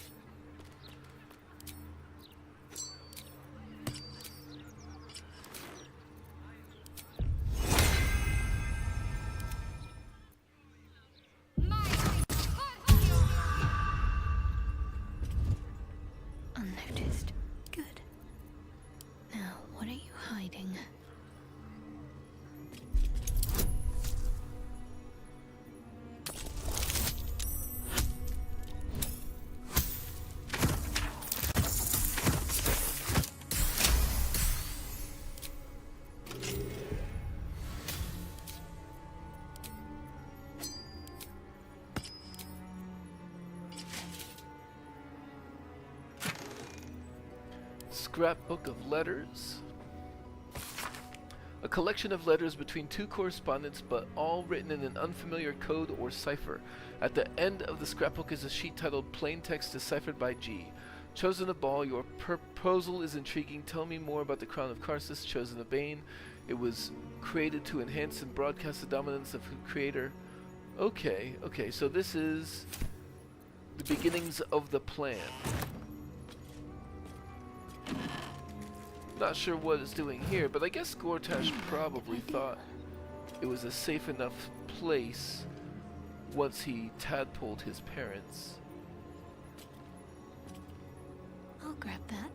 O: Unnoticed. Good. Now, what are you hiding?
A: Scrapbook of letters. A collection of letters between two correspondents, but all written in an unfamiliar code or cipher. At the end of the scrapbook is a sheet titled Plain Text Deciphered by G. Chosen of Ball, your proposal is intriguing. Tell me more about the Crown of Karsus. Chosen of Bane, it was created to enhance and broadcast the dominance of the creator. Okay, okay, so this is the beginnings of the plan. Not sure what it's doing here, but I guess Gortash probably thought it was a safe enough place once he tadpoled his parents.
O: I'll grab that.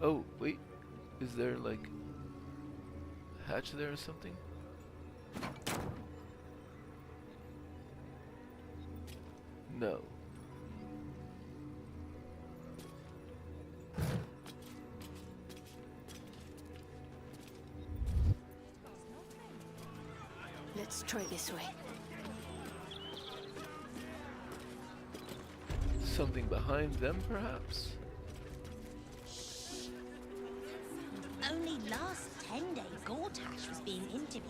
A: Oh, wait. Is there like a hatch there or something? No.
O: Let's try this way.
A: Something behind them, perhaps?
B: Only last 10 days Gortash was being interviewed.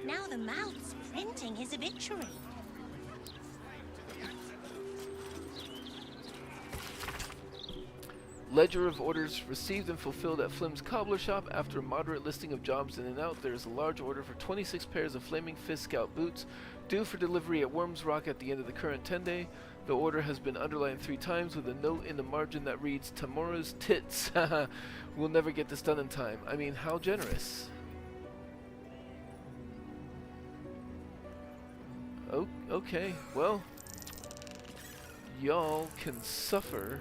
B: Now the mouth's printing his obituary.
A: Ledger of orders received and fulfilled at Flim's cobbler shop. After a moderate listing of jobs in and out, there is a large order for 26 pairs of Flaming Fist Scout boots, due for delivery at Worms Rock at the end of the current 10-day. The order has been underlined 3 times with a note in the margin that reads, Tamura's tits. We'll never get this done in time. I mean, how generous. Oh, okay, well, y'all can suffer,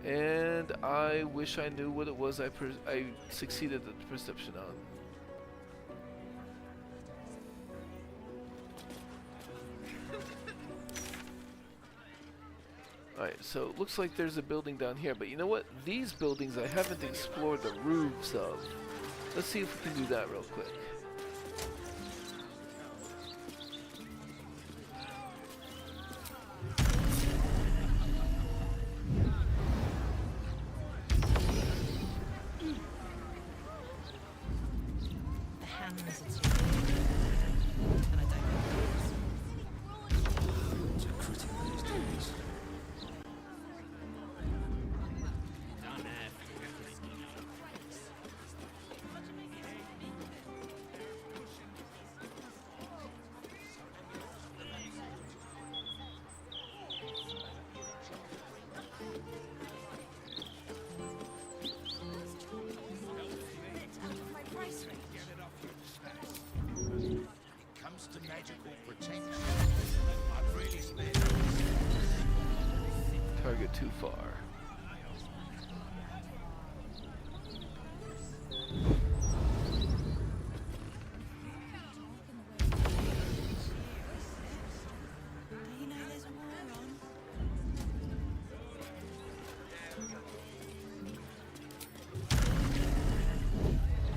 A: and I wish I knew what it was I succeeded at the perception on. Alright, so it looks like there's a building down here, but you know what? These buildings I haven't explored the roofs of. Let's see if we can do that real quick. Target too far.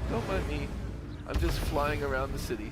A: Don't mind me. I'm just flying around the city.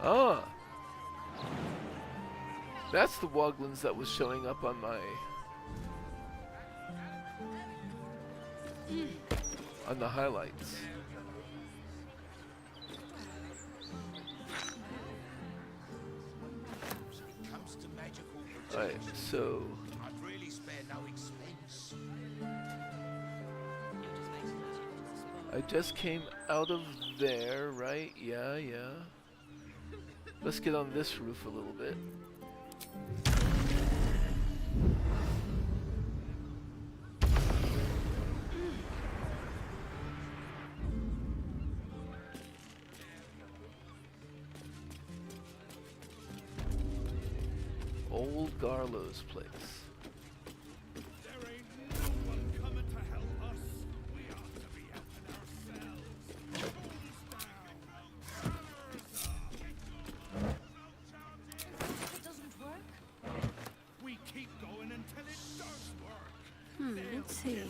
A: Ah! That's the Woglins that was showing up on my... on the highlights. Alright, so...
Q: I'd really spare no expense.
A: I just came out of there, right? Yeah. Let's get on this roof a little bit. Old Garlo's place.
G: There ain't no one
O: see.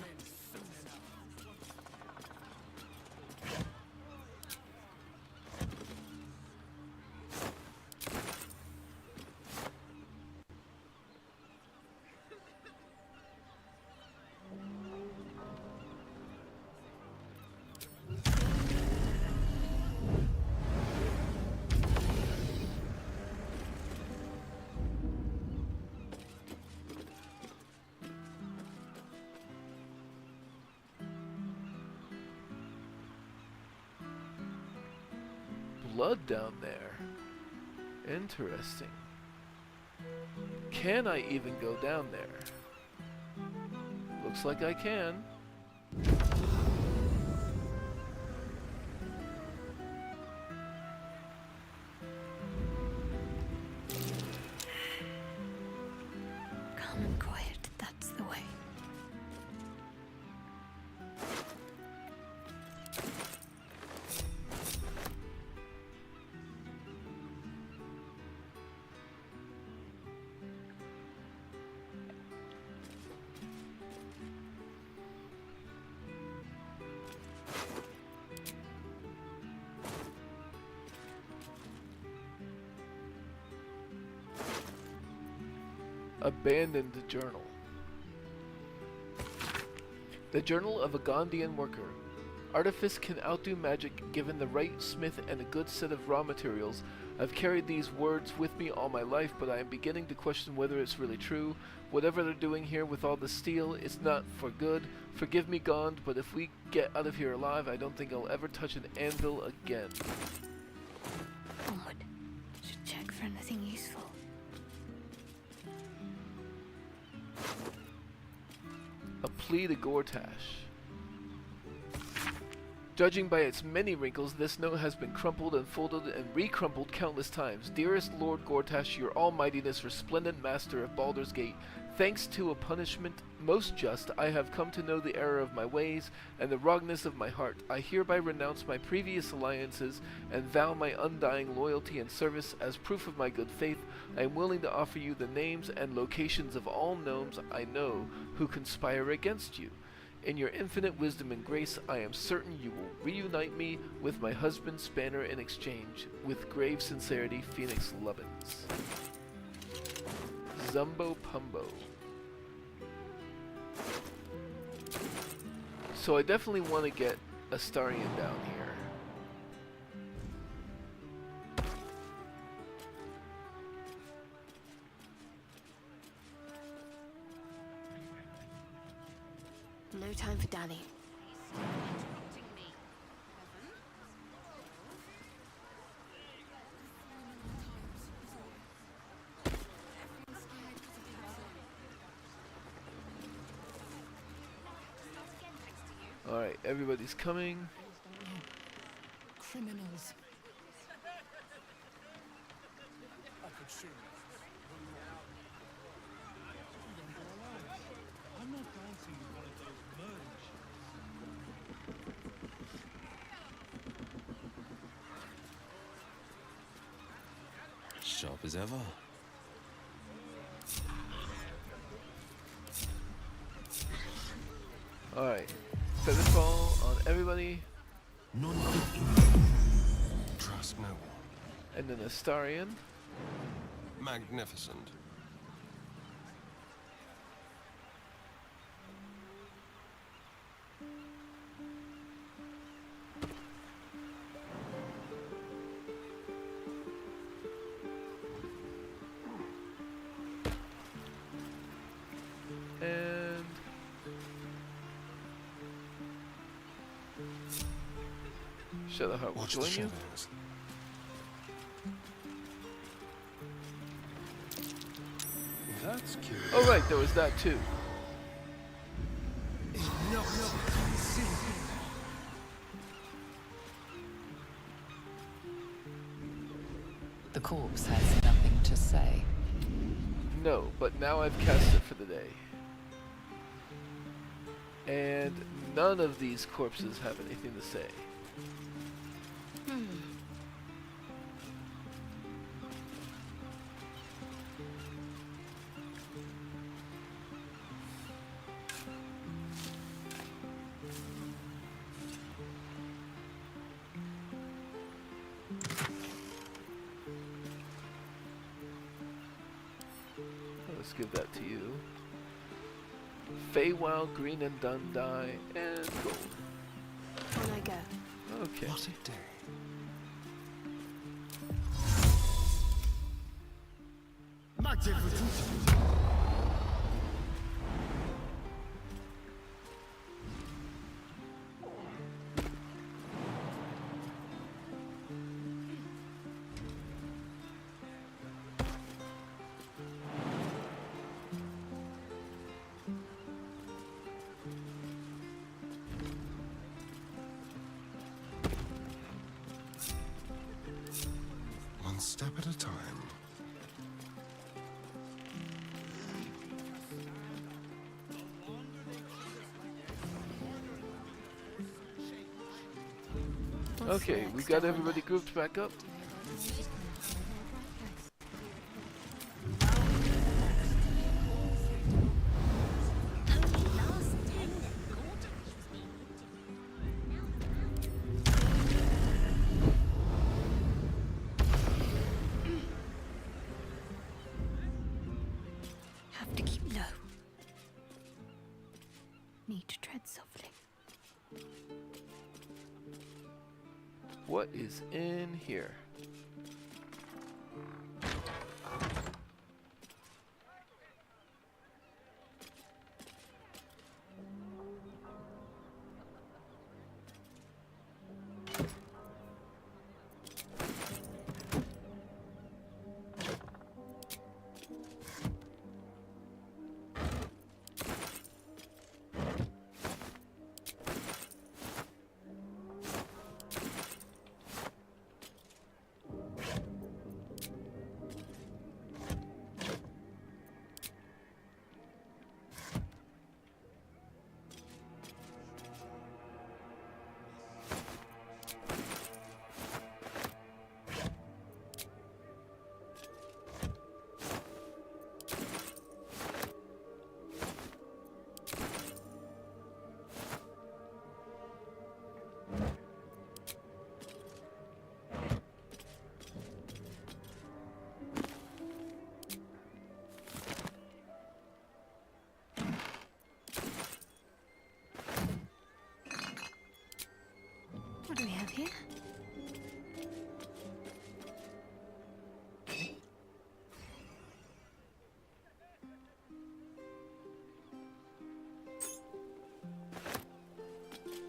A: Blood down there. Interesting. Can I even go down there? Looks like I can.
O: Calm and quiet, that's the way.
A: Abandoned journal. The journal of a Gondian worker. Artifice can outdo magic given the right smith and a good set of raw materials. I've carried these words with me all my life, but I am beginning to question whether it's really true. Whatever they're doing here with all the steel, it's not for good. Forgive me, Gond, but if we get out of here alive, I don't think I'll ever touch an anvil again.
O: Onward. Should check for anything useful.
A: A plea to Gortash. Judging by its many wrinkles, this note has been crumpled and folded and recrumpled countless times. Dearest Lord Gortash, your almightiness, resplendent master of Baldur's Gate, thanks to a punishment most just, I have come to know the error of my ways and the wrongness of my heart. I hereby renounce my previous alliances and vow my undying loyalty and service. As proof of my good faith, I am willing to offer you the names and locations of all gnomes I know who conspire against you. In your infinite wisdom and grace, I am certain you will reunite me with my husband Spanner in exchange. With grave sincerity, Phoenix Lubbins. Zumbo Pumbo. So I definitely want to get Astarion down here.
O: No time for Danny.
A: Alright, everybody's coming.
F: Criminals.
G: I'm not dancing with one of those murdering
M: Sharp as ever.
A: Alright, Featherfall on everybody.
M: Trust no one.
A: And then Astarion.
M: Magnificent.
A: And Shadowheart will join you.
M: That's cute.
A: Oh right, there was that too.
L: The corpse has nothing to say.
A: No, but now I've cast it for the day. And none of these corpses have anything to say. Let's give that to you. Feywild, green and dundai, and gold.
O: On I go.
A: Okay.
M: What a day.
S: One step at a time.
A: Okay, we got everybody grouped back up.
O: Have to keep low. Need to tread softly.
A: What is in here?
O: What do we have here?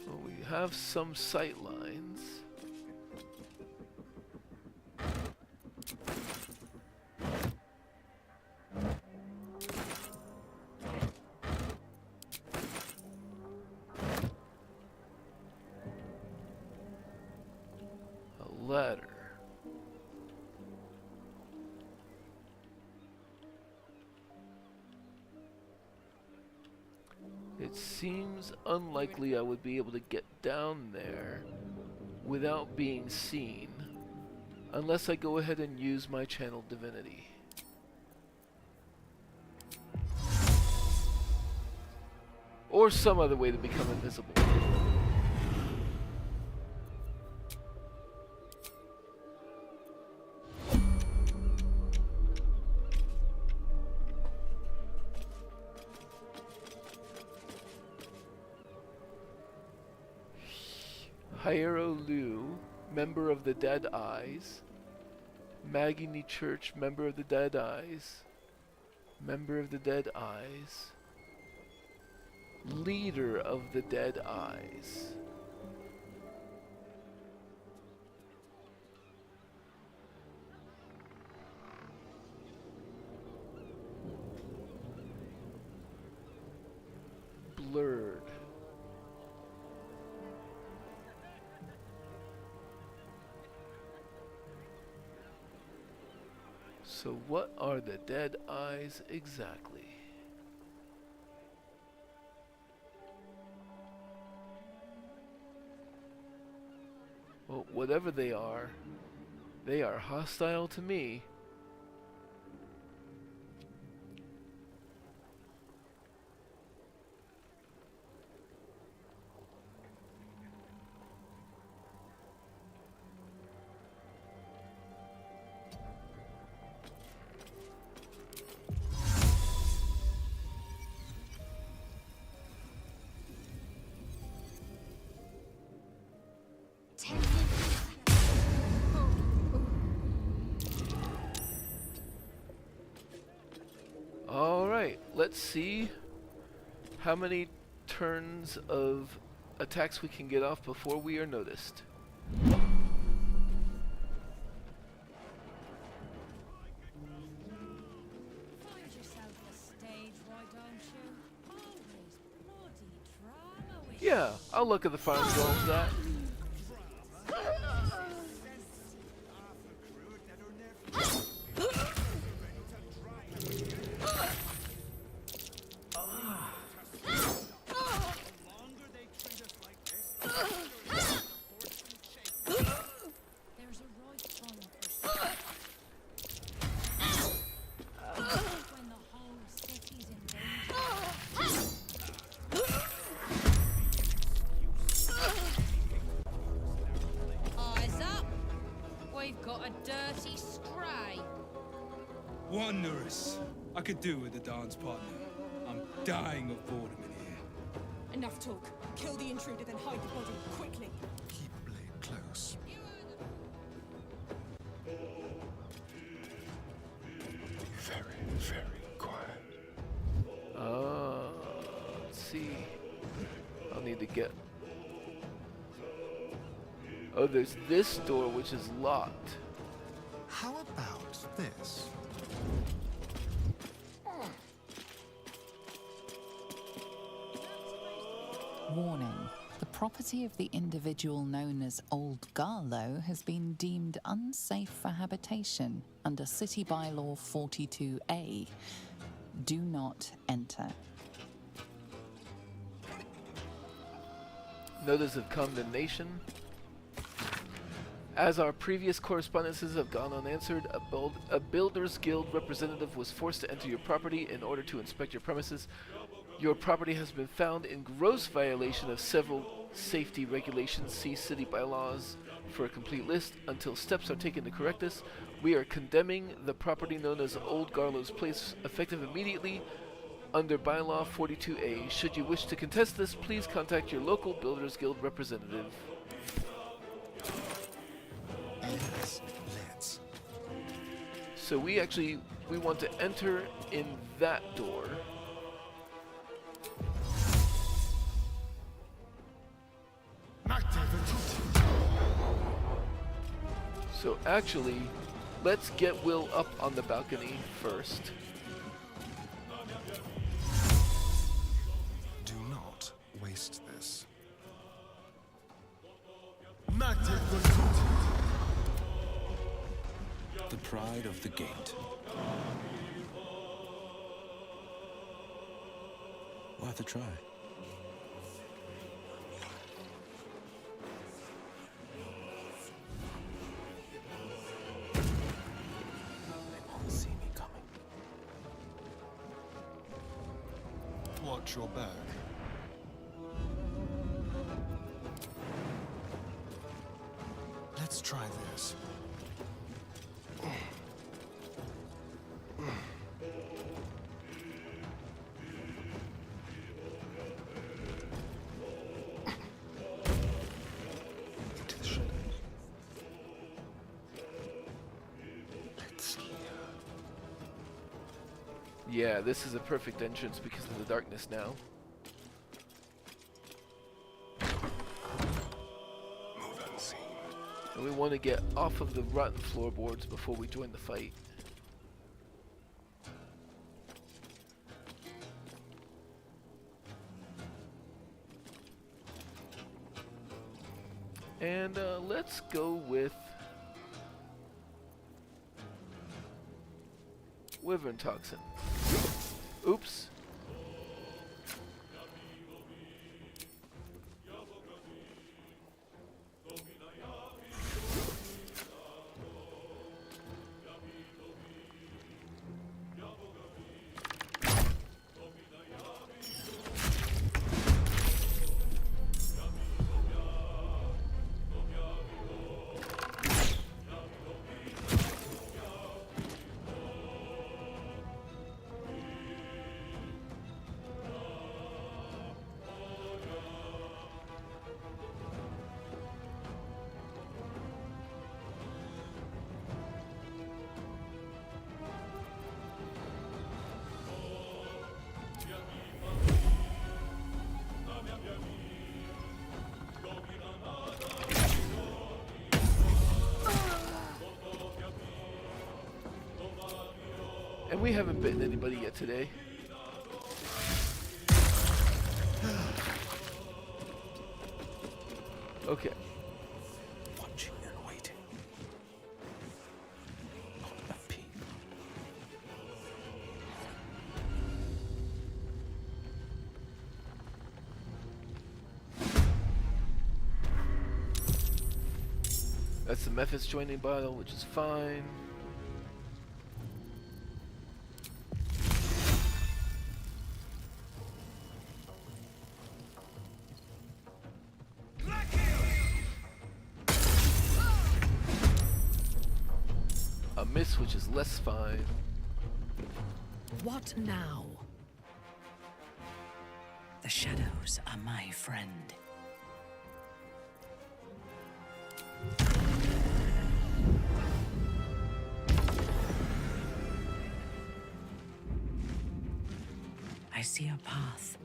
A: Well, we have some sight lines. Ladder. It seems unlikely I would be able to get down there without being seen, unless I go ahead and use my channel divinity. Or some other way to become invisible. Hyero Lu, member of the Dead Eyes. Magini Church, member of the Dead Eyes. Member of the Dead Eyes. Leader of the Dead Eyes. Blurred. So what are the Dead Eyes exactly? Well, whatever they are hostile to me. Alright, let's see how many turns of attacks we can get off before we are noticed.
B: Find yourself a stage, why don't you? Always bloody drama with
A: Yeah, I'll look at the farm goals that.
B: There's a right time for when the whole city's in danger. Eyes up! We've got a dirty stray.
G: Wondrous. I could do with a dance partner. I'm dying of boredom in here.
F: Enough talk. Kill the intruder, then hide the body quickly.
S: Keep blade close. Very, very quiet.
A: Let's see. I'll need to get... Oh, there's this door which is locked.
S: How about this?
L: Warning. The property of the individual known as Old Garlow has been deemed unsafe for habitation under City Bylaw 42A. Do not enter.
A: Notice of condemnation. As our previous correspondences have gone unanswered, a Builders Guild representative was forced to enter your property in order to inspect your premises. Your property has been found in gross violation of several safety regulations. See City Bylaws for a complete list. Until steps are taken to correct this, we are condemning the property known as Old Garlow's Place, effective immediately under Bylaw 42A. Should you wish to contest this, please contact your local Builders Guild representative.
S: Yes, let's.
A: So we want to enter in that door. So actually, let's get Will up on the balcony first.
S: Do not waste this.
M: The pride of the gate. Worth a try. They won't see me coming.
S: Watch your back. Let's try this. Into the shadows. Let's hear.
A: Yeah, this is a perfect entrance because of the darkness now.
S: Move unseen.
A: And we want to get off of the rotten floorboards before we join the fight. And let's go with Wyvern Toxin. Oops. And we haven't bitten anybody yet today. Okay.
M: Watching and waiting. Not a peep.
A: That's the methods joining bottle, which is fine. A miss, which is less fine.
T: What now? The shadows are my friend. I see a path.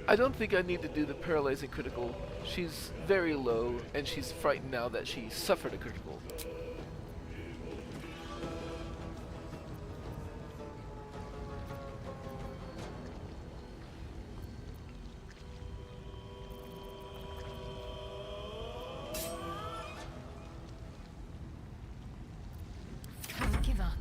A: I don't think I need to do the paralyzing critical. She's very low, and she's frightened now that she suffered a critical.
T: Can't give up.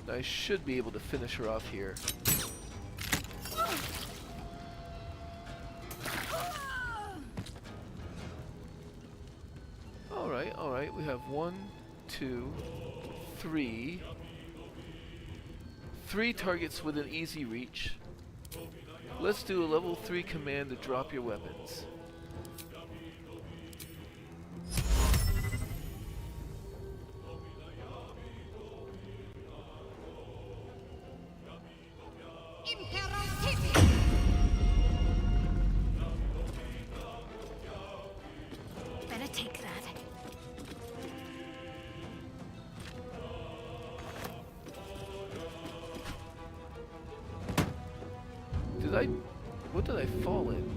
A: I should be able to finish her off here. Alright, we have 1, 2, 3. 3 targets with an easy reach. Let's do a level 3 command to drop your weapons.
O: Better take that.
A: What did I fall in?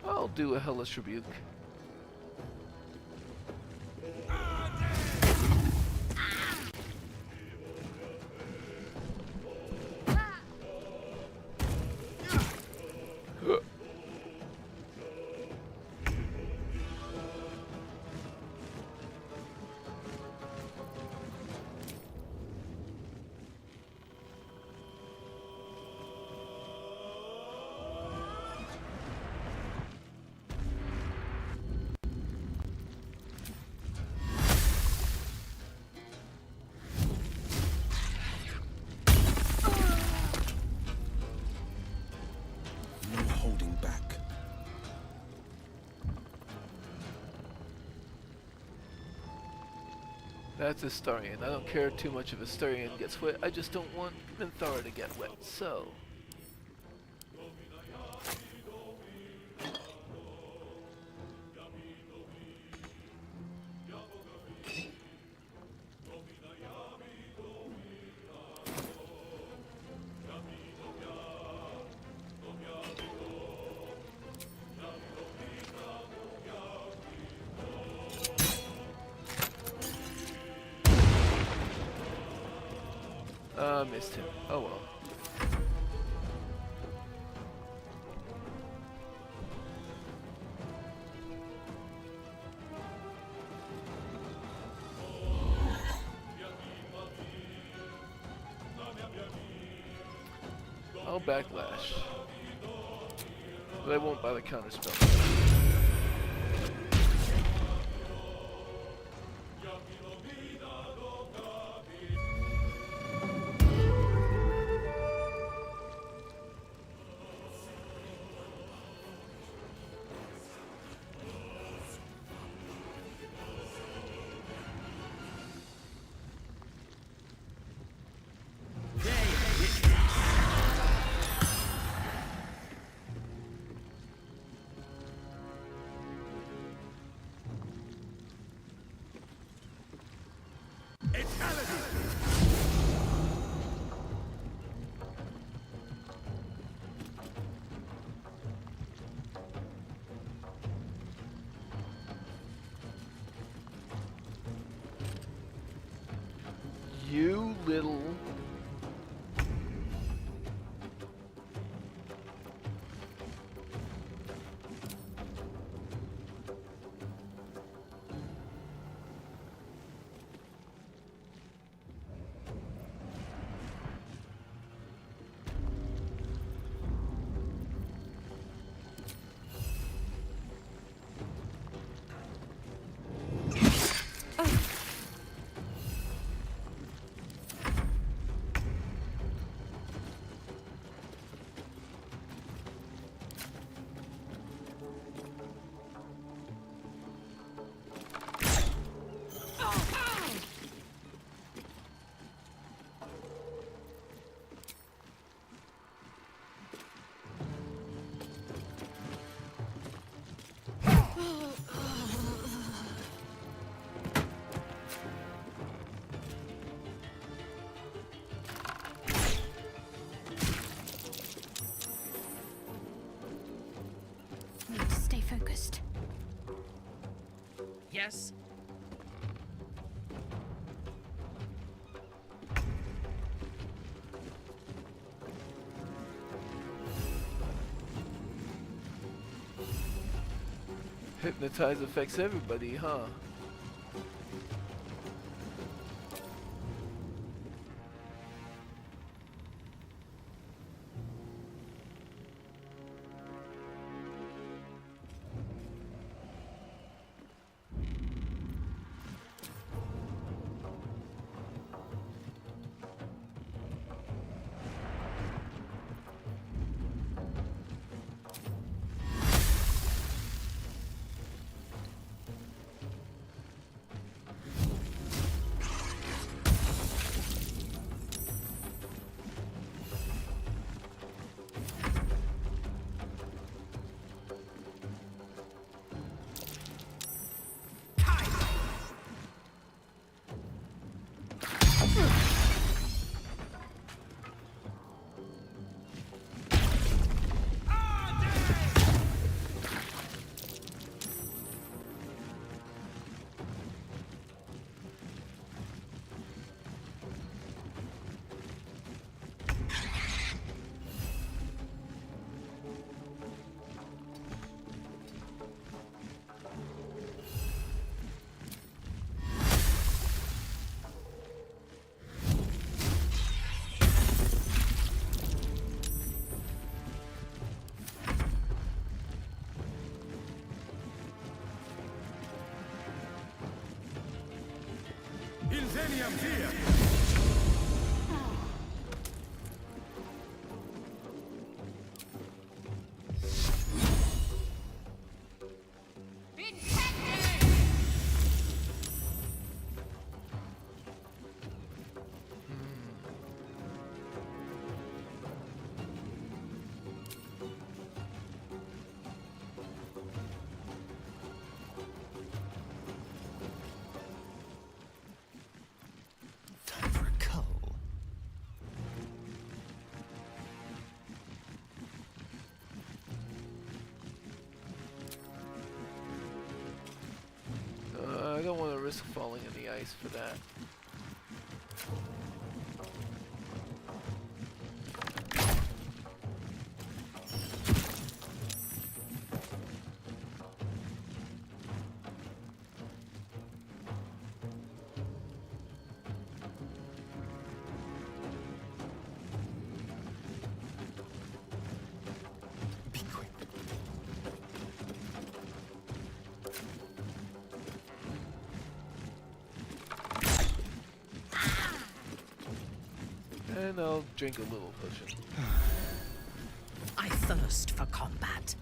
A: I'll do a Hellish Rebuke.
M: No holding back.
A: That's Astarion. I don't care too much if Astarion gets wet. I just don't want Minthara to get wet. So Missed him. Oh well. I'll backlash. But I won't buy the counterspell.
Q: It's Ellerathin!
A: You little...
B: Need to stay focused.
T: Yes?
A: Hypnotize affects everybody, huh?
Q: Inzeniam Fear!
I: Time for a cull.
A: I don't want to risk falling in the ice for that. And I'll drink a little potion.
T: I thirst for combat.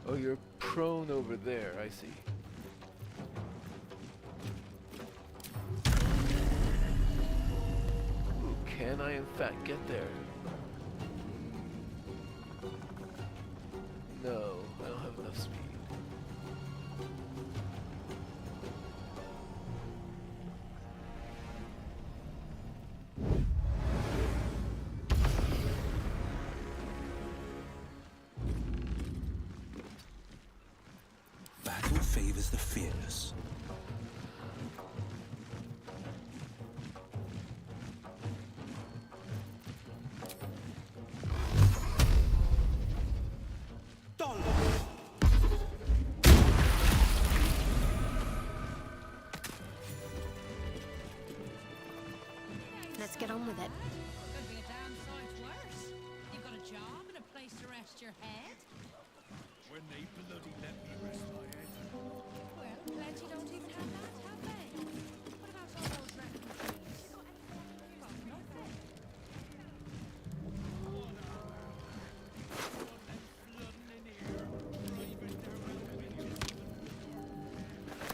A: Oh, you're prone over there, I see. Ooh, can I in fact get there? No, I don't have enough speed.
M: Battle favors the fearless.
R: Let's get on with it.
F: Could be a damn sight worse. You've got a job and a place to rest your head.
G: When they bloody let me rest my head.
F: Well, plenty don't even have that, have they? What about all those refugees? Got nothing.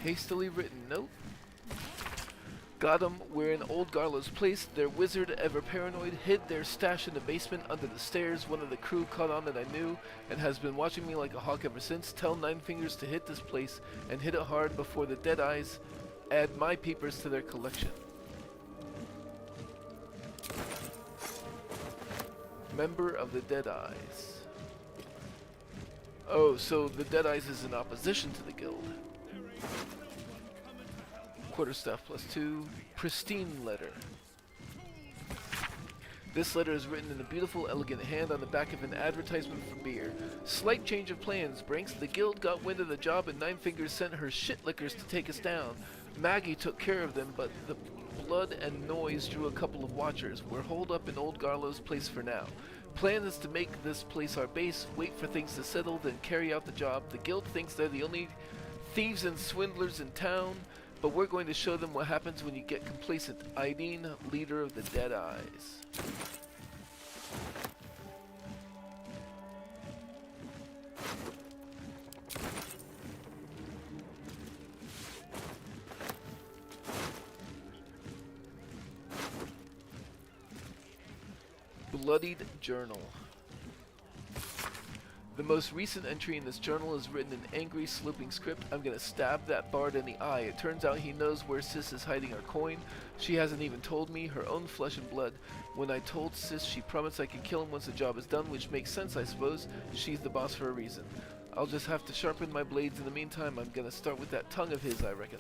A: Hastily written note. Got 'em. We're in old Garlo's place. Their wizard, ever paranoid, hid their stash in the basement under the stairs. One of the crew caught on that I knew and has been watching me like a hawk ever since. Tell Nine Fingers to hit this place and hit it hard before the Dead Eyes add my peepers to their collection. Member of the Dead Eyes. Oh, so the Dead Eyes is in opposition to the guild. Quarterstaff +2. Pristine letter. This letter is written in a beautiful, elegant hand on the back of an advertisement for beer. Slight change of plans, Brinks. The guild got wind of the job and Nine Fingers sent her shit lickers to take us down. Maggie took care of them, but the blood and noise drew a couple of watchers. We're holed up in old Garlo's place for now. Plan is to make this place our base, wait for things to settle, then carry out the job. The guild thinks they're the only thieves and swindlers in town, but we're going to show them what happens when you get complacent. Ideen, leader of the Dead Eyes. Bloodied Journal. The most recent entry in this journal is written in angry, sloping script. I'm gonna stab that bard in the eye. It turns out he knows where Sis is hiding our coin. She hasn't even told me, her own flesh and blood. When I told Sis, she promised I could kill him once the job is done, which makes sense, I suppose. She's the boss for a reason. I'll just have to sharpen my blades in the meantime. I'm gonna start with that tongue of his, I reckon.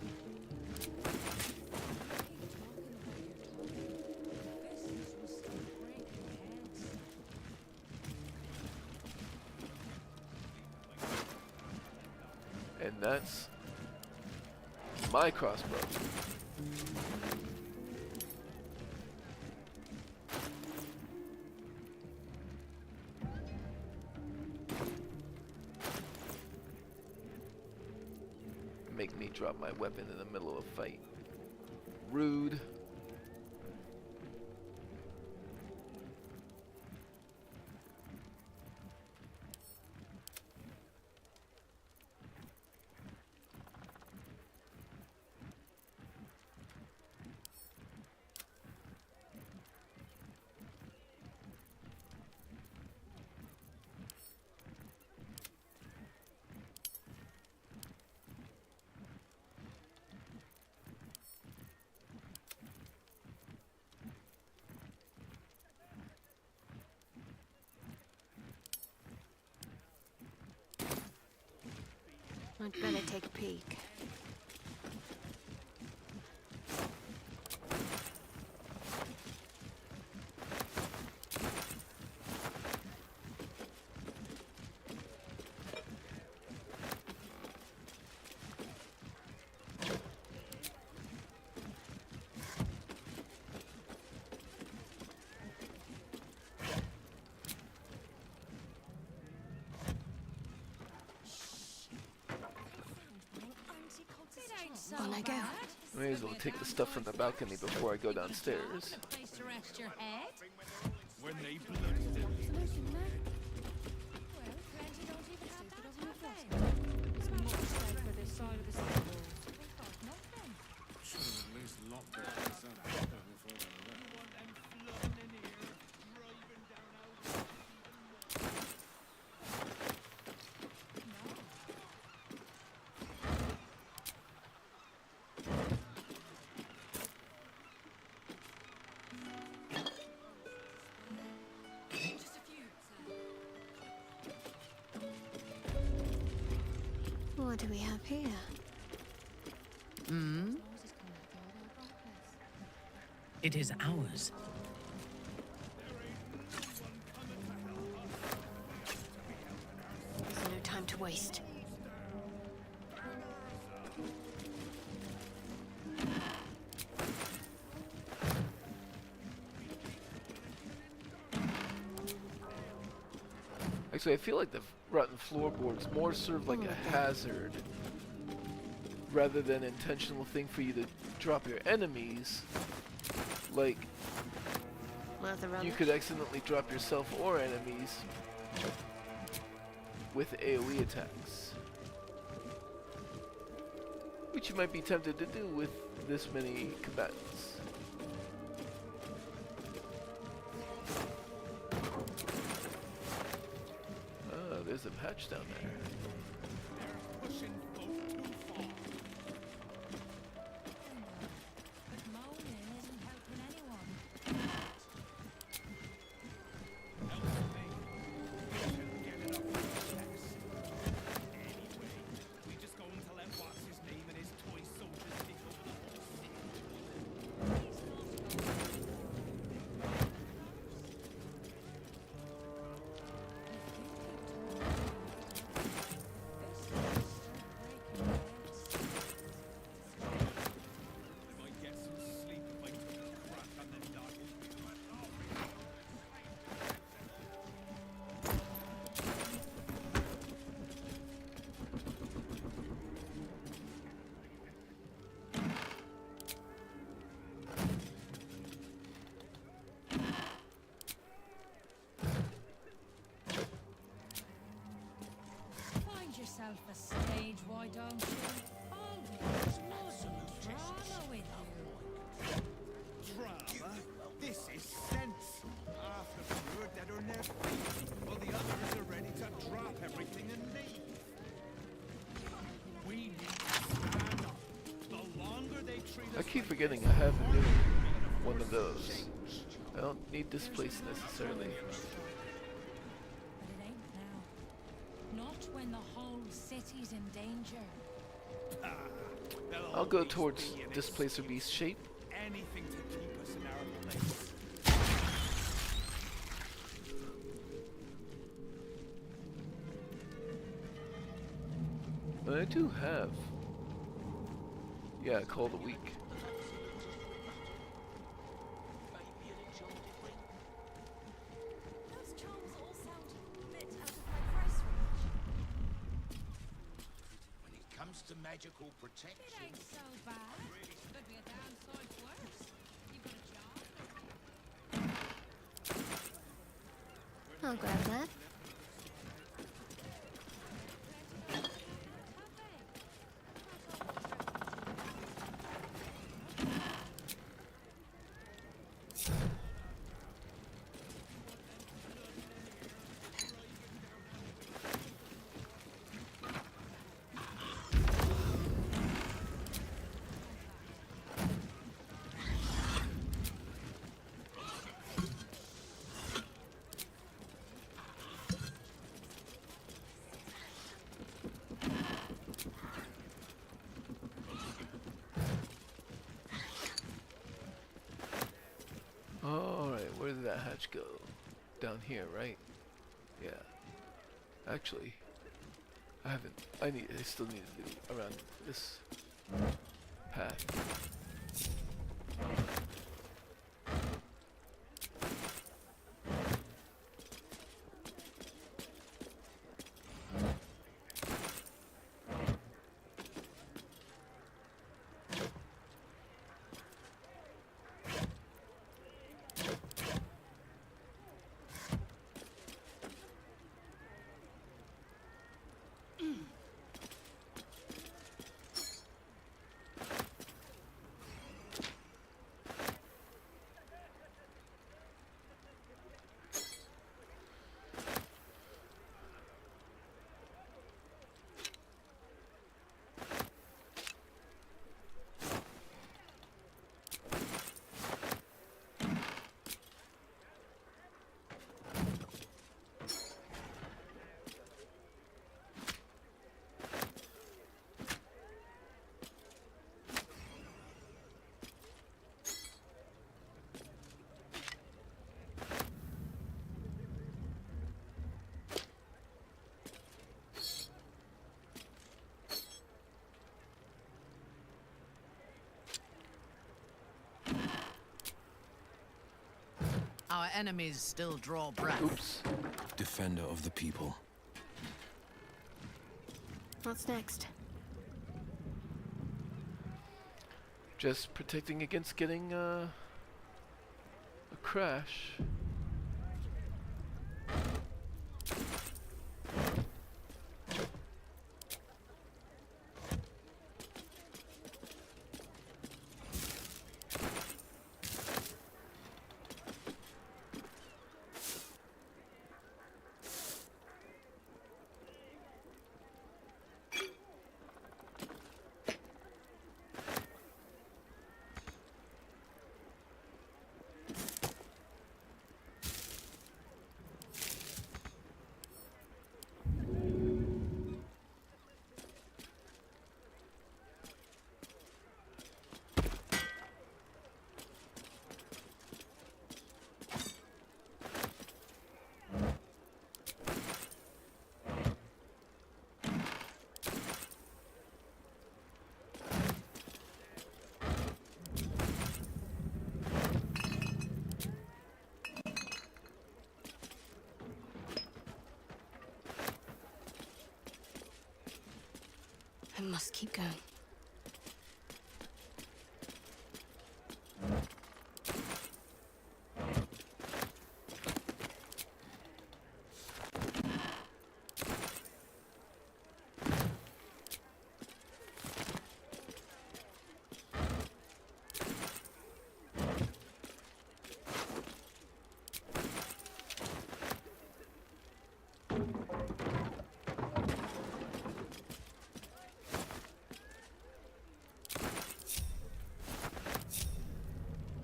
A: And that's my crossbow. Make me drop my weapon in the middle of a fight. Rude.
O: I'd better take a peek. On I go.
A: May as well take the stuff from the balcony before I go downstairs.
G: When they bloody
D: Should have at least locked it before they left.
O: What do we have here?
T: It is ours.
O: There's no time to waste.
A: Actually, I feel like the rotten floorboards more serve like a hazard rather than an intentional thing for you to drop your enemies. Like, you could accidentally drop yourself or enemies with AoE attacks, which you might be tempted to do with this many combatants. Oh, there's a patch down there.
B: Yourself a stage, why don't you? Always drama with you.
G: Drama? This is sense. Half the crew are dead on their feet, while the others are ready to drop everything and leave. We need to stand up. The longer they treat us
A: I keep forgetting I have a new one of those. I don't need this place necessarily.
B: But it ain't now. Not when the whole city's in danger.
A: I'll go towards Displacer Beast shape.
G: Anything to keep us in our place.
A: But I do have, yeah, Call of the Week.
B: Those charms all sound a bit out of my price range.
Q: When it comes to magical
B: It
Q: protection,
B: ain't so bad. Could be a downside worse. You've got a job.
O: I'll grab that.
A: did that hatch go? Down here, right? Yeah. Actually, I still need to do around this path.
U: Our enemies still draw breath.
A: Oops.
S: Defender of the people.
O: What's next?
A: Just protecting against getting a crash.
O: I must keep going.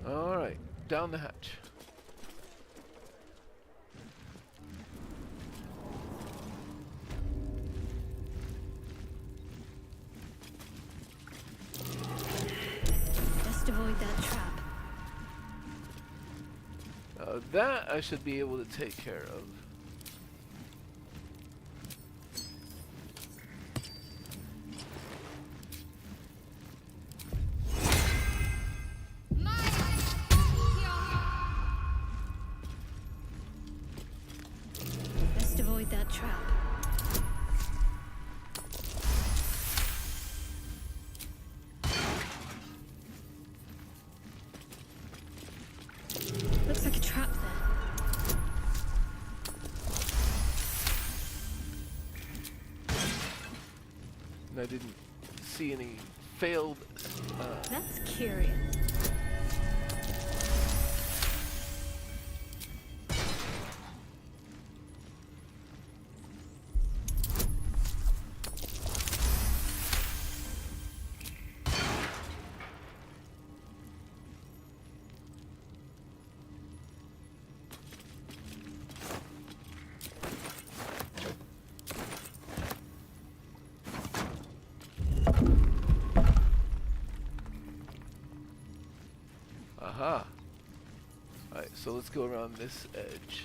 A: Alright, down the hatch.
O: Best avoid that trap.
A: That I should be able to take care of.
O: Best avoid that trap. Looks like a trap there.
A: And I didn't see any failed.
O: That's curious.
A: Aha. Right. Alright, so let's go around this edge.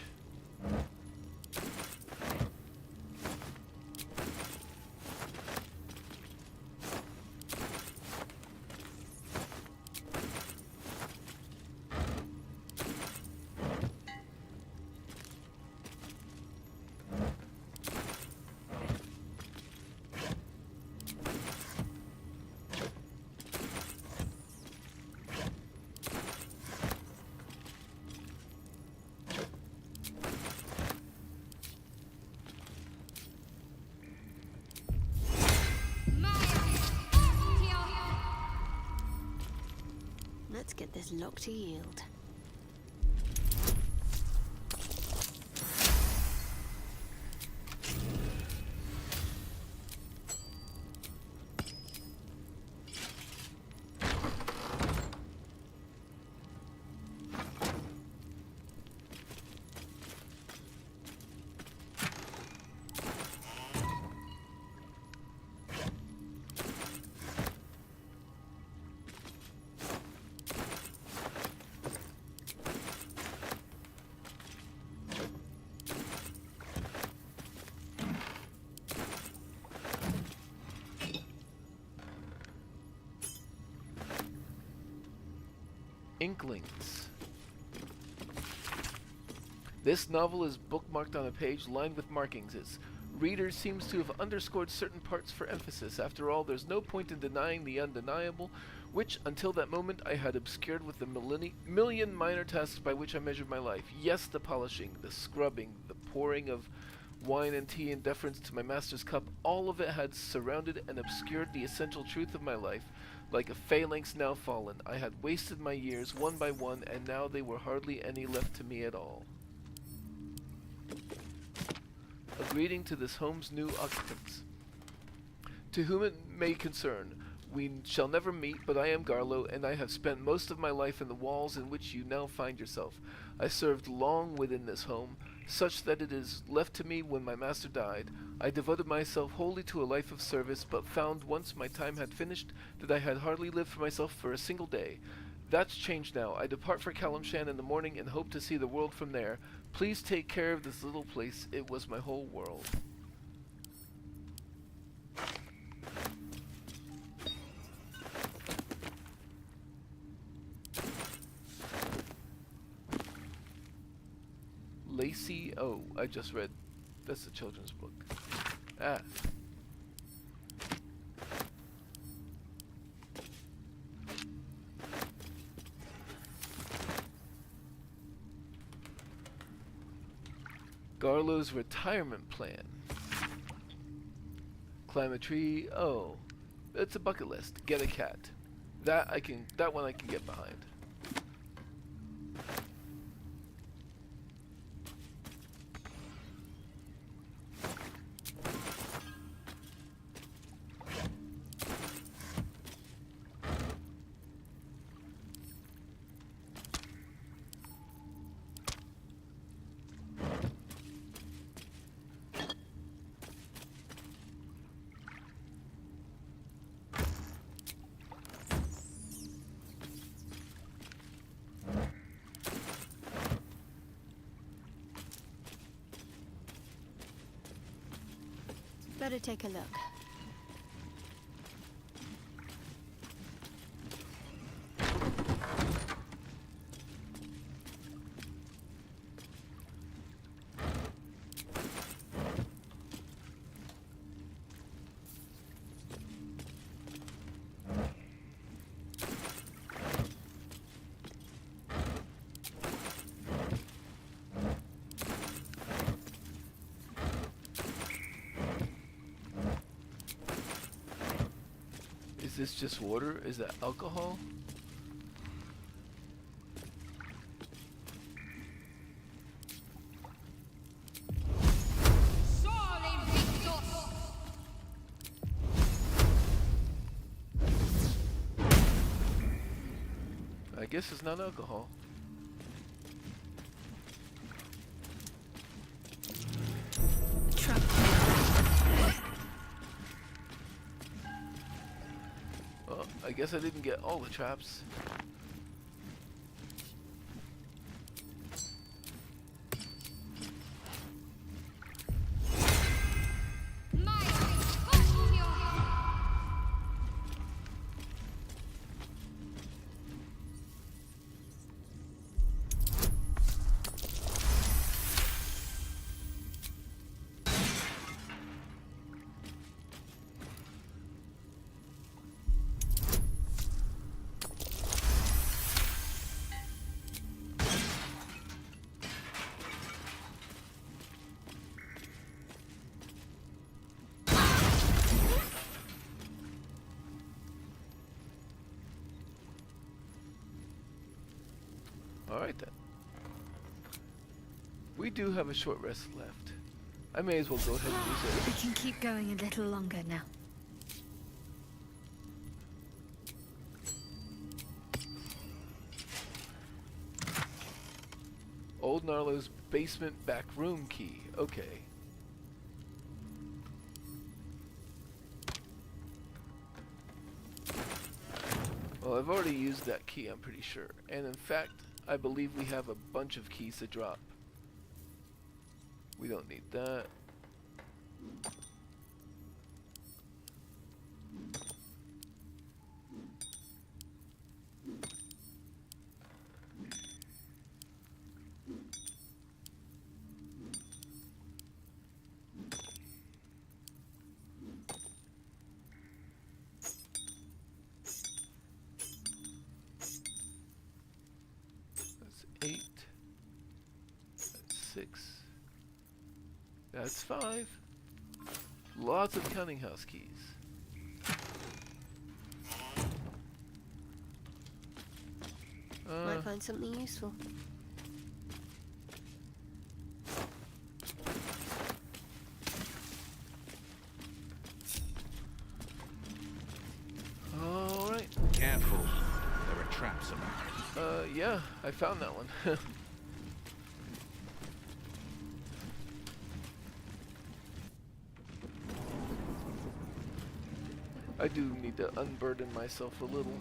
O: Let's get this lock to yield.
A: Inklings. This novel is bookmarked on a page lined with markings. Its reader seems to have underscored certain parts for emphasis. After all, there's no point in denying the undeniable, which, until that moment, I had obscured with the million minor tasks by which I measured my life. Yes, the polishing, the scrubbing, the pouring of wine and tea in deference to my master's cup, all of it had surrounded and obscured the essential truth of my life. Like a phalanx now fallen, I had wasted my years one by one, and now they were hardly any left to me at all. A greeting to this home's new occupants. To whom it may concern, we shall never meet, but I am Garlo, and I have spent most of my life in the walls in which you now find yourself. I served long within this home, such that it is left to me when my master died. I devoted myself wholly to a life of service, but found once my time had finished that I had hardly lived for myself for a single day. That's changed now. I depart for Kalimshan in the morning and hope to see the world from there. Please take care of this little place. It was my whole world. Lacey, oh, I just read. That's the children's book. Ah. Garlo's retirement plan. Climb a tree. Oh, it's a bucket list. Get a cat. That one I can get behind.
O: Better take a look.
A: Is this just water? Is that alcohol? I guess it's not alcohol. Well, I guess I didn't get all the traps. Alright then. We do have a short rest left. I may as well go ahead and use it.
O: We can keep going a little longer now.
A: Old Narlo's basement back room key. Okay. Well, I've already used that key, I'm pretty sure. And in fact, I believe we have a bunch of keys to drop. We don't need that. That's 8. That's 6. That's 5. Lots of counting house keys.
O: Might find something useful.
A: Alright.
G: Careful. There are traps around.
A: Yeah, I found that one. I do need to unburden myself a little.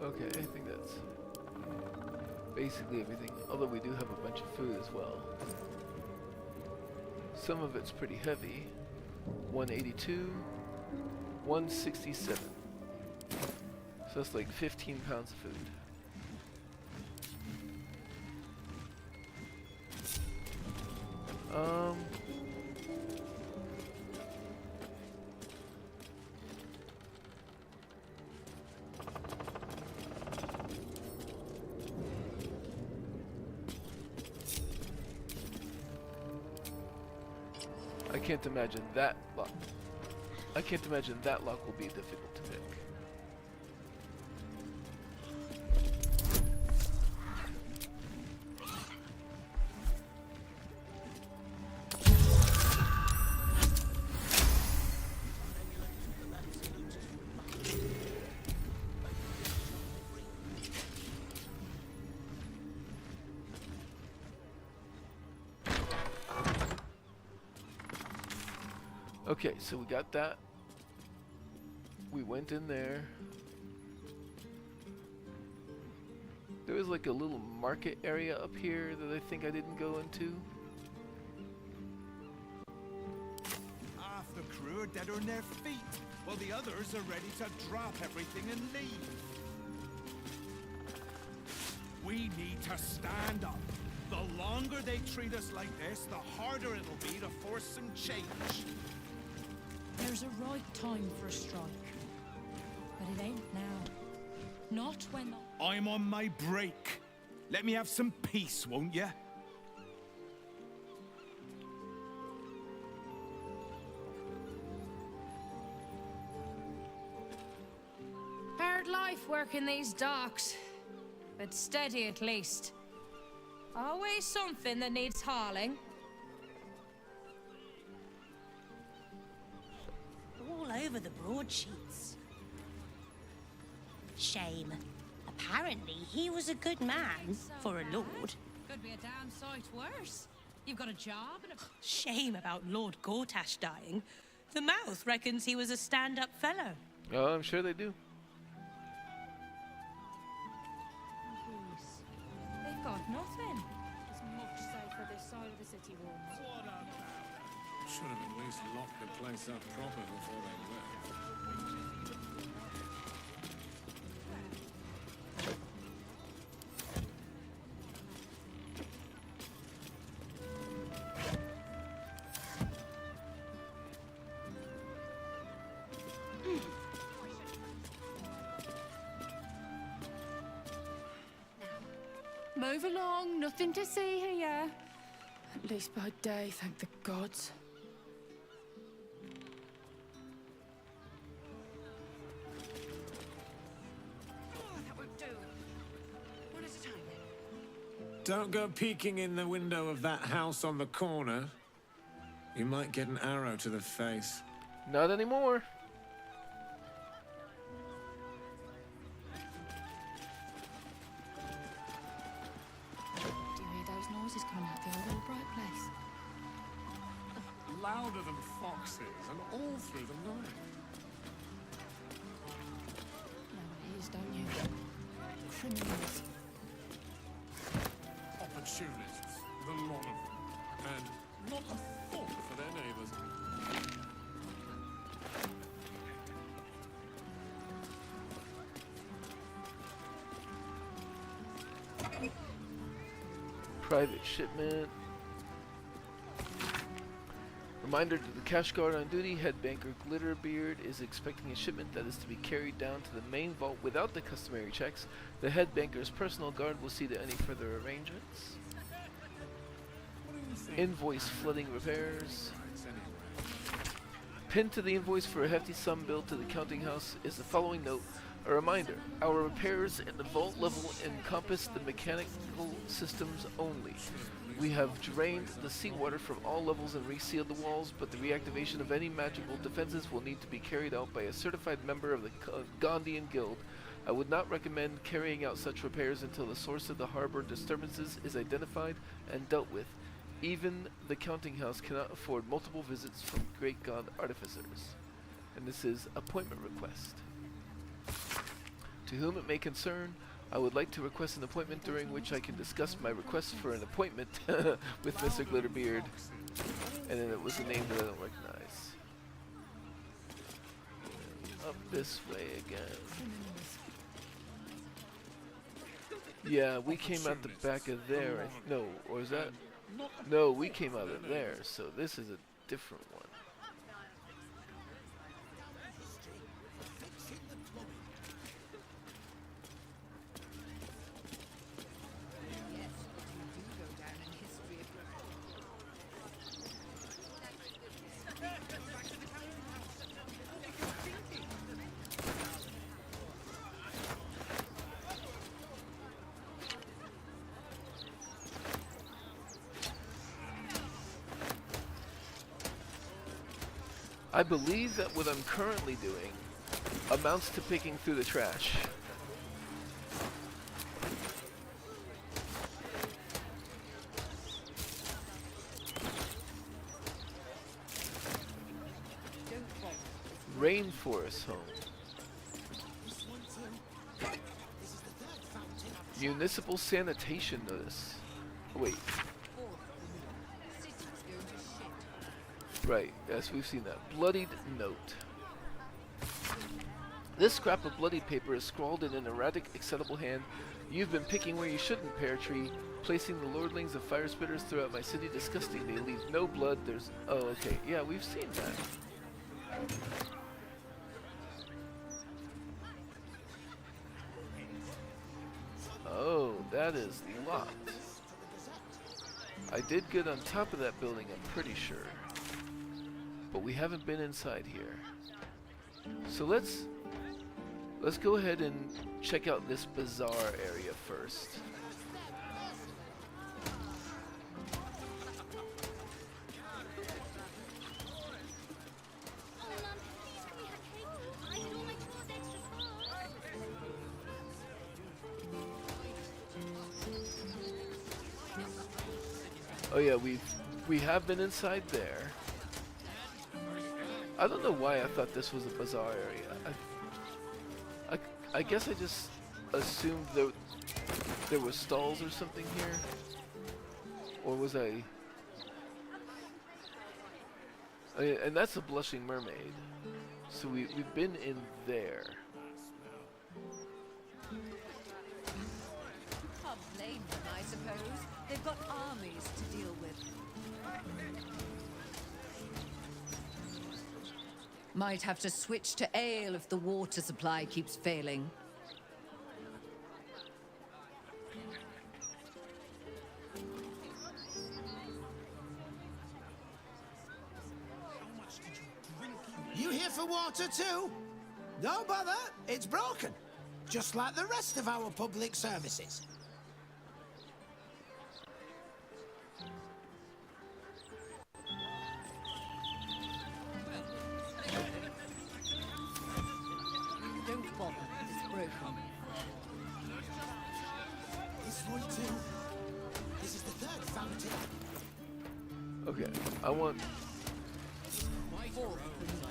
A: Okay, I think that's basically everything, although we do have a bunch of food as well. Some of it's pretty heavy. 182, 167. So that's like 15 pounds of food. I can't imagine that lock. I can't imagine that lock will be difficult to pick. Okay, so we got that. We went in there. There was like a little market area up here that I think I didn't go into.
G: Half the crew are dead on their feet, while the others are ready to drop everything and leave. We need to stand up. The longer they treat us like this, the harder it'll be to force some change.
B: There's a right time for a strike, but it ain't now. Not when
G: I'm on my break. Let me have some peace, won't you?
B: Hard life working these docks, but steady at least. Always something that needs hauling.
C: All over the broadsheets. Shame. Apparently, he was a good man for a lord.
F: Could be a damn sight worse. You've got a job and a...
C: Shame about Lord Gortash dying. The mouth reckons he was a stand-up fellow.
A: Oh, I'm sure they do.
B: They've got nothing. It's much safer this
F: side of the city walls.
D: Should have at least locked the place up proper before they left.
F: Move along, nothing to see here. At least by day, thank the gods.
N: That won't do. One at a time.
D: Don't go peeking in the window of that house on the corner. You might get an arrow to the face.
A: Not anymore.
F: Do you hear those noises coming out the old Albright place?
D: Louder than foxes, and all through the night.
F: No one hears, don't you? Criminals.
D: Opportunists, the lot of them. And not a thought for their neighbours.
A: Private shipment. Reminder to the cash guard on duty, head banker Glitterbeard is expecting a shipment that is to be carried down to the main vault without the customary checks. The head banker's personal guard will see to any further arrangements. Invoice flooding repairs. Pinned to the invoice for a hefty sum billed to the counting house is the following note. A reminder, our repairs in the vault level encompass the mechanical systems only. We have drained the seawater from all levels and resealed the walls, but the reactivation of any magical defenses will need to be carried out by a certified member of the Gondian Guild. I would not recommend carrying out such repairs until the source of the harbor disturbances is identified and dealt with. Even the counting house cannot afford multiple visits from great god artificers. And this is appointment request. To whom it may concern, I would like to request an appointment during which I can discuss my request for an appointment with Mr. Glitterbeard. And then it was a name that I don't recognize. Up this way again. Yeah, we came out the back of there. No, or is that? No, we came out of there, so this is a different one. I believe that what I'm currently doing amounts to picking through the trash. Rainforest home. Municipal sanitation notice. Oh, wait. Right, yes, we've seen that. Bloodied note. This scrap of bloodied paper is scrawled in an erratic, excitable hand. You've been picking where you shouldn't, Pear Tree. Placing the lordlings of fire spitters throughout my city disgusting. They leave no blood. There's... Oh, okay. Yeah, we've seen that. Oh, that is locked. I did get on top of that building, I'm pretty sure. But we haven't been inside here. So let's go ahead and check out this bazaar area first. Oh yeah, we have been inside there. I don't know why I thought this was a bazaar area. I guess I just assumed there were stalls or something here. Or was I And that's a blushing mermaid. So we've been in there.
F: Can't blame them, I suppose. They've got armies to deal with. Might have to switch to ale if the water supply keeps failing.
I: You here for water too? No bother, it's broken. Just like the rest of our public services.
F: Don't bother, it's broken.
I: This one too. This is the third fountain.
A: Okay, I want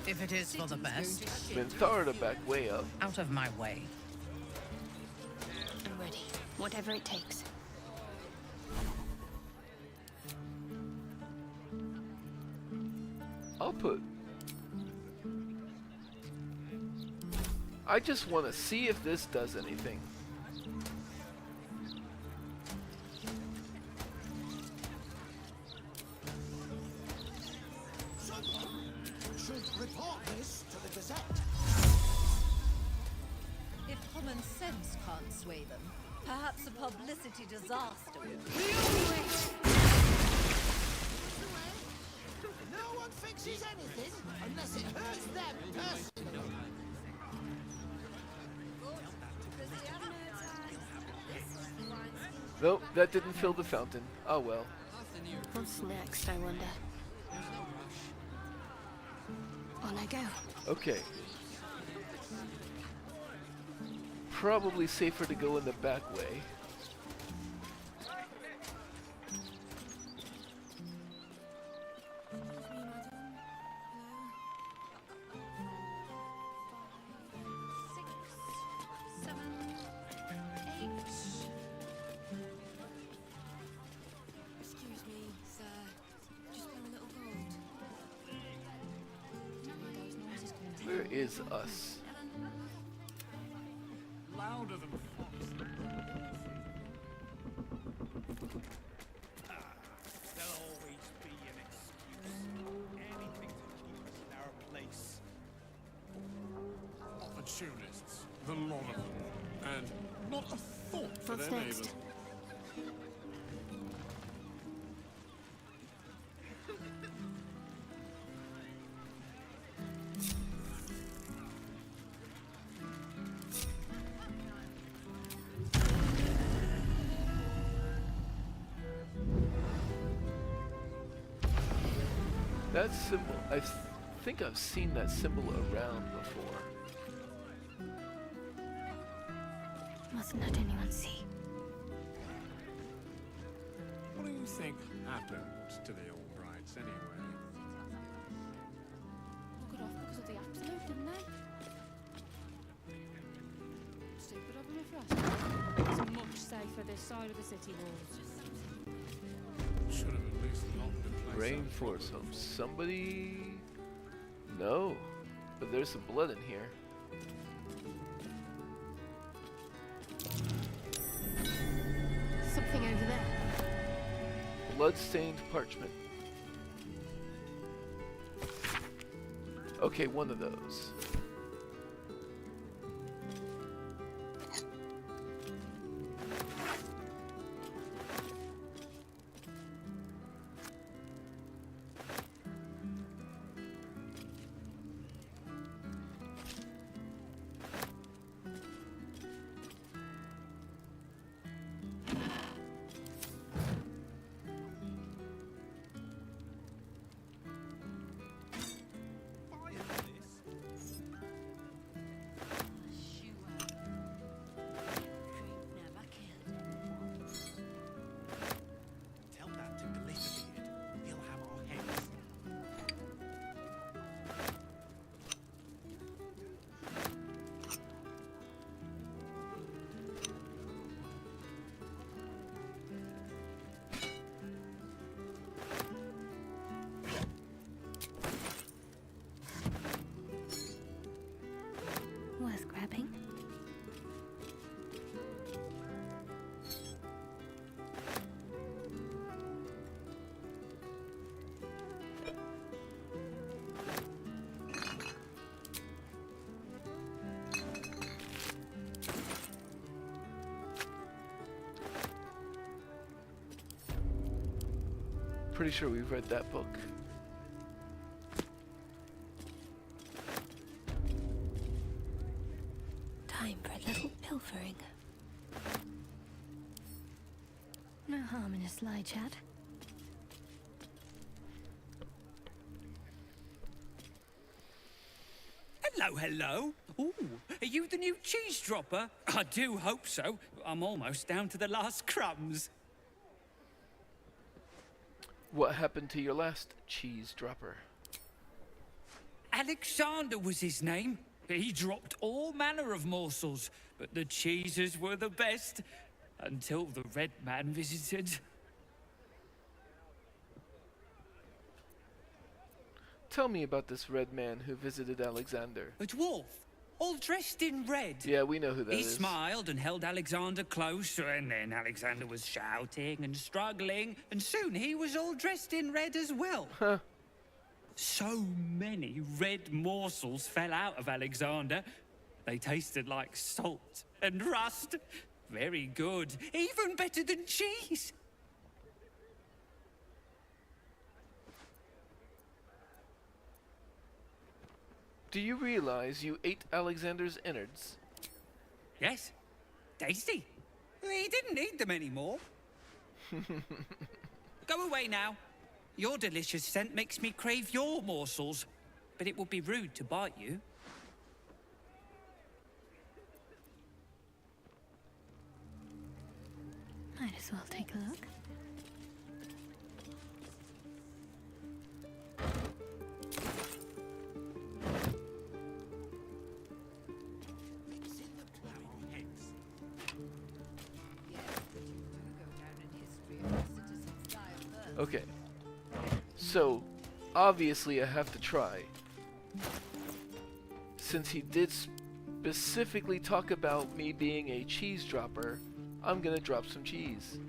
U: If it is for the best.
A: Minthara to back way up.
U: Out of my way.
O: I'm ready. Whatever it takes.
A: I'll put... I just want to see if this does anything.
I: Should report this to the Gazette.
F: If common sense can't sway them, perhaps a publicity disaster will.
I: No one fixes anything unless it hurts them personally.
A: Nope, that didn't fill the fountain. Oh well.
O: What's next, I wonder? On I go.
A: Okay. Probably safer to go in the back way.
O: Excuse me, sir. Just want a little gold.
A: Where is us?
D: Louder than fox.
G: There'll always be an excuse. Anything to keep us in our place.
D: Opportunists, the lot of them. And not a thought for
O: What's
D: their
O: next?
D: neighbors.
A: That symbol, I think I've seen that symbol around before.
O: Mustn't let anyone see.
D: What do you think happened to the old brides anyway?
J: Took it off because of the absolute, didn't they? Stupid of them if you ask me. It's much safer this side of the city walls.
D: Should have at least locked the place up.
A: Rainforest home. Somebody... No. But there's some blood in here.
J: Something over there.
A: Blood-stained parchment. Okay, one of those. Pretty sure we've read that book.
O: Time for a little pilfering. No harm in a sly chat.
K: Hello, hello. Ooh, are you the new cheese dropper? I do hope so. I'm almost down to the last crumbs.
A: What happened to your last cheese dropper?
K: Alexander was his name. He dropped all manner of morsels, but the cheeses were the best. Until the Red Man visited.
A: Tell me about this red man who visited Alexander.
K: A dwarf, all dressed in red.
A: Yeah, we know who that
K: He
A: is.
K: smiled and held Alexander close, and then Alexander was shouting and struggling, and soon he was all dressed in red as well.
A: Huh.
K: So many red morsels fell out of Alexander. They tasted like salt and rust. Very good, even better than cheese.
A: Do you realize you ate Alexander's innards?
K: Yes, tasty. He didn't need them anymore. Go away now. Your delicious scent makes me crave your morsels, but it would be rude to bite you.
O: Might as well take a look.
A: Okay. So, obviously I have to try. Since he did specifically talk about me being a cheese dropper, I'm gonna drop some cheese.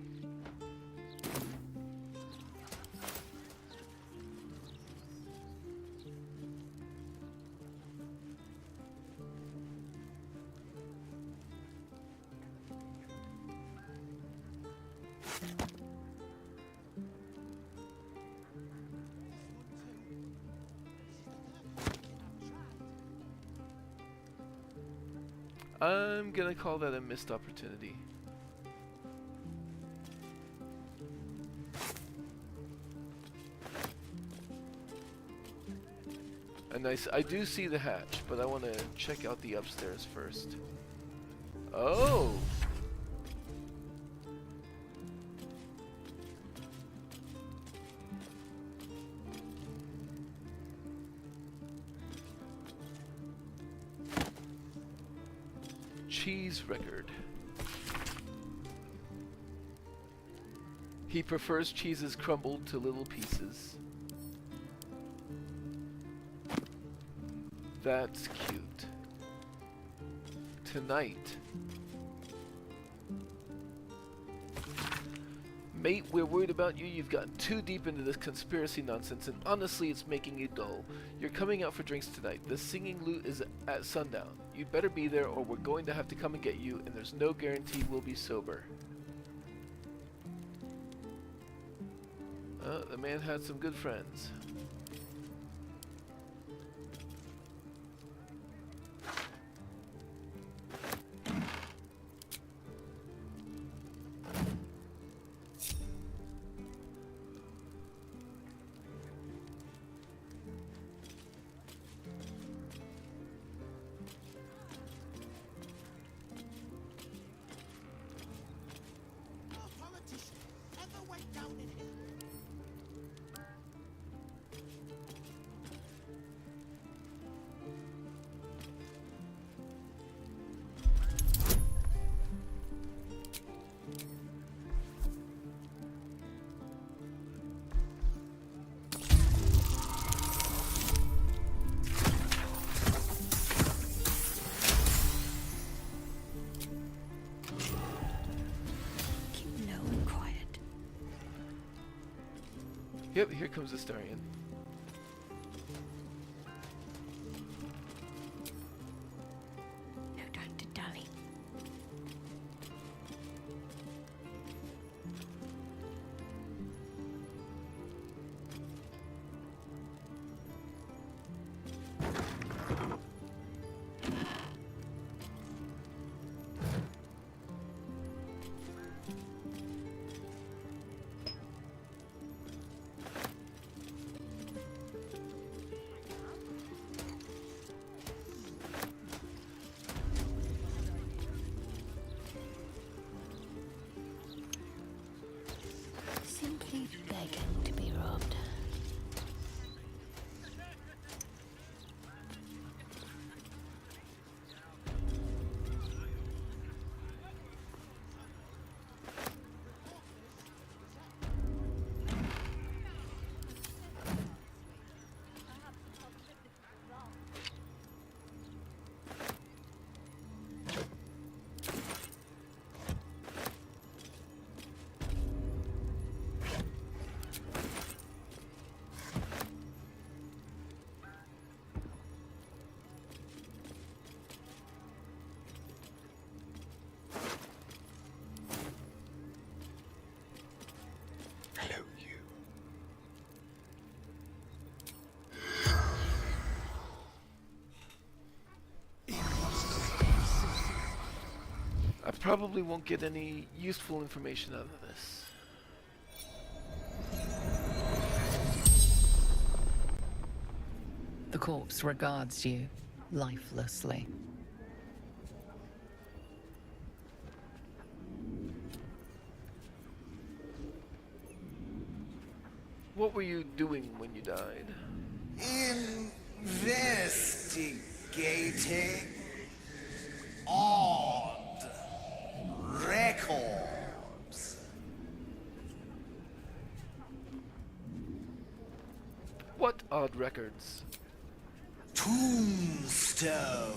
A: I'm gonna call that a missed opportunity. A nice. I do see the hatch, but I want to check out the upstairs first. Oh! Cheese record. He prefers cheeses crumbled to little pieces. That's cute. Tonight. Mate, we're worried about you. You've gotten too deep into this conspiracy nonsense, and honestly, it's making you dull. You're coming out for drinks tonight. The singing loot is at sundown. You'd better be there, or we're going to have to come and get you, and there's no guarantee we'll be sober. The man had some good friends. Yep, here comes the Starion.
O: No time to dally. begging to be robbed.
A: I probably won't get any useful information out of this.
L: The corpse regards you lifelessly.
A: What were you doing when you died?
H: Investigating odd records.
A: What odd records?
H: Tombstone.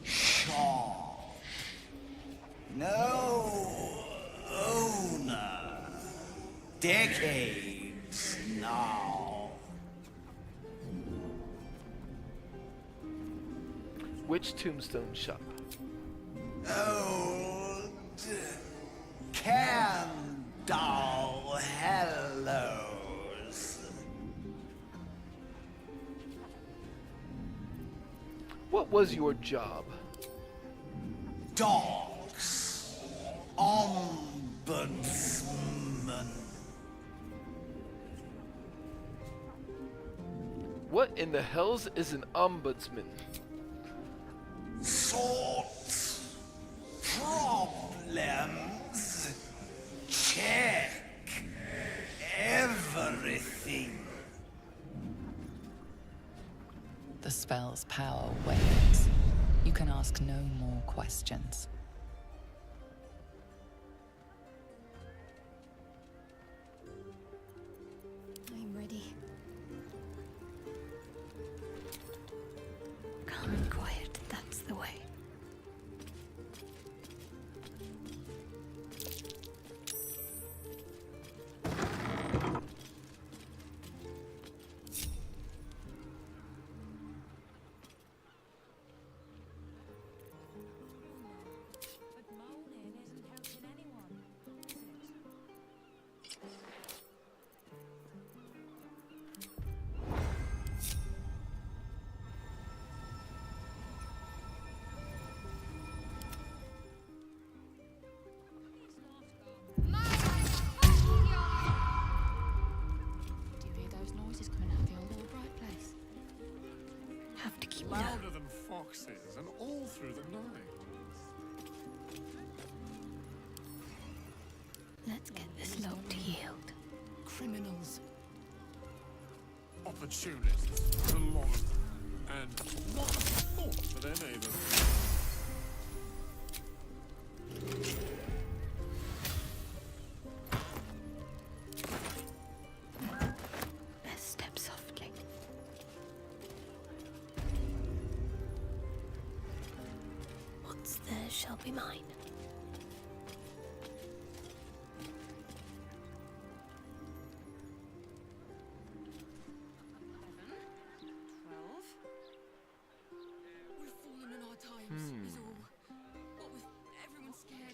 H: Shop. No owner. Decades now.
A: Which tombstone shop?
H: Old Candle Hellos.
A: What was your job?
H: Dogs. Ombudsman.
A: What in the hells is an ombudsman?
H: Sort problems. Check everything.
L: The spell's power wanes. You can ask no more questions.
O: I'm ready. Calm and quiet, that's the way.
D: Louder than foxes, and all through the night.
O: Let's get this lot to yield.
D: Criminals. Opportunists, the lot of them. And what a thought for their neighbors.
O: Best step softly. What's theirs shall be mine.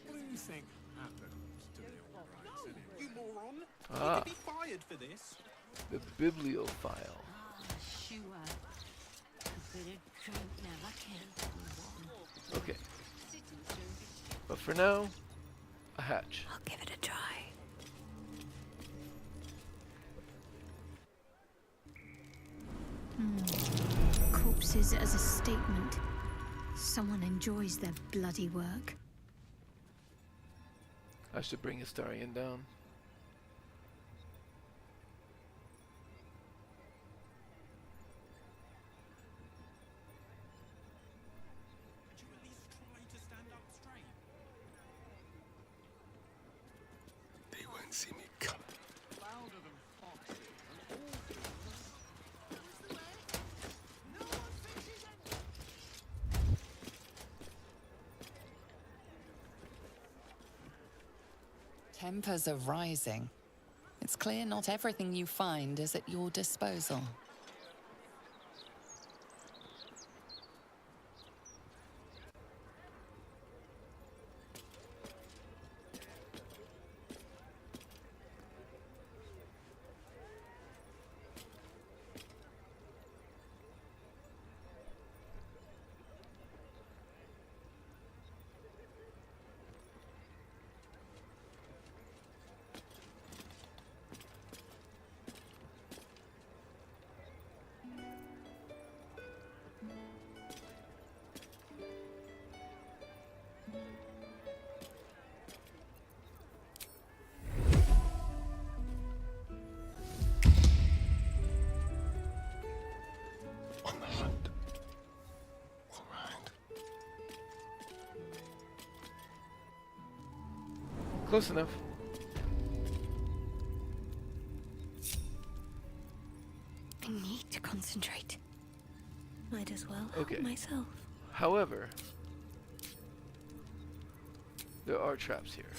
D: What do you think happened to the old rights anyway?
G: You moron!
A: Ah.
G: You could be fired for this.
A: The bibliophile.
O: Sure. A bit of drink never killed anyone.
A: Okay. But for now, a hatch.
O: I'll give it a try. Corpses as a statement. Someone enjoys their bloody work.
A: I should bring Astarion down.
S: see me coming.
L: Tempers are rising. It's clear not everything you find is at your disposal.
A: Close enough.
B: I need to concentrate. Might as well
A: Okay.
B: help myself.
A: However, there are traps here.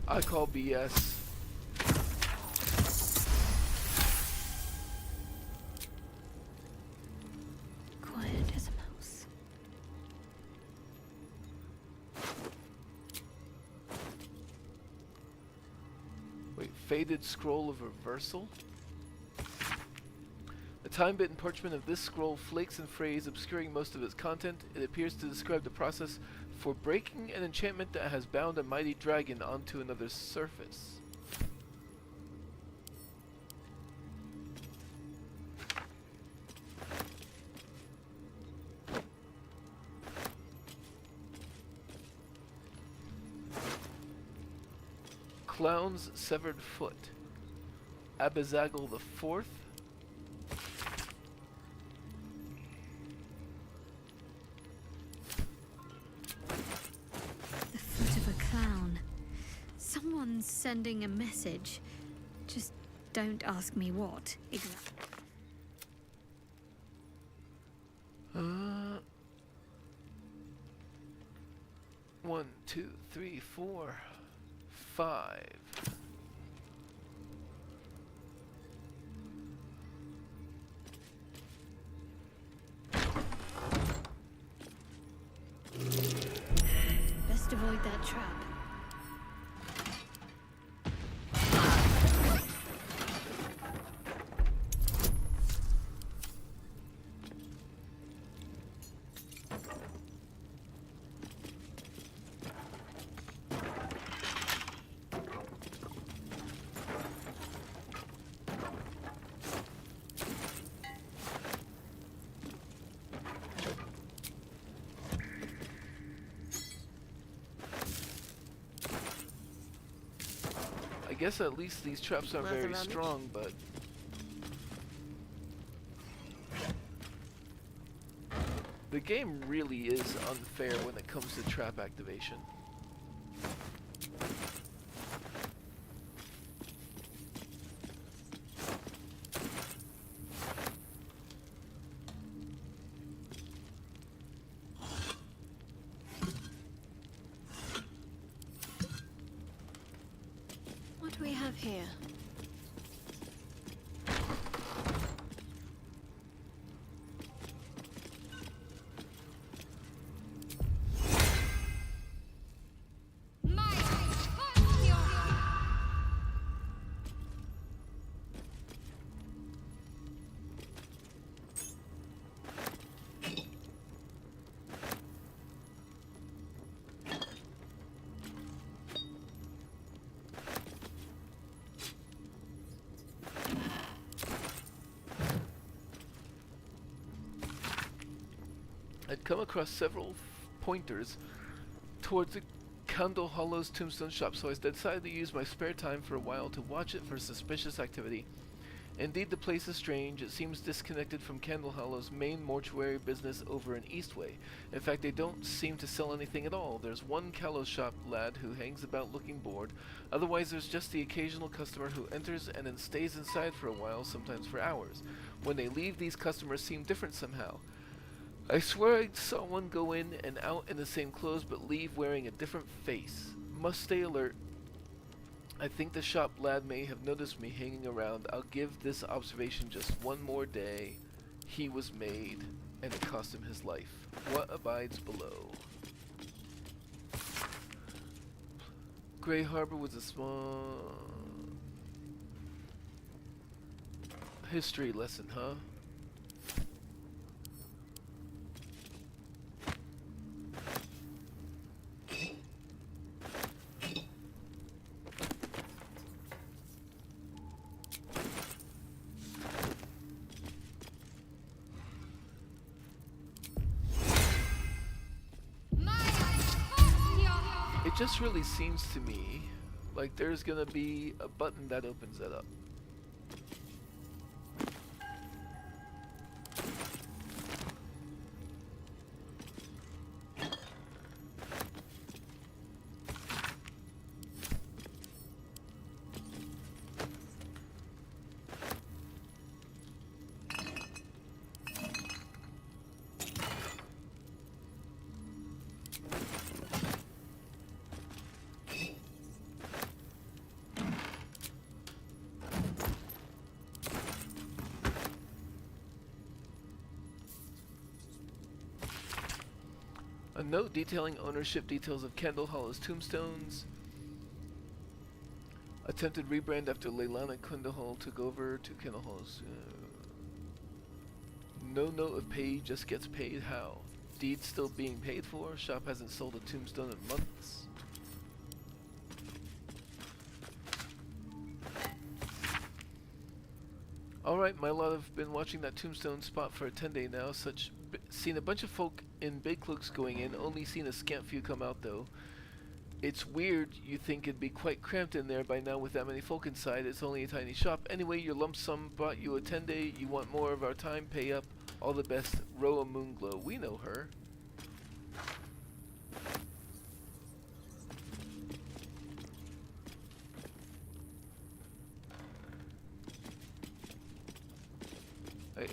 A: I call BS.
B: Quiet as a mouse.
A: Wait, faded scroll of reversal? The time-bitten parchment of this scroll flakes and frays, obscuring most of its content. It appears to describe the process for breaking an enchantment that has bound a mighty dragon onto another surface. Clown's severed foot. Abizagal the Fourth.
B: The foot of a clown. Someone's sending a message. Just don't ask me what exactly.
A: 1, 2, 3, 4, 5.
B: Best avoid that trap.
A: I guess at least these traps aren't very strong, but the game really is unfair when it comes to trap activation.
B: What do we have here?
A: I'd come across several pointers towards the Candle Hollow's tombstone shop, so I decided to use my spare time for a while to watch it for suspicious activity. Indeed, the place is strange. It seems disconnected from Candle Hollow's main mortuary business over in Eastway. In fact, they don't seem to sell anything at all. There's one callow shop lad who hangs about looking bored. Otherwise, there's just the occasional customer who enters and then stays inside for a while, sometimes for hours. When they leave, these customers seem different somehow. I swear I saw one go in and out in the same clothes but leave wearing a different face. Must stay alert. I think the shop lad may have noticed me hanging around. I'll give this observation just one more day. He was made, and it cost him his life. What abides below? Grey Harbor was a small history lesson, huh? It just really seems to me like there's gonna be a button that opens that up. A note detailing ownership details of Candle Hollow's tombstones. Attempted rebrand after Leilani Kundahol took over to Candle Hollow's. No note of pay, just gets paid. How? Deed still being paid for. Shop hasn't sold a tombstone in months. Alright, my lot have been watching that tombstone spot for a 10-day now. Seen a bunch of folk in big cloaks going in, only seen a scant few come out though. It's weird, you think it'd be quite cramped in there by now with that many folk inside. It's only a tiny shop. Anyway, your lump sum bought you a 10-day. You want more of our time, pay up. All the best, Roa Moonglow. We know her.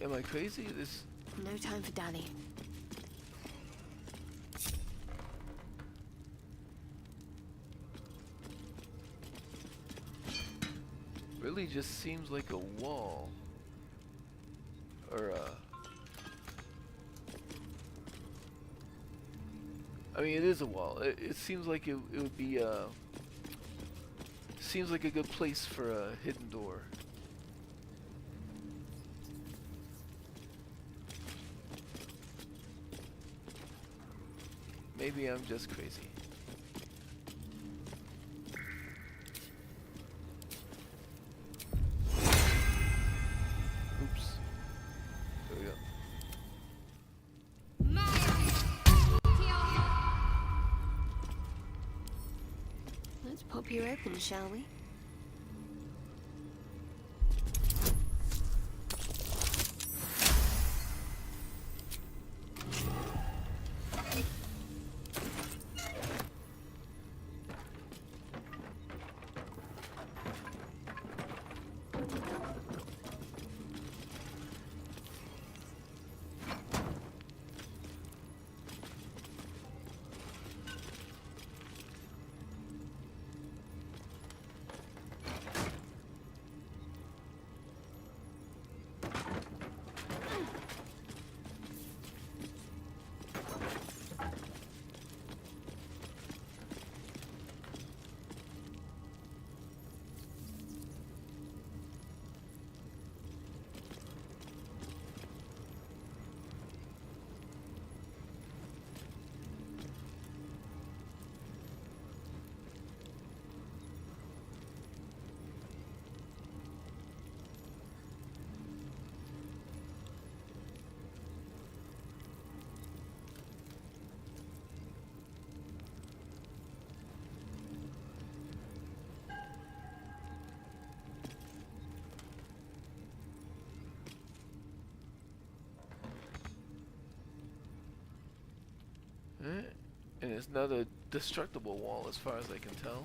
A: Am I crazy?
F: No time for Danny.
A: Really just seems like a wall. Or I mean, it is a wall. It seems like it would be seems like a good place for a hidden door. Maybe I'm just crazy. Oops. There we go.
F: Let's pop you open, shall we?
A: And it's not a destructible wall as far as I can tell.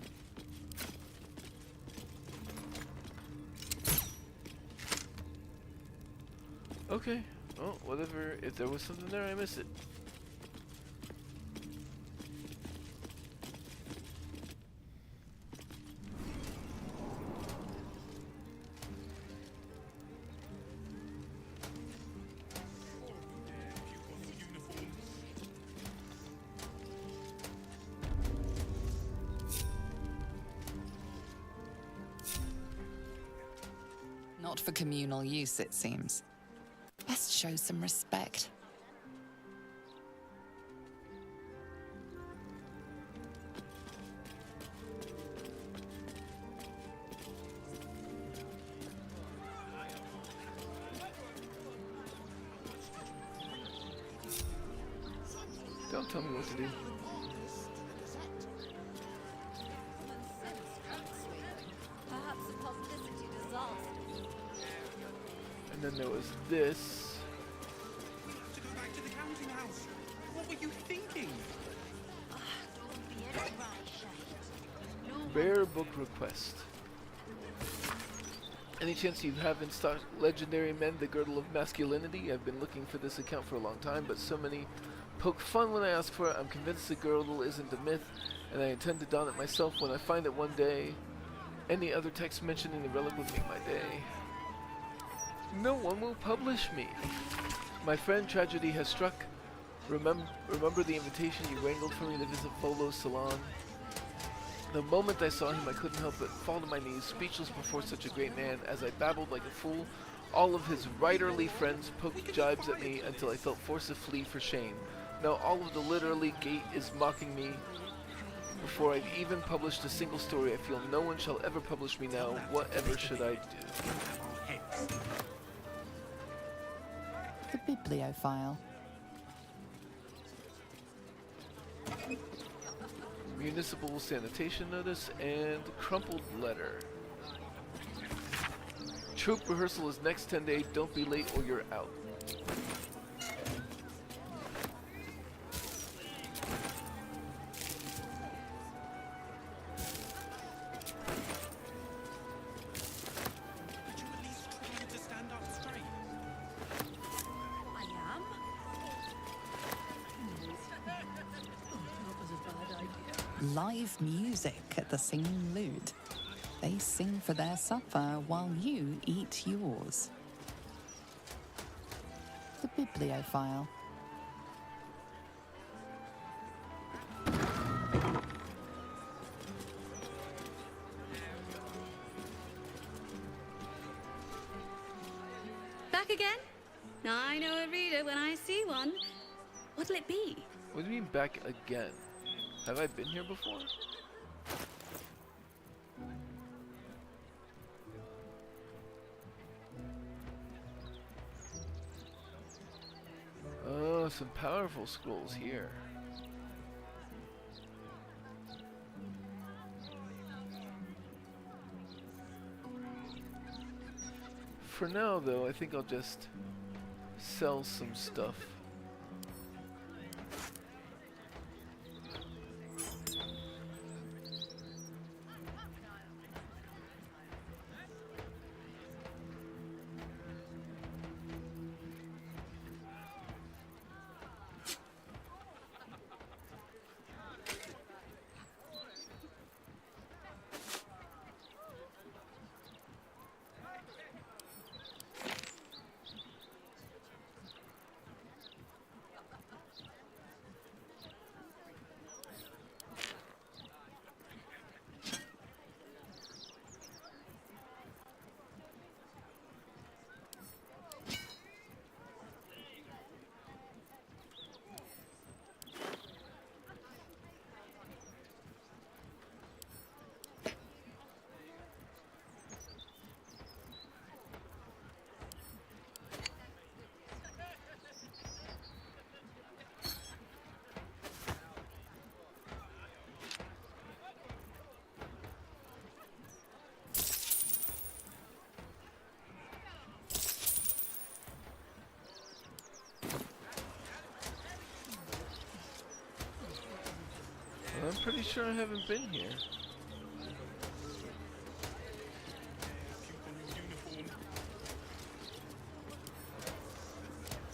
A: Okay. Oh, whatever. If there was something there, I missed it.
L: Not for communal use, it seems. Best show some respect.
A: Don't tell me what to do.
F: Perhaps a publicity disaster.
A: And then there was this.
K: We have to go back to the counting house. What were you thinking?
A: Rare book request. Any chance you have in stock Legendary Men, the Girdle of Masculinity? I've been looking for this account for a long time, but so many poke fun when I ask for it. I'm convinced the girdle isn't a myth, and I intend to don it myself when I find it one day. Any other text mentioning the relic would make my day. No one will publish me. My friend, tragedy has struck. Remember the invitation you wrangled for me to visit Volo's salon? The moment I saw him, I couldn't help but fall to my knees, speechless before such a great man. As I babbled like a fool, all of his writerly friends poked jibes at me until I felt forced to flee for shame. Now all of the literally gate is mocking me. Before I've even published a single story, I feel no one shall ever publish me now. Whatever should I do?
L: The bibliophile.
A: Municipal sanitation notice and crumpled letter. Troop rehearsal is next 10 days. Don't be late or you're out.
L: Live music at the Singing Lute. They sing for their supper while you eat yours. The bibliophile.
P: Back again? I know a reader when I see one. What'll it be?
A: What do you mean back again? Have I been here before? Oh, some powerful scrolls here. For now, though, I think I'll just sell some stuff. I'm pretty sure I haven't been here.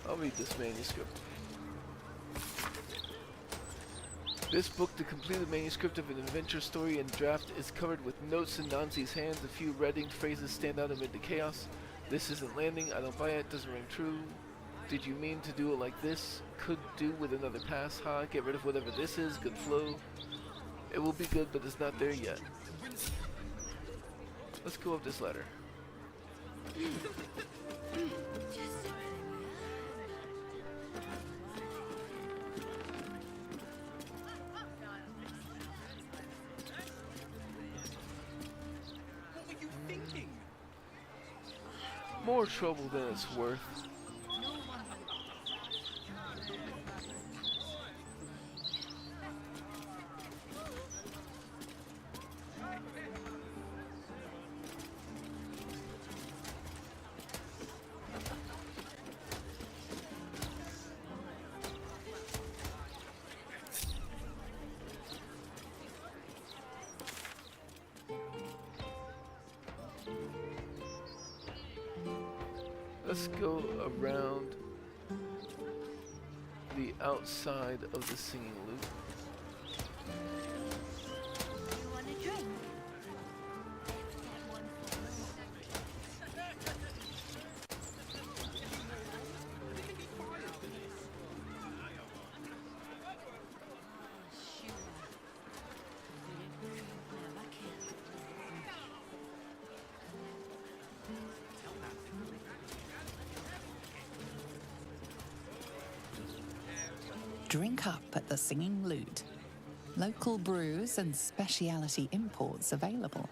A: I'll read this manuscript. This book, the completed manuscript of an adventure story in draft, is covered with notes in Nancy's hands. A few red-inked phrases stand out amid the chaos. This isn't landing. I don't buy it. Doesn't ring true. Did you mean to do it like this? Could do with another pass. Ha. Get rid of whatever this is. Good flow. It will be good, but it's not there yet. Let's go up this ladder. More trouble than it's worth. Let's go around the outside of the singing loop.
B: You want a drink?
L: Drink up at the Singing Lute. Local brews and specialty imports available.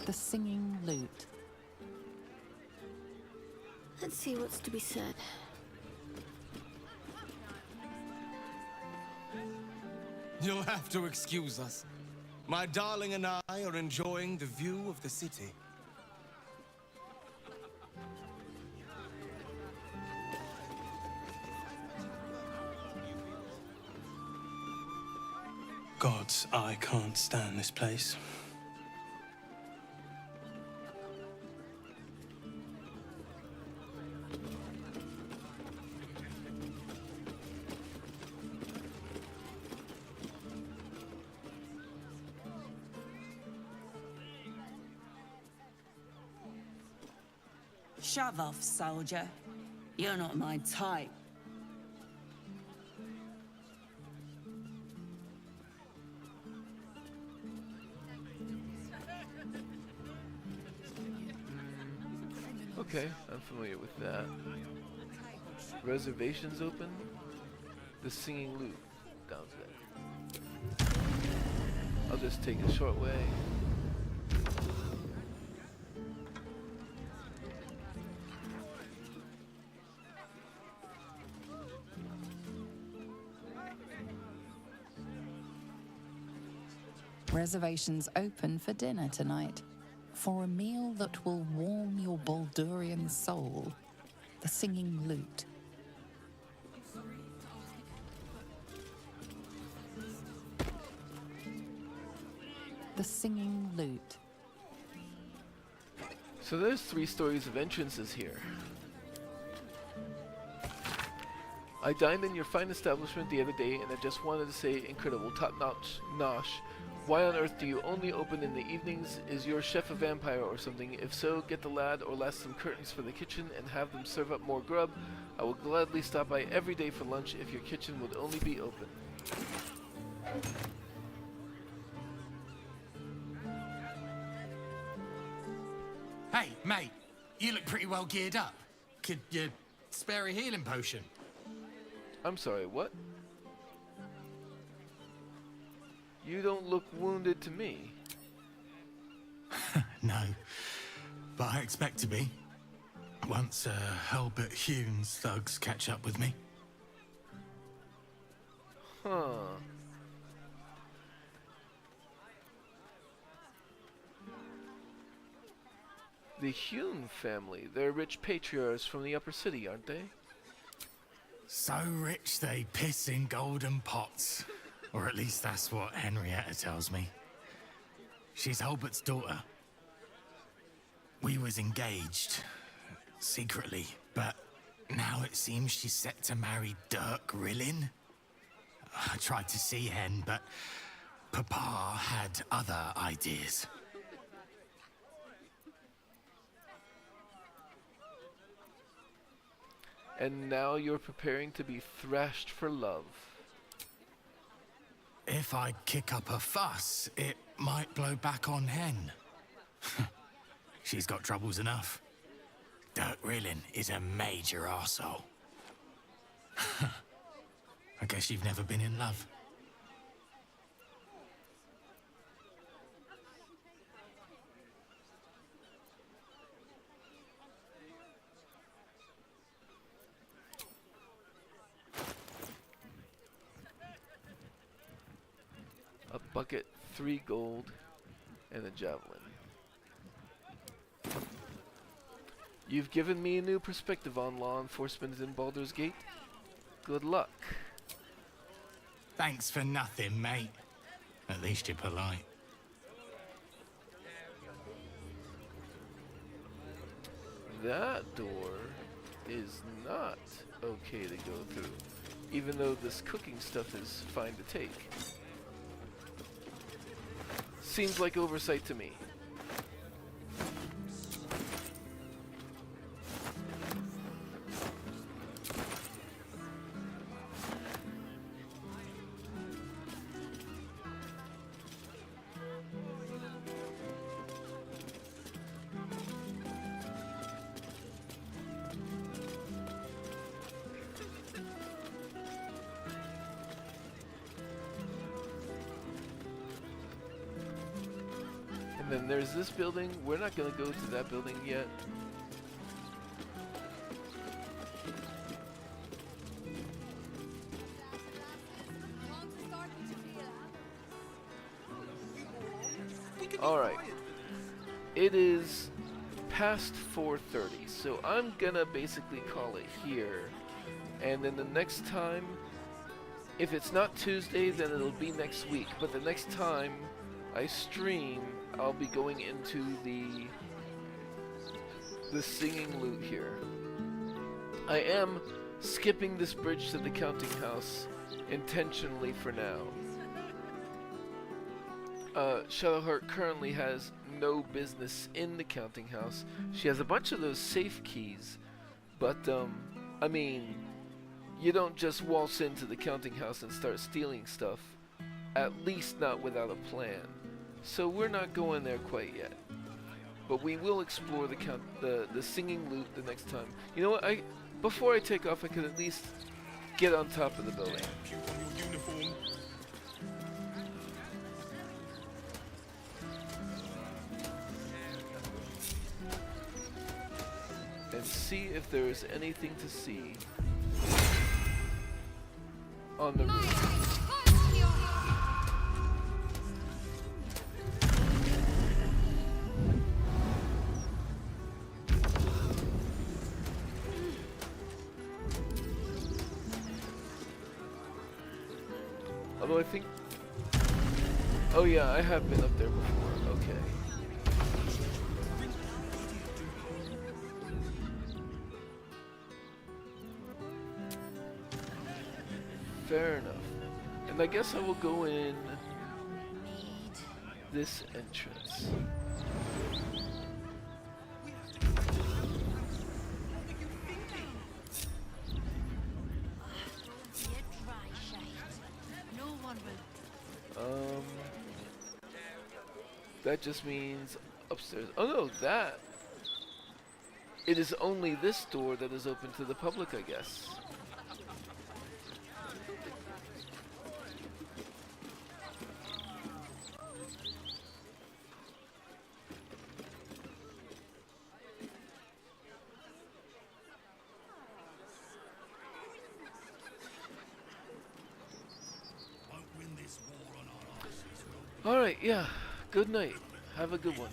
L: The Singing Lute.
E: Let's see what's to be said.
G: You'll have to excuse us. My darling and I are enjoying the view of the city.
M: Gods, I can't stand this place.
V: Shove off, soldier. You're not my type.
A: Okay, I'm familiar with that. Reservations open. The Singing Lute. Down there. I'll just take a short way.
L: Reservations open for dinner tonight. For a meal that will warm your Baldurian soul. The Singing Lute. The Singing Lute.
A: So there's 3 stories of entrances here. I dined in your fine establishment the other day and I just wanted to say incredible, top-notch, nosh. Why on earth do you only open in the evenings? Is your chef a vampire or something? If so, get the lad or lass some curtains for the kitchen and have them serve up more grub. I will gladly stop by every day for lunch if your kitchen would only be open.
D: Hey, mate, you look pretty well geared up. Could you spare a healing potion?
A: I'm sorry, what? You don't look wounded to me.
D: No, but I expect to be. Once Helbert Hume's thugs catch up with me.
A: Huh. The Hume family. They're rich patriarchs from the upper city, aren't they?
D: So rich they piss in golden pots. Or at least that's what Henrietta tells me. She's Hulbert's daughter. We was engaged, secretly, but now it seems she's set to marry Dirk Rillin. I tried to see Hen, but Papa had other ideas.
A: And now you're preparing to be thrashed for love.
D: If I kick up a fuss, it might blow back on Hen. She's got troubles enough. Dirk Rillin is a major arsehole. I guess you've never been in love.
A: A bucket, 3 gold, and a javelin. You've given me a new perspective on law enforcement in Baldur's Gate. Good luck.
D: Thanks for nothing, mate. At least you're polite.
A: That door is not okay to go through, even though this cooking stuff is fine to take. Seems like oversight to me. And then there's this building. We're not going to go to that building yet. Alright. It is past 4:30, so I'm going to basically call it here. And then the next time, if it's not Tuesday, then it'll be next week. But the next time I stream, I'll be going into the singing loot here. I am skipping this bridge to the counting house intentionally for now. Shadowheart currently has no business in the counting house. She has a bunch of those safe keys, but I mean, you don't just waltz into the counting house and start stealing stuff, at least not without a plan. So we're not going there quite yet, but we will explore the singing loot the next time. You know what? Before I take off, I could at least get on top of the building. And see if there is anything to see on the roof. Although I think... Oh yeah, I have been up there before. Okay. Fair enough. And I guess I will go in this entrance. That just means upstairs. Oh no, that! It is only this door that is open to the public, I guess. Alright, yeah. Good night. Have a good one.